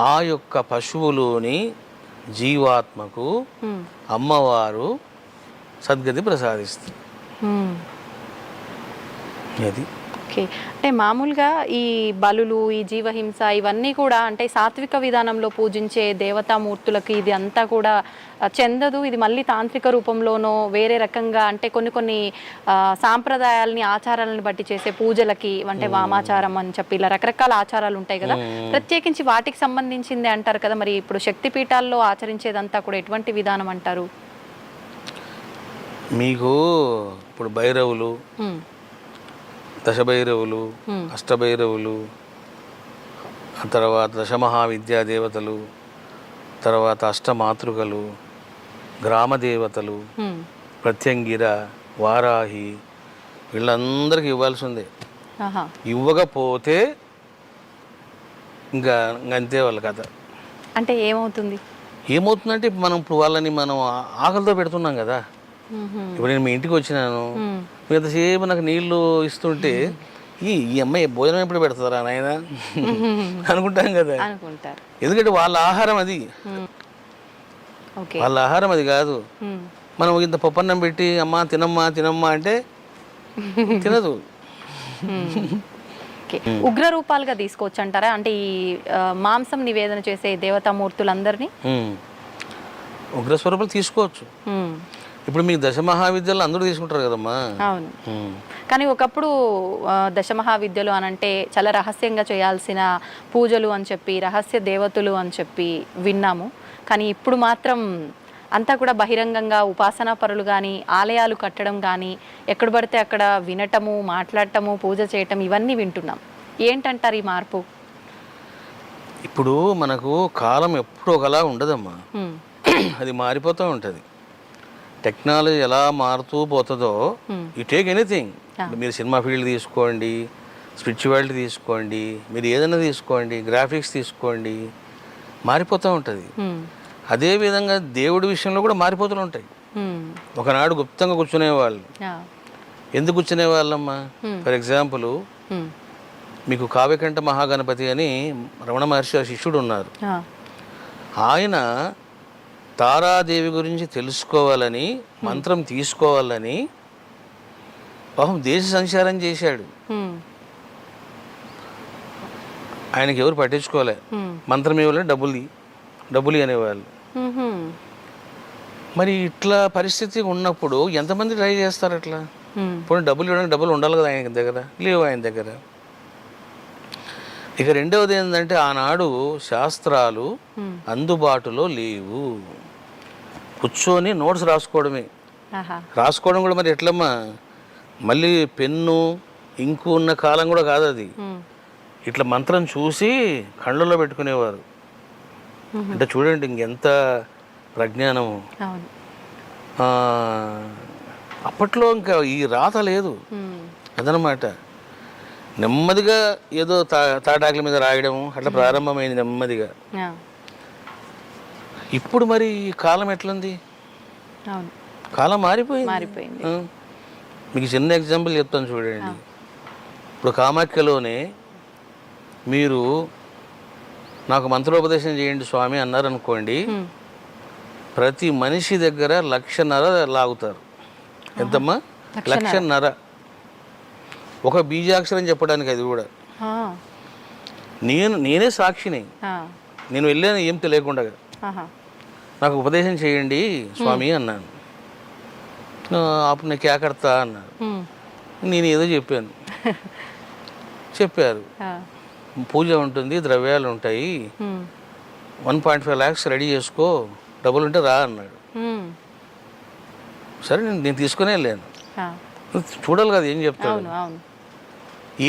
ఆ యొక్క పశువులోని జీవాత్మకు అమ్మవారు సద్గతి ప్రసాదిస్తుంది. అది ఓకే. అంటే మామూలుగా ఈ బలులు, ఈ జీవహింస ఇవన్నీ కూడా అంటే సాత్విక విధానంలో పూజించే దేవతామూర్తులకి ఇది అంతా కూడా చెందదు. ఇది మళ్ళీ తాంత్రిక రూపంలోనో వేరే రకంగా అంటే కొన్ని సాంప్రదాయాలని ఆచారాలను బట్టి చేసే పూజలకి అంటే వామాచారం అని చెప్పి ఇలా రకరకాల ఆచారాలు ఉంటాయి కదా, ప్రత్యేకించి వాటికి సంబంధించింది అంటారు కదా. మరి ఇప్పుడు శక్తిపీఠాల్లో ఆచరించేదంతా కూడా ఎటువంటి విధానం అంటారు? మీకు ఇప్పుడు భైరవులు, దశభైరవులు, అష్టభైరవులు, ఆ తర్వాత దశమహావిద్యా దేవతలు, తర్వాత అష్టమాతృకలు, గ్రామ దేవతలు, ప్రత్యంగిర, వారాహి, వీళ్ళందరికీ ఇవ్వాల్సిందే. ఇవ్వకపోతే ఇంకా అంతే వాళ్ళ కథ. అంటే ఏమవుతుందంటే మనం ఇప్పుడు వాళ్ళని మనం ఆకలితో పెడుతున్నాం కదా. ఇప్పుడు నేను మీ ఇంటికి వచ్చినాను, ఎంతసేపు నాకు నీళ్లు ఇస్తుంటే ఈ అమ్మాయి భోజనం ఎప్పుడు పెడతారా నాయన అనుకుంటాం కదా. ఎందుకంటే వాళ్ళ ఆహారం అది, వాళ్ళ ఆహారం అది కాదు. మనం ఇంత పప్పన్నం పెట్టి అమ్మా తినమ్మా తినమ్మా అంటే తినదు. ఉగ్ర రూపాలుగా తీసుకోవచ్చు అంటారా? అంటే ఈ మాంసం నివేదన చేసే దేవతామూర్తులందరినీ ఉగ్ర స్వరూపాలు తీసుకోవచ్చు. ఇప్పుడు మీకు దశమహావిద్యలు అందరూ తీసుకుంటారు కదమ్మా. అవును, కానీ ఒకప్పుడు దశమహావిద్యలు అని అంటే చాలా రహస్యంగా చేయాల్సిన పూజలు అని చెప్పి రహస్య దేవతలు అని చెప్పి విన్నాము. కానీ ఇప్పుడు మాత్రం అంతా కూడా బహిరంగంగా ఉపాసనా పరులు కానీ ఆలయాలు కట్టడం కానీ ఎక్కడ పడితే అక్కడ వినటము, మాట్లాడటము, పూజ చేయటం ఇవన్నీ వింటున్నాం. ఏంటంటారు ఈ మార్పు? ఇప్పుడు మనకు కాలం ఎప్పుడు ఒకలా ఉండదమ్మా, అది మారిపోతూ ఉంటుంది. టెక్నాలజీ ఎలా మారుతూ పోతుందో, యూ టేక్ ఎనీథింగ్, మీరు సినిమా ఫీల్డ్ తీసుకోండి, స్పిరిచువాలిటీ తీసుకోండి, మీరు ఏదైనా తీసుకోండి, గ్రాఫిక్స్ తీసుకోండి, మారిపోతూ ఉంటుంది. అదేవిధంగా దేవుడి విషయంలో కూడా మారిపోతూ ఉంటాయి. ఒకనాడు గుప్తంగా కూర్చునేవాళ్ళు. ఎందుకు కూర్చునేవాళ్ళమ్మా? ఫర్ ఎగ్జాంపుల్ మీకు కావ్యకంఠ మహాగణపతి అని రమణ మహర్షి శిష్యుడు ఉన్నారు. ఆయన తారాదేవి గురించి తెలుసుకోవాలని, మంత్రం తీసుకోవాలని పాపం దేశ సంచారం చేశాడు. ఆయనకి ఎవరు పట్టించుకోలే. మంత్రం ఇవ్వాలని డబ్బులు అనేవాళ్ళు. మరి ఇట్లా పరిస్థితి ఉన్నప్పుడు ఎంతమంది ట్రై చేస్తారు అట్లా? పోనీ డబ్బులు ఇవ్వడానికి డబ్బులు ఉండాలి కదా ఆయన దగ్గర, లేవు ఆయన దగ్గర. ఇక రెండవది ఏంటంటే ఆనాడు శాస్త్రాలు అందుబాటులో లేవు. కూర్చొని నోట్స్ రాసుకోవడమే. రాసుకోవడం కూడా మరి ఎట్లమ్మా, మళ్ళీ పెన్ను ఇంకు ఉన్న కాలం కూడా కాదు అది. ఇట్లా మంత్రం చూసి కళ్ళల్లో పెట్టుకునేవారు. అంటే చూడండి ఇంకెంత ప్రజ్ఞానము. అప్పట్లో ఇంకా ఈ రాత లేదు అదనమాట. నెమ్మదిగా ఏదో తాటాకుల మీద రాయడం అట్లా ప్రారంభమైంది నెమ్మదిగా. ఇప్పుడు మరి కాలం ఎట్లుంది? కాలం మారిపోయింది. మీకు చిన్న ఎగ్జాంపుల్ చెప్తాను చూడండి. ఇప్పుడు కామాఖ్యలోనే మీరు నాకు మంత్రోపదేశం చేయండి స్వామి అన్నారనుకోండి, ప్రతి మనిషి దగ్గర 1,50,000 లాగుతారు. ఎంతమ్మా? 1,50,000. ఒక బీజాక్షరం చెప్పడానికి. అది కూడా నేనే సాక్షిని. నేను వెళ్ళాను ఏం తెలియకుండా. నాకు ఉపదేశం చేయండి స్వామి అన్నాను. అప్పుడు క్యా కడతా అన్నాడు. నేను ఏదో చెప్పారు. పూజ ఉంటుంది, ద్రవ్యాలు ఉంటాయి, 1.5 lakhs రెడీ చేసుకో, డబ్బులు ఉంటే రా అన్నాడు. సరే నేను తీసుకునే వెళ్ళాను. చూడాలి కదా ఏం చెప్తాడు.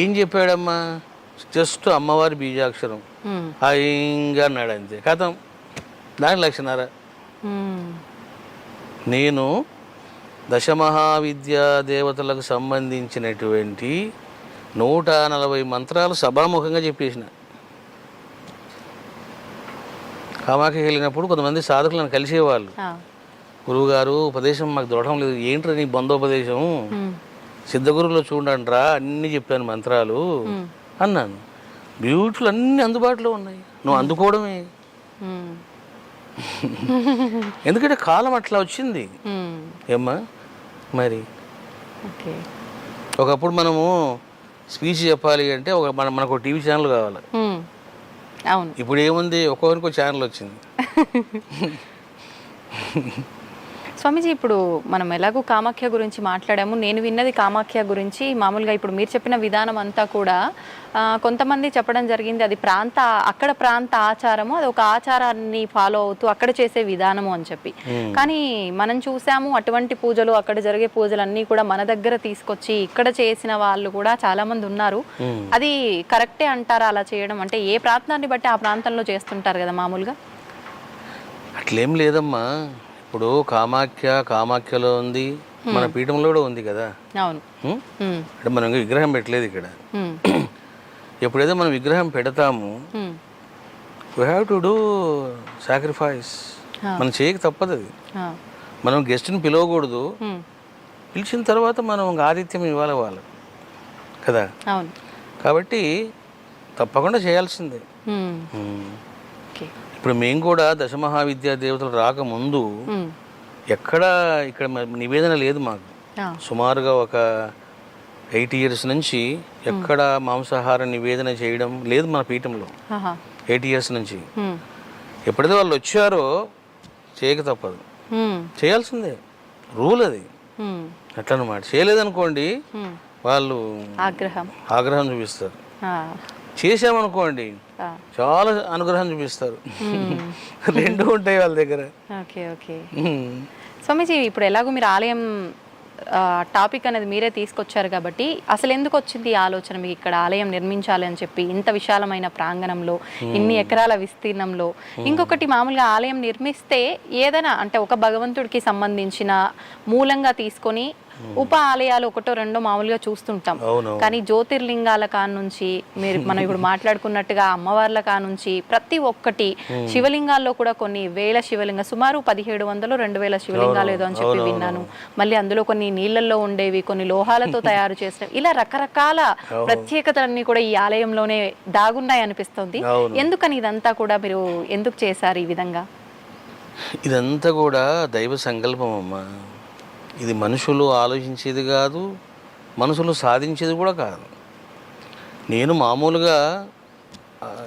ఏం చెప్పాడమ్మా? జస్ట్ అమ్మవారి బీజాక్షరం ఇంకా అన్నాడు అంతే. కథం దాని 1,50,000. నేను దశమహావిద్యా దేవతలకు సంబంధించినటువంటి 140 మంత్రాలు సభాముఖంగా చెప్పేసిన. కామాఖ్యకి వెళ్ళినప్పుడు కొంతమంది సాధకులను కలిసేవాళ్ళు. గురువుగారు ఉపదేశం మాకు దొరకడం లేదు, ఏంట్రా నీ బంధోపదేశం, సిద్ధగురువులో చూడండి రా, అన్నీ చెప్పాను మంత్రాలు అన్నాను. బ్యూటిఫుల్, అన్నీ అందుబాటులో ఉన్నాయి, నువ్వు అందుకోవడమే. ఎందుకంటే కాలం అట్లా వచ్చింది ఏమ్మా. మరి ఒకప్పుడు మనము స్పీచ్ చెప్పాలి అంటే మనకు ఒక టీవీ ఛానల్ కావాలి. అవును. ఇప్పుడు ఏముంది, ఒక్కొక్కరికి ఒక ఛానల్ వచ్చింది. స్వామీజీ, ఇప్పుడు మనం ఎలాగో కామాఖ్య గురించి మాట్లాడాము. నేను విన్నది కామాఖ్య గురించి మామూలుగా ఇప్పుడు మీరు చెప్పిన విధానం అంతా కూడా కొంతమంది చెప్పడం జరిగింది అది అక్కడ ప్రాంత ఆచారము, అది ఒక ఆచారాన్ని ఫాలో అవుతూ అక్కడ చేసే విధానము అని చెప్పి. కానీ మనం చూసాము అటువంటి పూజలు, అక్కడ జరిగే పూజలు అన్నీ కూడా మన దగ్గర తీసుకొచ్చి ఇక్కడ చేసిన వాళ్ళు కూడా చాలా మంది ఉన్నారు. అది కరెక్టే అంటారా అలా చేయడం? అంటే ఏ ప్రాంతాన్ని బట్టి ఆ ప్రాంతంలో చేస్తుంటారు కదా మామూలుగా. అట్లేం లేదమ్మా. ఇప్పుడు కామాఖ్యలో ఉంది, మన పీఠంలో కూడా ఉంది కదా. అవును. అంటే మనం విగ్రహం పెట్టలేదు ఇక్కడ. ఎప్పుడైతే మనం విగ్రహం పెడతాము, we have to do sacrifice. మనం చేయక తప్పదు. అది మనం గెస్ట్ని పిలవకూడదు, పిలిచిన తర్వాత మనం ఆతిథ్యం ఇవ్వాలి వాళ్ళు కదా. కాబట్టి తప్పకుండా చేయాల్సిందే. ఇప్పుడు మేము కూడా దశమహావిద్యా దేవతలు రాకముందు ఇక్కడ నివేదన లేదు మాకు. సుమారుగా ఒక 8 years నుంచి ఎక్కడ మాంసాహార నివేదన చేయడం లేదు మన పీఠంలో. 8 years నుంచి. ఎప్పుడైతే వాళ్ళు వచ్చారో చేయక తప్పదు, చేయాల్సిందే, రూల్ అది. అట్లనమాట. చేయలేదనుకోండి వాళ్ళు ఆగ్రహం చూపిస్తారు. చేసామనుకోండి చాలా అనుగ్రహం చూపిస్తారు. రెండు ఉంటాయి వాళ్ళ దగ్గర. Okay okay. స్వామీజీ, ఇప్పుడు ఎలాగో మీరు ఆలయం టాపిక్ అనేది మీరే తీసుకొచ్చారు కాబట్టి అసలు ఎందుకు వచ్చింది ఈ ఆలోచన మీకు ఇక్కడ ఆలయం నిర్మించాలి అని చెప్పి, ఇంత విశాలమైన ప్రాంగణంలో, ఇన్ని ఎకరాల విస్తీర్ణంలో? ఇంకొకటి, మామూలుగా ఆలయం నిర్మిస్తే ఏదైనా అంటే ఒక భగవంతుడికి సంబంధించిన మూలంగా తీసుకొని ఉప ఆలయాలు ఒకటో రెండో మామూలుగా చూస్తుంటాం. కానీ జ్యోతిర్లింగాల కానుంచి మనం ఇప్పుడు మాట్లాడుకున్నట్టుగా అమ్మవార్ల కానుంచి ప్రతి ఒక్కటి, శివలింగాల్లో కూడా కొన్ని వేల శివలింగ, సుమారు 1700-2000 శివలింగాలు ఏదో అని చెప్పి విన్నాను. మళ్ళీ అందులో కొన్ని నీళ్లలో ఉండేవి, కొన్ని లోహాలతో తయారు చేసినవి, ఇలా రకరకాల ప్రత్యేకతలన్నీ కూడా ఈ ఆలయంలోనే దాగున్నాయి అనిపిస్తుంది. ఎందుకని ఇదంతా కూడా మీరు ఎందుకు చేశారు ఈ విధంగా? ఇదంతా కూడా దైవ సంకల్పం అమ్మా. ఇది మనుషులు ఆలోచించేది కాదు, మనుషులు సాధించేది కూడా కాదు. నేను మామూలుగా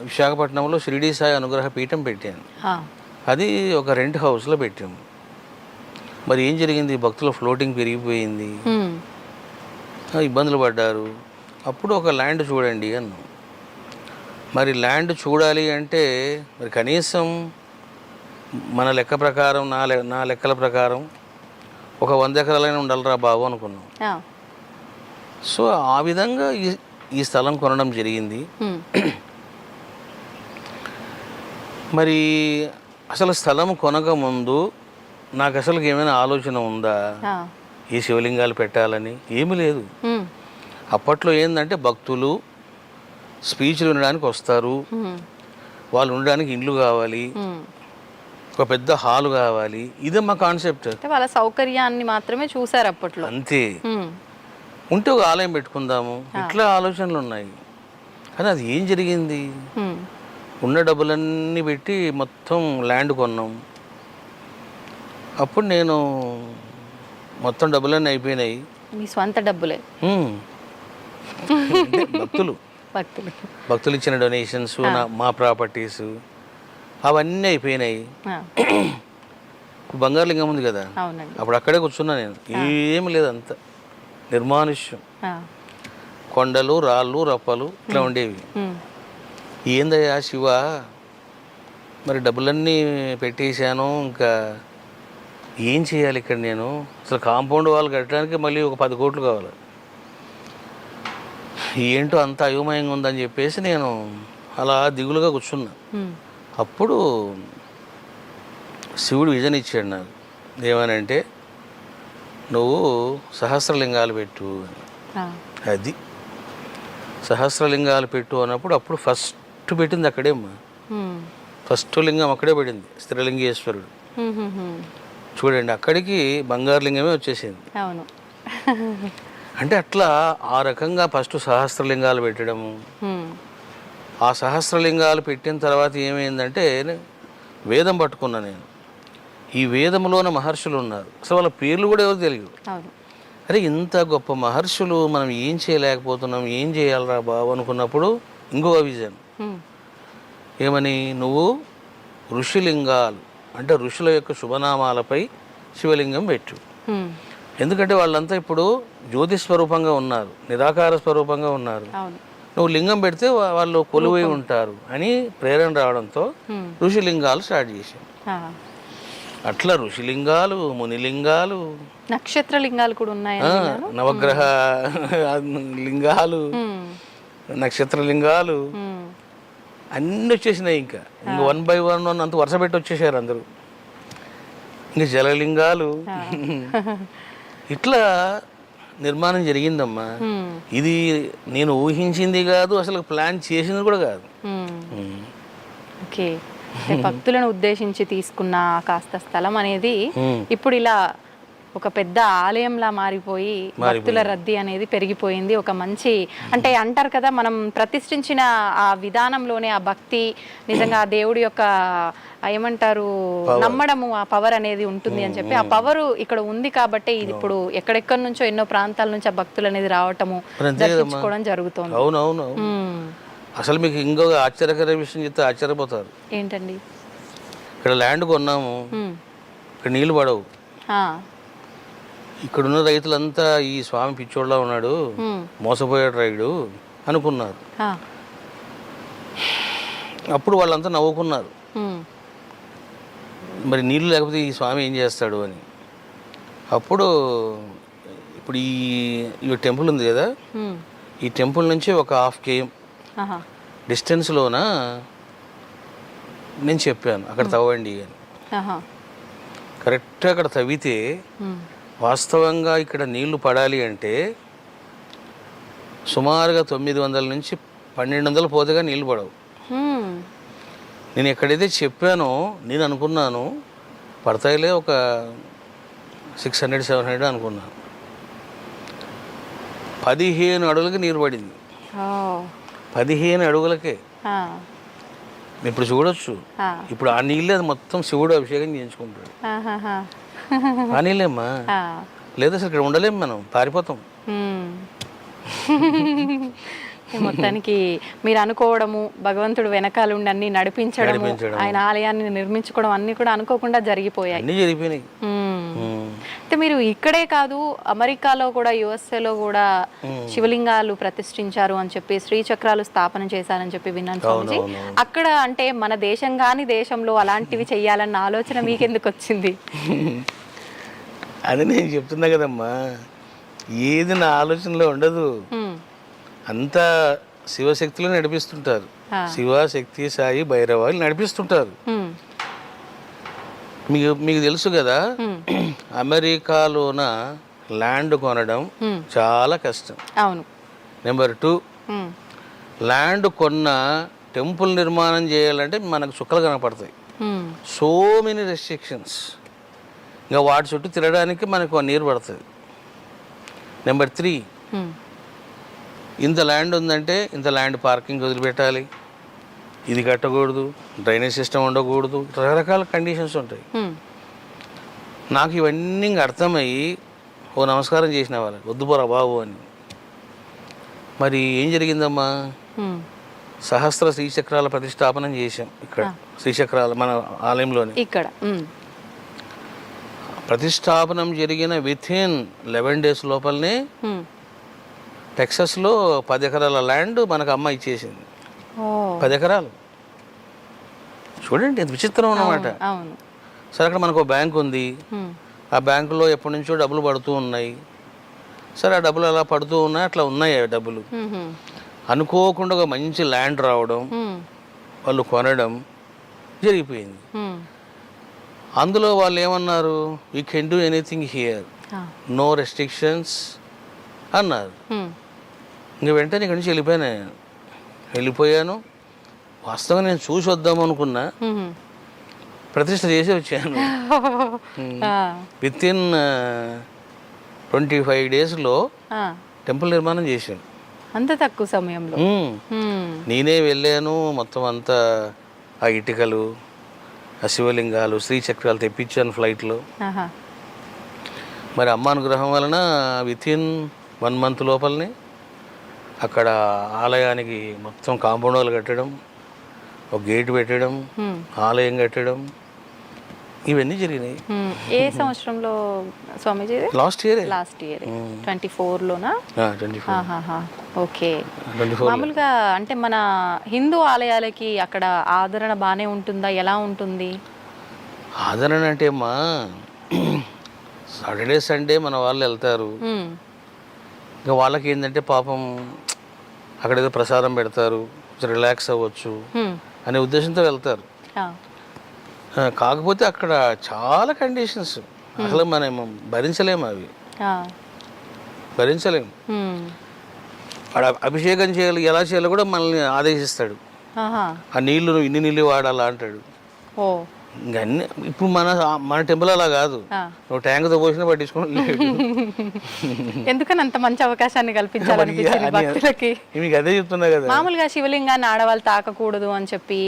విశాఖపట్నంలో షిరిడి సాయి అనుగ్రహ పీఠం పెట్టాను. అది ఒక రెంట్ హౌస్లో పెట్టాము. మరి ఏం జరిగింది, భక్తుల ఫ్లోటింగ్ పెరిగిపోయింది, ఇబ్బందులు పడ్డారు. అప్పుడు ఒక ల్యాండ్ చూడండి అన్నాం. మరి ల్యాండ్ చూడాలి అంటే మరి కనీసం మన లెక్క ప్రకారం, నా లెక్కల ప్రకారం ఒక 100 ఎకరాలైనా ఉండాలిరా బాబు అనుకున్నాం. సో ఆ విధంగా ఈ స్థలం కొనడం జరిగింది. మరి అసలు స్థలం కొనక ముందు నాకు అసలు ఏమైనా ఆలోచన ఉందా ఈ శివలింగాలు పెట్టాలని? ఏమీ లేదు. అప్పట్లో ఏంటంటే భక్తులు స్పీచ్లు వినడానికి వస్తారు, వాళ్ళు ఉండడానికి ఇండ్లు కావాలి, ఒక పెద్ద హాల్ కావాలి. ఇదే మా కాన్సెప్ట్. వాళ్ళ సౌకర్యాన్ని మాత్రమే చూసారు అప్పట్లో, అంతే. ఉంటే ఒక ఆలయం పెట్టుకుందాము, ఇట్లా ఆలోచనలు ఉన్నాయి. కానీ అది ఏం జరిగింది, ఉన్న డబ్బులన్నీ పెట్టి మొత్తం ల్యాండ్ కొన్నాం. అప్పుడు నేను మొత్తం డబ్బులన్నీ అయిపోయినాయి. మీ స్వంత డబ్బులే? భక్తులు ఇచ్చిన డొనేషన్స్, మా ప్రాపర్టీస్ అవన్నీ అయిపోయినాయి. బంగారు లింగం ఉంది కదా, అప్పుడు అక్కడే కూర్చున్నా నేను. ఏమి లేదు, అంత నిర్మానుష్యం, కొండలు, రాళ్ళు, రప్పలు ఇట్లా ఉండేవి. ఏందయ్యా శివ, మరి డబ్బులన్నీ పెట్టేశాను, ఇంకా ఏం చేయాలి ఇక్కడ నేను? అసలు కాంపౌండ్ వాళ్ళు కట్టడానికి మళ్ళీ ఒక 10 కోట్లు కావాలి. ఏంటో అంత అయోమయంగా ఉందని చెప్పేసి నేను అలా దిగులుగా కూర్చున్నా. అప్పుడు శివుడు విజన్ ఇచ్చాడు నాకు. ఏమనంటే, నువ్వు సహస్రలింగాలు పెట్టు. అది సహస్రలింగాలు పెట్టు అన్నప్పుడు అప్పుడు ఫస్ట్ పెట్టింది అక్కడేమ్మా. ఫస్ట్ లింగం అక్కడే పడింది, స్థిరలింగేశ్వరుడు. చూడండి, అక్కడికి బంగారు లింగమే వచ్చేసింది. అంటే అట్లా ఆ రకంగా ఫస్ట్ సహస్రలింగాలు పెట్టడము. ఆ సహస్రలింగాలు పెట్టిన తర్వాత ఏమైందంటే, వేదం పట్టుకున్నా నేను. ఈ వేదంలోన మహర్షులు ఉన్నారు, అసలు వాళ్ళ పేర్లు కూడా ఎవరు తెలియదు. అరే ఇంత గొప్ప మహర్షులు మనం ఏం చేయలేకపోతున్నాం, ఏం చేయాలరా బాబు అనుకున్నప్పుడు ఇంకొక విజన్ ఏమని, నువ్వు ఋషిలింగాలు అంటే ఋషుల యొక్క శుభనామాలపై శివలింగం పెట్టు. ఎందుకంటే వాళ్ళంతా ఇప్పుడు జ్యోతి స్వరూపంగా ఉన్నారు, నిరాకార స్వరూపంగా ఉన్నారు. నువ్వు లింగం పెడితే వాళ్ళు కొలువై ఉంటారు అని ప్రేరణ రావడంతో ఋషిలింగాలు స్టార్ట్ చేశాం. అట్లా ఋషిలింగాలు, మునిలింగాలు, నక్షత్ర లింగాలు కూడా ఉన్నాయి, నవగ్రహ లింగాలు, నక్షత్ర లింగాలు అన్నీ వచ్చేసినాయి. ఇంకా 1 by 1 అంత వరుస పెట్టి వచ్చేసారు అందరూ. ఇంకా జలలింగాలు ఇట్లా నిర్మాణం జరిగిందమ్మా. ఇది నేను ఊహించింది కాదు, అసలు ప్లాన్ చేసింది కూడా కాదు. ఓకే, భక్తులను ఉద్దేశించి తీసుకున్న కాస్త స్థలం అనేది ఇప్పుడు ఇలా ఒక పెద్ద ఆలయంలా మారిపోయి భక్తుల రద్దీ అనేది పెరిగిపోయింది. ఒక మంచి అంటే అంటారు కదా, మనం ప్రతిష్ఠించిన ఆ విధానంలోనే ఆ భక్తి నిజంగా ఆ దేవుడి యొక్క ఏమంటారు నమ్మడము, ఆ పవర్ అనేది ఉంటుంది అని చెప్పి, ఆ పవర్ ఇక్కడ ఉంది కాబట్టి ఇది ఇప్పుడు ఎక్కడెక్కడి నుంచో ఎన్నో ప్రాంతాల నుంచి ఆ భక్తులు అనేది రావటము, దర్శించుకోవడం జరుగుతుంది. అవునవును. అసలు మీకు ఇంకొక ఆశ్చర్యకర విషయం చెప్తే ఆశ్చర్యపోతారు. ఏంటండి? ఇక్కడ ల్యాండ్ కొన్నాము, ఇక్కడ నీళ్లు పడవు. ఇక్కడున్న రైతులంతా ఈ స్వామి పిచ్చోళ్ళ ఉన్నాడు, మోసపోయాడు రైడు అనుకున్నారు. అప్పుడు వాళ్ళంతా నవ్వుకున్నారు, మరి నీళ్ళు లేకపోతే ఈ స్వామి ఏం చేస్తాడు అని. అప్పుడు ఇప్పుడు ఈ టెంపుల్ ఉంది కదా, ఈ టెంపుల్ నుంచి ఒక 1/2 km డిస్టెన్స్లోన నేను చెప్పాను అక్కడ తవ్వండి అని. కరెక్ట్గా అక్కడ తవ్వితే వాస్తవంగా ఇక్కడ నీళ్లు పడాలి అంటే సుమారుగా 900 నుంచి 1200 పోతేగా నీళ్లు పడవు. నేను ఎక్కడైతే చెప్పానో నేను అనుకున్నాను పడతాయిలే ఒక 600-700 అనుకున్నాను. 15 అడుగులకి నీరు పడింది. 15 అడుగులకే. ఇప్పుడు చూడొచ్చు, ఇప్పుడు ఆ నీళ్ళే మొత్తం శివుడు అభిషేకం చేయించుకుంటాడు. ఆ నీళ్ళేమ్మా, లేదా అసలు ఇక్కడ ఉండలేము, మనం పారిపోతాం. మొత్తానికి మీరు అనుకోవడము, భగవంతుడు వెనకాల ఉండి అన్ని నడిపించడము, ఆయన ఆలయాన్ని నిర్మించుకోవడం అన్ని కూడా అనుకోకుండా జరిగిపోయాయి. అన్ని జరిగిపోయినాయి. అయితే మీరు ఇక్కడే కాదు, అమెరికాలో కూడా, యుఎస్ఏలో కూడా శివలింగాలు ప్రతిష్ఠించారు అని చెప్పి, శ్రీచక్రాలు స్థాపన చేశారని చెప్పి విన్నాను స్వామిజీ. అక్కడ అంటే మన దేశం కాని దేశంలో అలాంటివి చెయ్యాలన్న ఆలోచన మీకెందుకు వచ్చింది? అది నేను చెప్తున్నా కదమ్మా, ఏది నా ఆలోచనలో ఉండదు, అంతా శివశక్తులు నడిపిస్తుంటారు. శివ, శక్తి, సాయి, భైరవ నడిపిస్తుంటారు. మీకు తెలుసు కదా, అమెరికాలోన ల్యాండ్ కొనడం చాలా కష్టం. అవును. నెంబర్ 2, ల్యాండ్ కొన్న టెంపుల్ నిర్మాణం చేయాలంటే మనకు చుక్కలు కనపడతాయి. So many restrictions. ఇంకా వాటి చుట్టూ తిరగడానికి మనకు 1 year పడుతుంది. నెంబర్ 3, ఇంత ల్యాండ్ ఉందంటే ఇంత ల్యాండ్ పార్కింగ్ వదిలిపెట్టాలి, ఇది కట్టకూడదు, డ్రైనేజ్ సిస్టమ్ ఉండకూడదు, రకరకాల కండిషన్స్ ఉంటాయి. నాకు ఇవన్నీ అర్థమయ్యి ఓ నమస్కారం చేసిన వాళ్ళకి, వద్దు పోరా బాబు అని. మరి ఏం జరిగిందమ్మా, సహస్ర శ్రీచక్రాల ప్రతిష్టాపనం చేశాం ఇక్కడ. శ్రీచక్రాల మన ఆలయంలోనే ఇక్కడ ప్రతిష్టాపనం జరిగిన వితిన్ 11 days లోపలనే టెక్సస్లో 10 ఎకరాల ల్యాండ్ మనకు అమ్మ ఇచ్చేసింది. 10 ఎకరాలు. చూడండి ఎంత విచిత్రం అన్నమాట. సరే, అక్కడ మనకు బ్యాంక్ ఉంది, ఆ బ్యాంకులో ఎప్పటి నుంచో డబ్బులు పడుతూ ఉన్నాయి. సరే, ఆ డబ్బులు అలా పడుతూ ఉన్నాయి, అట్లా ఉన్నాయి ఆ డబ్బులు. అనుకోకుండా ఒక మంచి ల్యాండ్ రావడం, వాళ్ళు కొనడం జరిగిపోయింది. అందులో వాళ్ళు ఏమన్నారు, we can do anything here, no restrictions అన్నారు. ఇంక వెంటనే ఇక్కడి నుంచి వెళ్ళిపోయాను. వాస్తవంగా నేను చూసి వద్దాం అనుకున్నా, ప్రతిష్ట చేసి వచ్చాను. విత్ ఇన్ 25 days టెంపుల్ నిర్మాణం చేశాను. అంత తక్కువ సమయంలో నేనే వెళ్ళాను. మొత్తం అంతా ఆ ఇటుకలు, ఆ శివలింగాలు, శ్రీచక్రాలు తెప్పించాను ఫ్లైట్లో. మరి అమ్మ అనుగ్రహం వలన వితిన్ 1 month లోపలనే అక్కడ ఆలయానికి మొత్తం కాంపౌండ్ వాల్ కట్టడం, ఒక గేట్ పెట్టడం, ఆలయం కట్టడం, ఇవన్నీ జరిగినాయి. ఏ సంవత్సరంలో స్వామీజీ? లాస్ట్ ఇయర్ 24లోనా? 24. ఓకే. మామూలుగా అంటే మన హిందూ ఆలయాలకి అక్కడ ఆదరణ బాగానే ఉంటుందా, ఎలా ఉంటుంది? ఆదరణ అంటే అమ్మా సాటర్డే సండే మన వాళ్ళు వెళ్తారు. ఇంకా వాళ్ళకి ఏంటంటే పాపం అక్కడ ఏదో ప్రసాదం పెడతారు, రిలాక్స్ అవ్వచ్చు అనే ఉద్దేశంతో వెళ్తారు. కాకపోతే అక్కడ చాలా కండిషన్స్ అసలు మనం భరించలేము, అవి భరించలేము. అక్కడ అభిషేకం చేయాలి, ఎలా చేయాలో కూడా మనల్ని ఆదేశిస్తాడు. ఆ నీళ్లు ఇన్ని నీళ్ళు వాడాలా అంటాడు. ఇంకా అన్ని ఇప్పుడు మన టెంపుల్ అలా కాదు, నువ్వు ట్యాంక్తో పోసినా పట్టించుకోలేదు. ఎందుకని అంత మంచి అవకాశాన్ని కల్పించాలనిపించింది భక్తులకి? మీకు అదే చెప్తున్నా కదా. మామూలుగా శివలింగాన్ని ఆడవాళ్ళు తాకకూడదు అని చెప్పి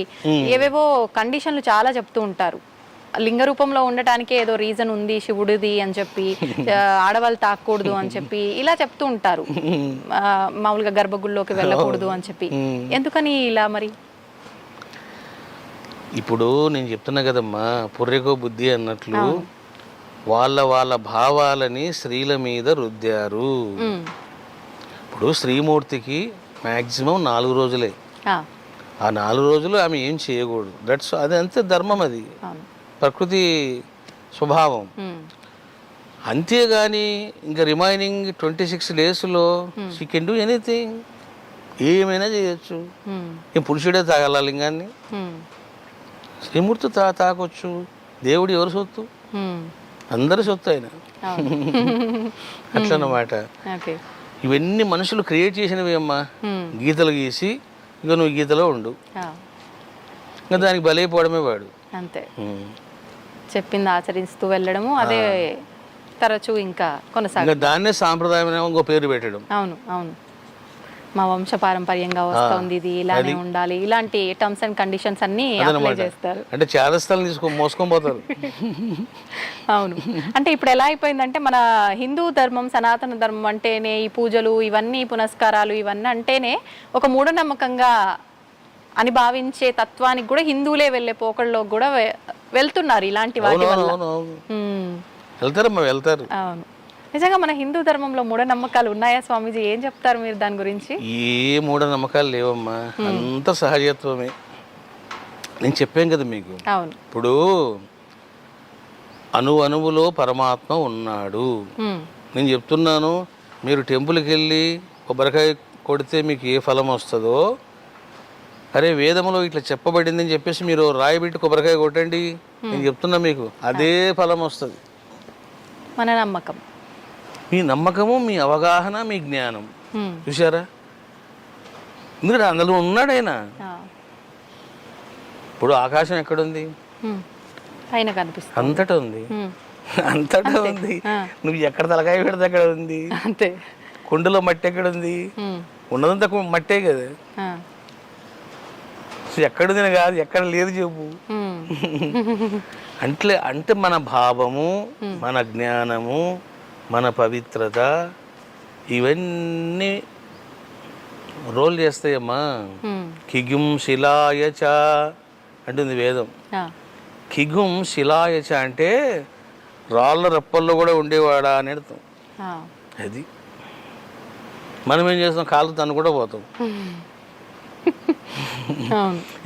ఏవేవో కండిషన్లు చాలా చెప్తూ ఉంటారు. లింగ రూపంలో ఉండటానికే ఏదో రీజన్ ఉంది శివుడిది అని చెప్పి, ఆడవాళ్ళు తాకూడదు అని చెప్పి ఇలా చెప్తూ ఉంటారు. మామూలుగా గర్భగుడిలోకి వెళ్ళకూడదు అని చెప్పి. ఎందుకని ఇలా మరి? ఇప్పుడు నేను చెప్తున్నా కదమ్మా, పుర్రెకో బుద్ధి అన్నట్లు వాళ్ళ భావాలని స్త్రీల మీద రుద్దారు. ఇప్పుడు శ్రీమూర్తికి మ్యాక్సిమం 4 రోజులే. ఆ 4 రోజులు ఆమె ఏం చేయకూడదు. అది అంతే ధర్మం, అది ప్రకృతి స్వభావం. అంతేగాని ఇంకా రిమైనింగ్ 26 daysలో షీ కెన్ డూ ఎనీథింగ్, ఏమైనా చేయొచ్చు. పురుషుడే తాగాల లింగాన్ని, శ్రీమూర్తి తాకొచ్చు. దేవుడు ఎవరు సొత్తు? అందరి సొత్తు ఆయన. అట్లన్నమాట. ఇవన్నీ మనుషులు క్రియేట్ చేసినవి అమ్మా. గీతలు గీసి ఇక నువ్వు గీతలో ఉండు, ఇంకా దానికి బలైపోవడమే వాడు. అంతే, చెప్పింది ఆచరిస్తూ వెళ్ళడము అదే తరచూ ఇంకా కొనసాగ. దాన్నే సాంప్రదాయం ఇంకో పేరు పెట్టడం. అవును అవును, మా వంశ పారంపర్యంగా వస్తుంది, ఇది ఇలానే ఉండాలి, ఇలాంటి టర్మ్స్ అండ్ కండిషన్స్ అన్ని అప్లై చేస్తారు. అంటే చారస్థాలు మోసుకొని పోతారు. అవును, అంటే ఇప్పుడు ఎలా అయిపోయిందంటే మన హిందూ ధర్మం, సనాతన ధర్మం అంటేనే ఈ పూజలు ఇవన్నీ పునస్కారాలు ఇవన్నీ అంటేనే ఒక మూఢనమ్మకంగా అని భావించే తత్వానికి కూడా హిందువులే వెళ్ళే పోకళ్ళలో కూడా వెళ్తున్నారు ఇలాంటి వాటి వల్ల. వెళ్తారు. అవును, నిజంగా మన హిందూ ధర్మంలో మూఢనమ్మకాలు ఉన్నాయా స్వామీజీ? ఏం చెప్తారు మీరు దాని గురించి? ఏ మూఢనమ్మకాలు లేవమ్మా, అంత సహజత్వమే. నేను చెప్పాను కదా మీకు. అవును, ఇప్పుడు అణువులో పరమాత్మ ఉన్నాడు. నేను చెప్తున్నాను, మీరు టెంపుల్కి వెళ్ళి కొబ్బరికాయ కొడితే మీకు ఏ ఫలం వస్తుందో, అరే వేదంలో ఇట్లా చెప్పబడింది అని చెప్పేసి మీరు రాయి పెట్టి కొబ్బరికాయ కొట్టండి, నేను చెప్తున్నా మీకు అదే ఫలం వస్తుంది. మన నమ్మకం, మీ నమ్మకము, మీ అవగాహన, మీ జ్ఞానం. చూసారా? ఎందుకంటే అందులో ఉన్నాడు ఆయన. ఇప్పుడు ఆకాశం ఎక్కడుంది? పైన కనిపిస్తుంది. అంతటా ఉంది, అంతటా ఉంది. నువ్వు ఎక్కడ తలకాయ పెడితే అక్కడ ఉంది. అంతే. కుండలో మట్టి ఎక్కడ ఉంది? ఉన్నదంతా మట్టే కదా. ఎక్కడుంది కాదు, ఎక్కడ లేదు చెప్పు. అంటే మన భావము, మన జ్ఞానము, మన పవిత్రత, ఇవన్నీ రోల్ చేస్తాయమ్మా. ఖిగుం శిలాయచ అంటుంది వేదం. ఖిగుం శిలాయచ అంటే రాళ్ళ రప్పల్లో కూడా ఉండేవాడా అని అర్థం. అది మనం ఏం చేస్తాం, కాళ్ళు తను కూడా పోతాం.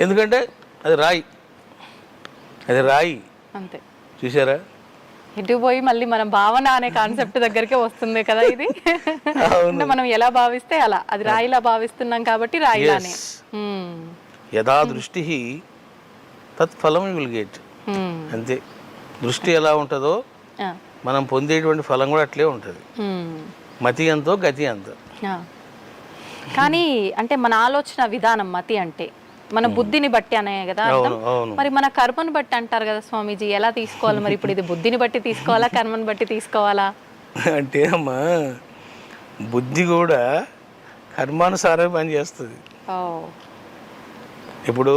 ఎందుకంటే అది రాయి, అది రాయి. అంతే. చూసారా? ఇటు పోయి మళ్ళీ మన భావన అనే కాన్సెప్ట్ దగ్గరికే వస్తుంది కదా ఇది. మనం ఎలా భావిస్తే అలా, అది రాయిలా భావిస్తున్నాం కాబట్టి రాయిలానే. యథా దృష్టి తత్ఫలం యు విల్ గెట్. అంతే, దృష్టి ఎలా ఉంటుందో మనం పొందేటువంటి ఫలం కూడా అట్లే ఉంటుంది. మతి ఎంతో గతి అంతో. కానీ అంటే మన ఆలోచన విధానం మతి అంటే మన బుద్ధిని బట్టి అనే కదా అర్థం. మరి మన కర్మను బట్టి అంటారు కదా స్వామీజీ, ఎలా తీసుకోవాలి మరి? ఇప్పుడు ఇది బుద్ధిని బట్టి తీసుకోవాలా, కర్మను బట్టి తీసుకోవాలా? అంటే అమ్మా, బుద్ధి కూడా కర్మానుసారం పనిచేస్తుంది. ఇప్పుడు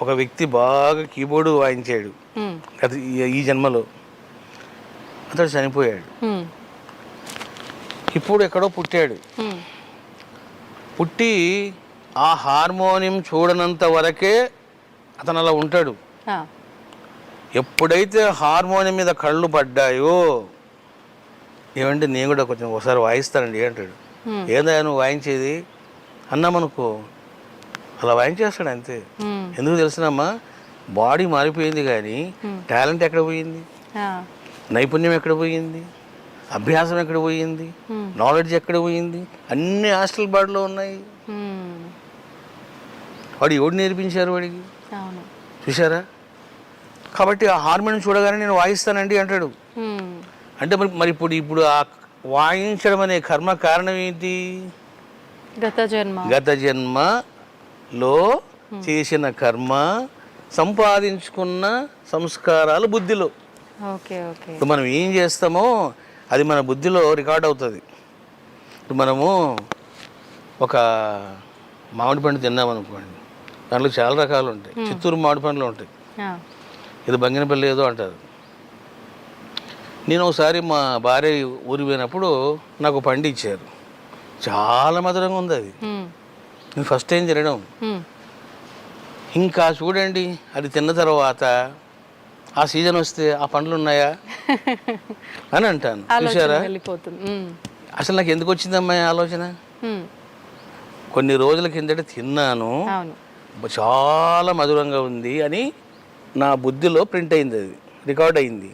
ఒక వ్యక్తి బాగా కీబోర్డు వాయించాడు ఈ జన్మలో, అతడు చనిపోయాడు. ఇప్పుడు ఎక్కడో పుట్టాడు. పుట్టి ఆ హార్మోనియం చూడనంత వరకే అతను అలా ఉంటాడు. ఎప్పుడైతే హార్మోనియం మీద కళ్ళు పడ్డాయో, ఏమంటే నేను కూడా కొంచెం ఒకసారి వాయిస్తానండి అంటాడు. ఏందా నువ్వు వాయించేది అన్నామనుకో, అలా వాయించేస్తాడు అంతే. ఎందుకు తెలిసినమ్మా, బాడీ మారిపోయింది కానీ టాలెంట్ ఎక్కడ పోయింది, నైపుణ్యం ఎక్కడ పోయింది, అభ్యాసం ఎక్కడ పోయింది, నాలెడ్జ్ ఎక్కడ పోయింది? అన్ని హాస్టల్ బాడీలో ఉన్నాయి. వాడు ఎవడు నేర్పించారు వాడికి? చూసారా? కాబట్టి ఆ హార్మోనియం చూడగానే నేను వాయిస్తానండి అంటాడు. అంటే మరి ఇప్పుడు ఆ వాయించడం అనే కర్మ కారణం ఏంటి? గత జన్మలో చేసిన కర్మ, సంపాదించుకున్న సంస్కారాలు బుద్ధిలో. ఇప్పుడు మనం ఏం చేస్తామో అది మన బుద్ధిలో రికార్డ్ అవుతుంది. ఇప్పుడు మనము ఒక మామిడి పండు తిన్నామనుకోండి, దాంట్లో చాలా రకాలు ఉంటాయి. చిత్తూరు మామిడి పండ్లు ఉంటాయి, ఇది బంగినపల్లి ఏదో అంటారు. నేను ఒకసారి మా భార్య ఊరికి పోయినప్పుడు నాకు పండు ఇచ్చారు. చాలా మధురంగా ఉంది అది. నేను ఫస్ట్ టైం తినడం. ఇంకా చూడండి, అది తిన్న తర్వాత ఆ సీజన్ వస్తే ఆ పండ్లు ఉన్నాయా అని అంటాను. చూసారా? అసలు నాకు ఎందుకు వచ్చిందమ్మా ఆలోచన? కొన్ని రోజుల కిందట తిన్నాను, చాలా మధురంగా ఉంది అని నా బుద్ధిలో ప్రింట్ అయింది, అది రికార్డ్ అయింది.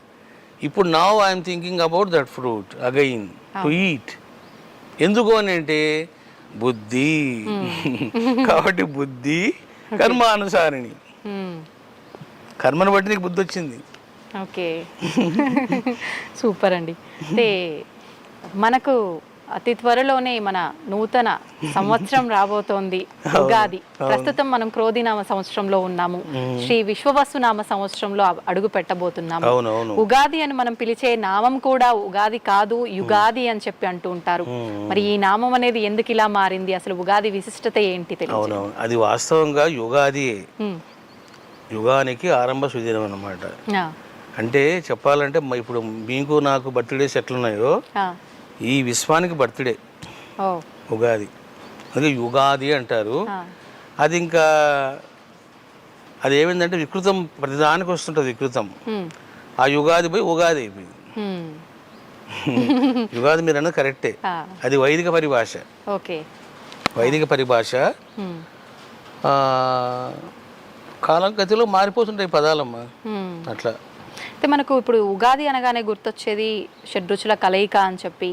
ఇప్పుడు now I'm thinking about that fruit again to eat. ఎందుకు అని అంటే బుద్ధి. కాబట్టి బుద్ధి కర్మానుసారిణి. కర్మను బట్టి నీకు బుద్ధి వచ్చింది. ఓకే, సూపర్ అండి. అంటే మనకు అతి త్వరలోనే మన నూతన సంవత్సరం రాబోతోంది, ఉగాది. ప్రస్తుతం మనం క్రోధినామ సంవత్సరంలో ఉన్నాము, శ్రీ విశ్వవసునామ సంవత్సరంలో అడుగు పెట్టబోతున్నాము. ఉగాది అని మనం పిలిచే నామం కూడా ఉగాది కాదు, యుగాది అని చెప్పి అంటూ ఉంటారు. మరి ఈ నామం అనేది ఎందుకు ఇలా మారింది, అసలు ఉగాది విశిష్టత ఏంటి? అవునవును, అది వాస్తవంగా యుగాది, యుగానికి ఆరంభ సుదినం అన్నమాట. అంటే చెప్పాలంటే ఇప్పుడు మీకు నాకు బర్త్డేస్ ఎట్లున్నాయో ఈ విశ్వానికి బర్త్డే ఉగాది, అందుకే యుగాది అంటారు. అది ఇంకా అది ఏమైందంటే వికృతం, ప్రతిదానికి వస్తుంటుంది వికృతం. ఆ యుగాది పోయి ఉగాది అయిపోయింది. యుగాది మీరు అన్నది కరెక్టే, అది వైదిక పరిభాష. వైదిక పరిభాష. కాలం గతిలో మారిపోతుంటాయి పదాలమ్మా అట్లా. అయితే మనకు ఇప్పుడు ఉగాది అనగానే గుర్తొచ్చేది షడ్రుచుల కలయిక అని చెప్పి,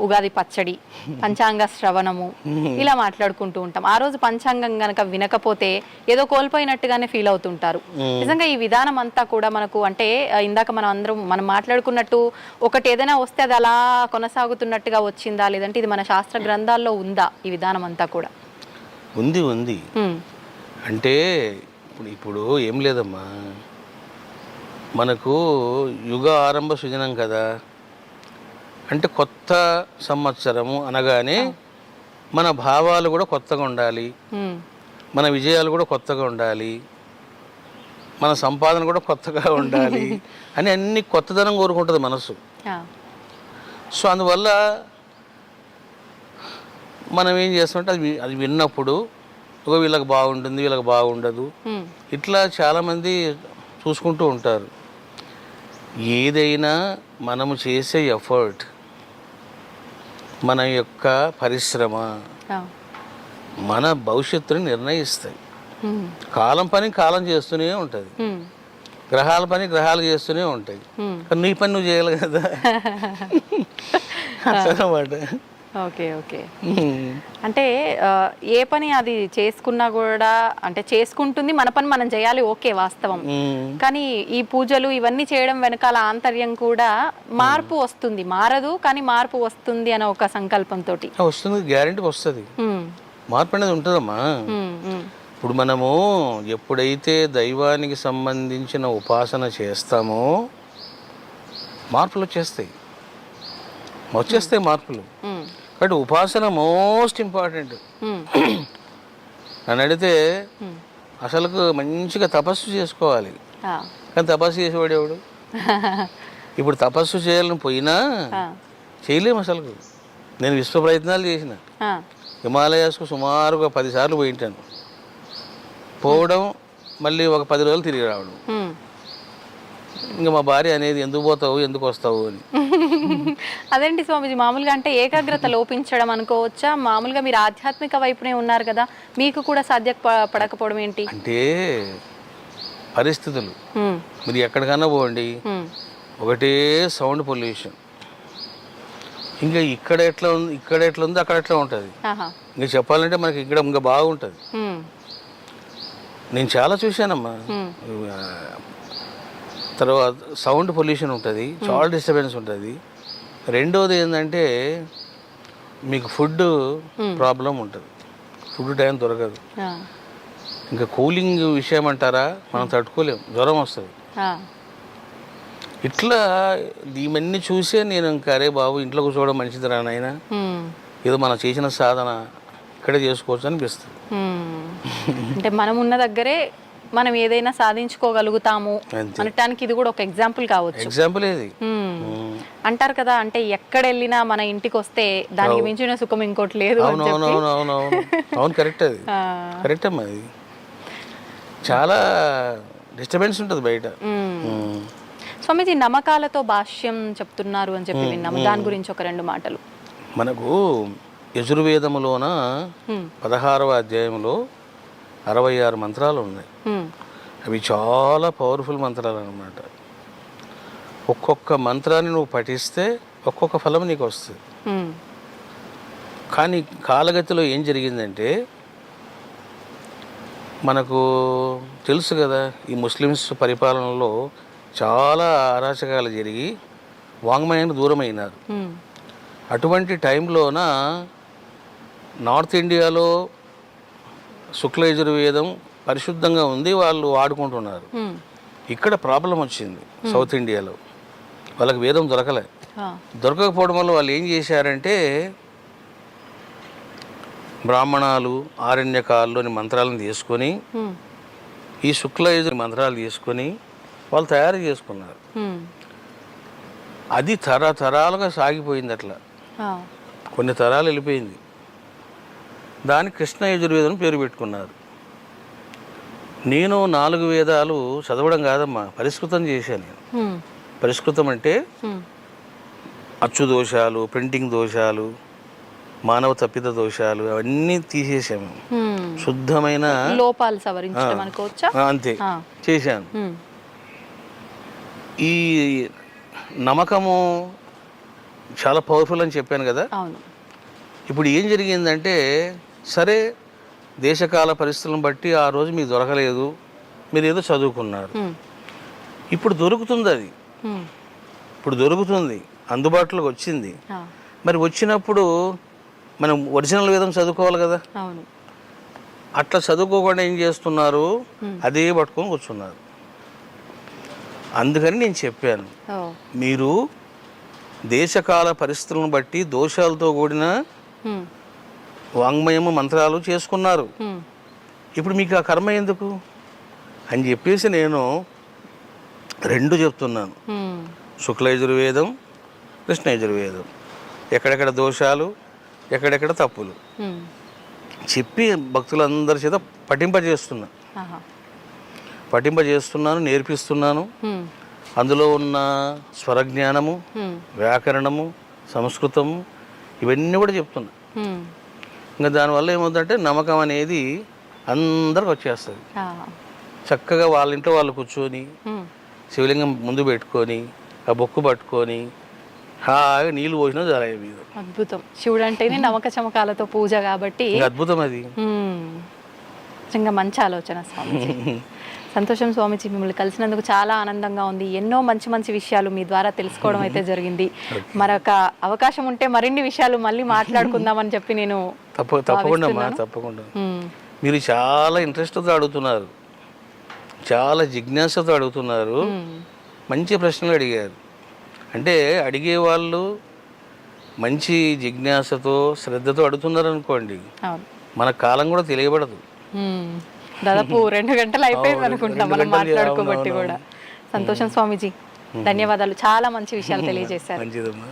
ఉగాది పచ్చడి, పంచాంగ శ్రవణము, ఇలా మాట్లాడుకుంటూ ఉంటాం. ఆ రోజు పంచాంగం గనక వినకపోతే ఏదో కోల్పోయినట్టుగానే ఫీల్ అవుతుంటారు. నిజంగా ఈ విధానం అంతా కూడా మనకు, అంటే ఇందాక మనం మాట్లాడుకున్నట్టు ఒకటి ఏదైనా వస్తే అది అలా కొనసాగుతున్నట్టుగా వచ్చిందా, లేదంటే ఇది మన శాస్త్ర గ్రంథాల్లో ఉందా ఈ విధానం అంతా కూడా? ఉంది. అంటే ఇప్పుడు ఏం లేదమ్మా, మనకు యుగ ఆరంభ సుదినం కదా, అంటే కొత్త సంవత్సరము అనగానే మన భావాలు కూడా కొత్తగా ఉండాలి, మన విజయాలు కూడా కొత్తగా ఉండాలి, మన సంపాదన కూడా కొత్తగా ఉండాలి అని అన్ని కొత్తదనం కోరుకుంటుంది మనసు. సో అందువల్ల మనం ఏం చేస్తామంటే అది విన్నప్పుడు వీళ్ళకి బాగుంటుంది, వీళ్ళకి బాగుండదు, ఇట్లా చాలామంది చూసుకుంటూ ఉంటారు. ఏదైనా మనము చేసే ఎఫర్ట్, మన యొక్క పరిశ్రమ మన భవిష్యత్తుని నిర్ణయిస్తాయి. కాలం పని కాలం చేస్తూనే ఉంటుంది, గ్రహాల పని గ్రహాలు చేస్తూనే ఉంటాయి. కానీ నీ పని నువ్వు చేయాలి కదా అన్నమాట. ఓకే. అంటే ఏ పని అది చేసుకున్నా కూడా, అంటే చేసుకుంటుంది, మన పని మనం చేయాలి, ఓకే వాస్తవం. కానీ ఈ పూజలు ఇవన్నీ చేయడం వెనకాల ఆంతర్యం కూడా మార్పు వస్తుంది, మారదు కానీ మార్పు వస్తుంది అనే ఒక సంకల్పంతో వస్తుంది. గ్యారెంటీ వస్తుంది, మార్పు అనేది ఉంటుందమ్మా. ఇప్పుడు మనము ఎప్పుడైతే దైవానికి సంబంధించిన ఉపాసన చేస్తామో మార్పులు వచ్చేస్తాయి మార్పులు. కాబట్టి ఉపాసన మోస్ట్ ఇంపార్టెంట్. నన్ను అడిగితే అసలుకు మంచిగా తపస్సు చేసుకోవాలి, కానీ తపస్సు చేసేవాడు ఎవడు? ఇప్పుడు తపస్సు చేయాలని పోయినా ఆ, చేయలేము అసలు. నేను విశ్వ ప్రయత్నాలు చేసిన, ఆ, హిమాలయాస్కు సుమారుగా 10 సార్లు పోయింటాను. పోవడం మళ్ళీ ఒక 10 రోజులు తిరిగి రావడం. ఉమ్. ఇంకా మా భార్య అనేది ఎందుకు పోతావు ఎందుకు వస్తావు అని. అదేంటి స్వామీజీ, మామూలుగా అంటే ఏకాగ్రత లోపించడం అనుకోవచ్చా? మామూలుగా మీరు ఆధ్యాత్మిక వైపునే ఉన్నారు కదా, మీకు కూడా పడకపోవడం ఏంటి? అంటే పరిస్థితులు. ఉమ్, మీరు ఎక్కడికన్నా పోండి, ఉమ్, ఒకటే సౌండ్ పొల్యూషన్. ఇంకా ఇక్కడ ఎట్లా ఉంది అక్కడ ఎట్లా ఉంటుంది. ఆహా, ఇంకా చెప్పాలంటే మనకి ఇక్కడ ఇంకా బాగుంటుంది. ఉమ్, నేను చాలా చూశానమ్మా. ఉమ్, తర్వాత సౌండ్ పొల్యూషన్ ఉంటుంది, చాలా డిస్టర్బెన్స్ ఉంటుంది. రెండోది ఏంటంటే మీకు ఫుడ్ ప్రాబ్లం ఉంటుంది, ఫుడ్ టైం దొరకదు. ఆ, ఇంకా కూలింగ్ విషయం అంటారా, మనం తట్టుకోలేం, జ్వరం వస్తుంది. ఆ, ఇట్లా ఇవన్నీ చూసే నేను ఇంకా అరే బాబు ఇంట్లో కూర్చోవడం మంచిది రా నాయనా, ఉమ్, ఏదో మనం చేసిన సాధన ఇక్కడే చేసుకోవచ్చు అనిపిస్తుంది. ఉమ్. అంటే మనం ఉన్న దగ్గరే మనం ఏదైనా సాధించుకోగలుగుతాము అంతే. అనటానికి ఇది కూడా ఒక ఎగ్జాంపుల్ కావచ్చు. ఎగ్జాంపుల్ ఏది. అంటారు కదా, అంటే ఎక్కడ వెళ్ళినా మన ఇంటికి వస్తే దానికి మించిన సుఖం ఇంకోటి లేదు అని చెప్పి. అవును కరెక్ట్, అది ఆ, కరెక్ట్ అమ్మా. అది చాలా డిస్టర్బెన్స్ ఉంటుంది బయట. ఉమ్. స్వామీజీ, నమ్మకాలతో భాష్యం చెప్తున్నారు అని చెప్పి విన్నాము, దాని గురించి ఒక 2 మాటలు. మనకు యజుర్వేదములోన 16వ అధ్యాయంలో 66 మంత్రాలు ఉన్నాయి. ఉమ్, అవి చాలా పవర్ఫుల్ మంత్రాలు అన్నమాట. ఒక్కొక్క మంత్రాన్ని నువ్వు పఠిస్తే ఒక్కొక్క ఫలం నీకు వస్తుంది. ఉమ్, కానీ కాలగతిలో ఏం జరిగిందంటే మనకు తెలుసు కదా, ఈ ముస్లిమ్స్ పరిపాలనలో చాలా అరాచకాలు జరిగి వాంగ్మయానికి దూరమైనారు. ఉమ్, అటువంటి టైంలోన నార్త్ ఇండియాలో శుక్ల యజుర్వేదం పరిశుద్ధంగా ఉంది, వాళ్ళు వాడుకుంటున్నారు. ఉమ్, ఇక్కడ ప్రాబ్లం వచ్చింది సౌత్ ఇండియాలో, వాళ్ళకి వేదం దొరకలే. ఆ, దొరకకపోవడం వల్ల వాళ్ళు ఏం చేశారంటే బ్రాహ్మణాలు ఆరణ్యకాల్లోని మంత్రాలను తీసుకొని ఉమ్, ఈ శుక్ల యజుర్ మంత్రాలు తీసుకొని వాళ్ళు తయారు చేసుకున్నారు. ఉమ్, అది తరతరాలుగా సాగిపోయింది. అట్లా ఆ, కొన్ని తరాలు వెళ్ళిపోయింది. దానికి కృష్ణ యజుర్వేదం పేరు పెట్టుకున్నారు. నేను 4 వేదాలు చదవడం కాదమ్మా, పరిష్కృతం చేశాను నేను. ఉమ్, పరిష్కృతం అంటే ఉమ్, అచ్చు దోషాలు, ప్రింటింగ్ దోషాలు, మానవ తప్పిద దోషాలు అవన్నీ తీసేసాము. ఉమ్. శుద్ధమైన లోపాలు సవరించడం అనుకోవచ్చా? అంతే ఆ, చేశాను. ఉమ్, ఈ నమ్మకము చాలా పవర్ఫుల్ అని చెప్పాను కదా. అవును. ఇప్పుడు ఏం జరిగిందంటే సరే, దేశకాల పరిస్థితులను బట్టి ఆ రోజు మీకు దొరకలేదు, మీరు ఏదో చదువుకున్నారు. ఉమ్, ఇప్పుడు దొరుకుతుంది, అది ఉమ్, ఇప్పుడు దొరుకుతుంది, అందుబాటులోకి వచ్చింది. ఆ, మరి వచ్చినప్పుడు మనం ఒరిజినల్ వేదం చదువుకోవాలి కదా. అవును. అట్లా చదువుకోకుండా ఏం చేస్తున్నారు, అదే పట్టుకొని కూర్చున్నారు. అందుకని నేను చెప్పాను, ఓ, మీరు దేశకాల పరిస్థితులను బట్టి దోషాలతో కూడిన ఉమ్, వాంగ్మయము మంత్రాలు చేసుకున్నారు. ఉమ్, ఇప్పుడు మీకు ఆ కర్మ ఎందుకు అని చెప్పేసి నేను 2 చెప్తున్నాను. ఉమ్, శుక్ల యజుర్వేదం, కృష్ణ యజుర్వేదం, ఎక్కడెక్కడ దోషాలు, ఎక్కడెక్కడ తప్పులు ఉమ్, చెప్పి భక్తులందరి చేత ఆహా, పఠింపజేస్తున్నాను, నేర్పిస్తున్నాను. ఉమ్, అందులో ఉన్న స్వరజ్ఞానము, ఉమ్, వ్యాకరణము, సంస్కృతము ఇవన్నీ కూడా చెప్తున్నా. ఉమ్, ఇంకా దానివల్ల ఏమవుతుందంటే నమ్మకం అనేది అందరికి వచ్చేస్తుంది. ఆ, చక్కగా వాళ్ళ ఇంట్లో వాళ్ళు కూర్చొని ఉమ్, శివలింగం ముందు పెట్టుకొని ఆ బొక్కు పట్టుకొని హాయిగా నీళ్ళు పోసినా జరాయి మీద. అద్భుతం. శివుడు అంటేనే నమ్మక చమకాలతో పూజ కాబట్టి ఇంకా అద్భుతం అది. నిజంగా మంచి ఆలోచన స్వామీజీ. సంతోషం స్వామీజీ, మిమ్మల్ని కలిసినందుకు చాలా ఆనందంగా ఉంది. ఎన్నో మంచి మంచి విషయాలు మీ ద్వారా తెలుసుకోవడం అయితే జరిగింది. మరొక అవకాశం ఉంటే మరిన్ని విషయాలు మళ్ళీ మాట్లాడుకుందామని చెప్పి నేను తప్పకుండా మీరు చాలా ఇంట్రెస్ట్తో అడుగుతున్నారు, చాలా జిజ్ఞాసతో అడుగుతున్నారు, మంచి ప్రశ్నలు అడిగారు. అంటే అడిగేవాళ్ళు మంచి జిజ్ఞాసతో శ్రద్ధతో అడుగుతున్నారు అనుకోండి, మన కాలం కూడా తెలియబడదు. దాదాపు 2 గంటలు అయిపోయింది అనుకుంటా మనం మాట్లాడుకోబట్టి కూడా. సంతోషం స్వామీజీ. ధన్యవాదాలు, చాలా మంచి విషయాలు తెలియజేశారు. మంచిదమ్మా.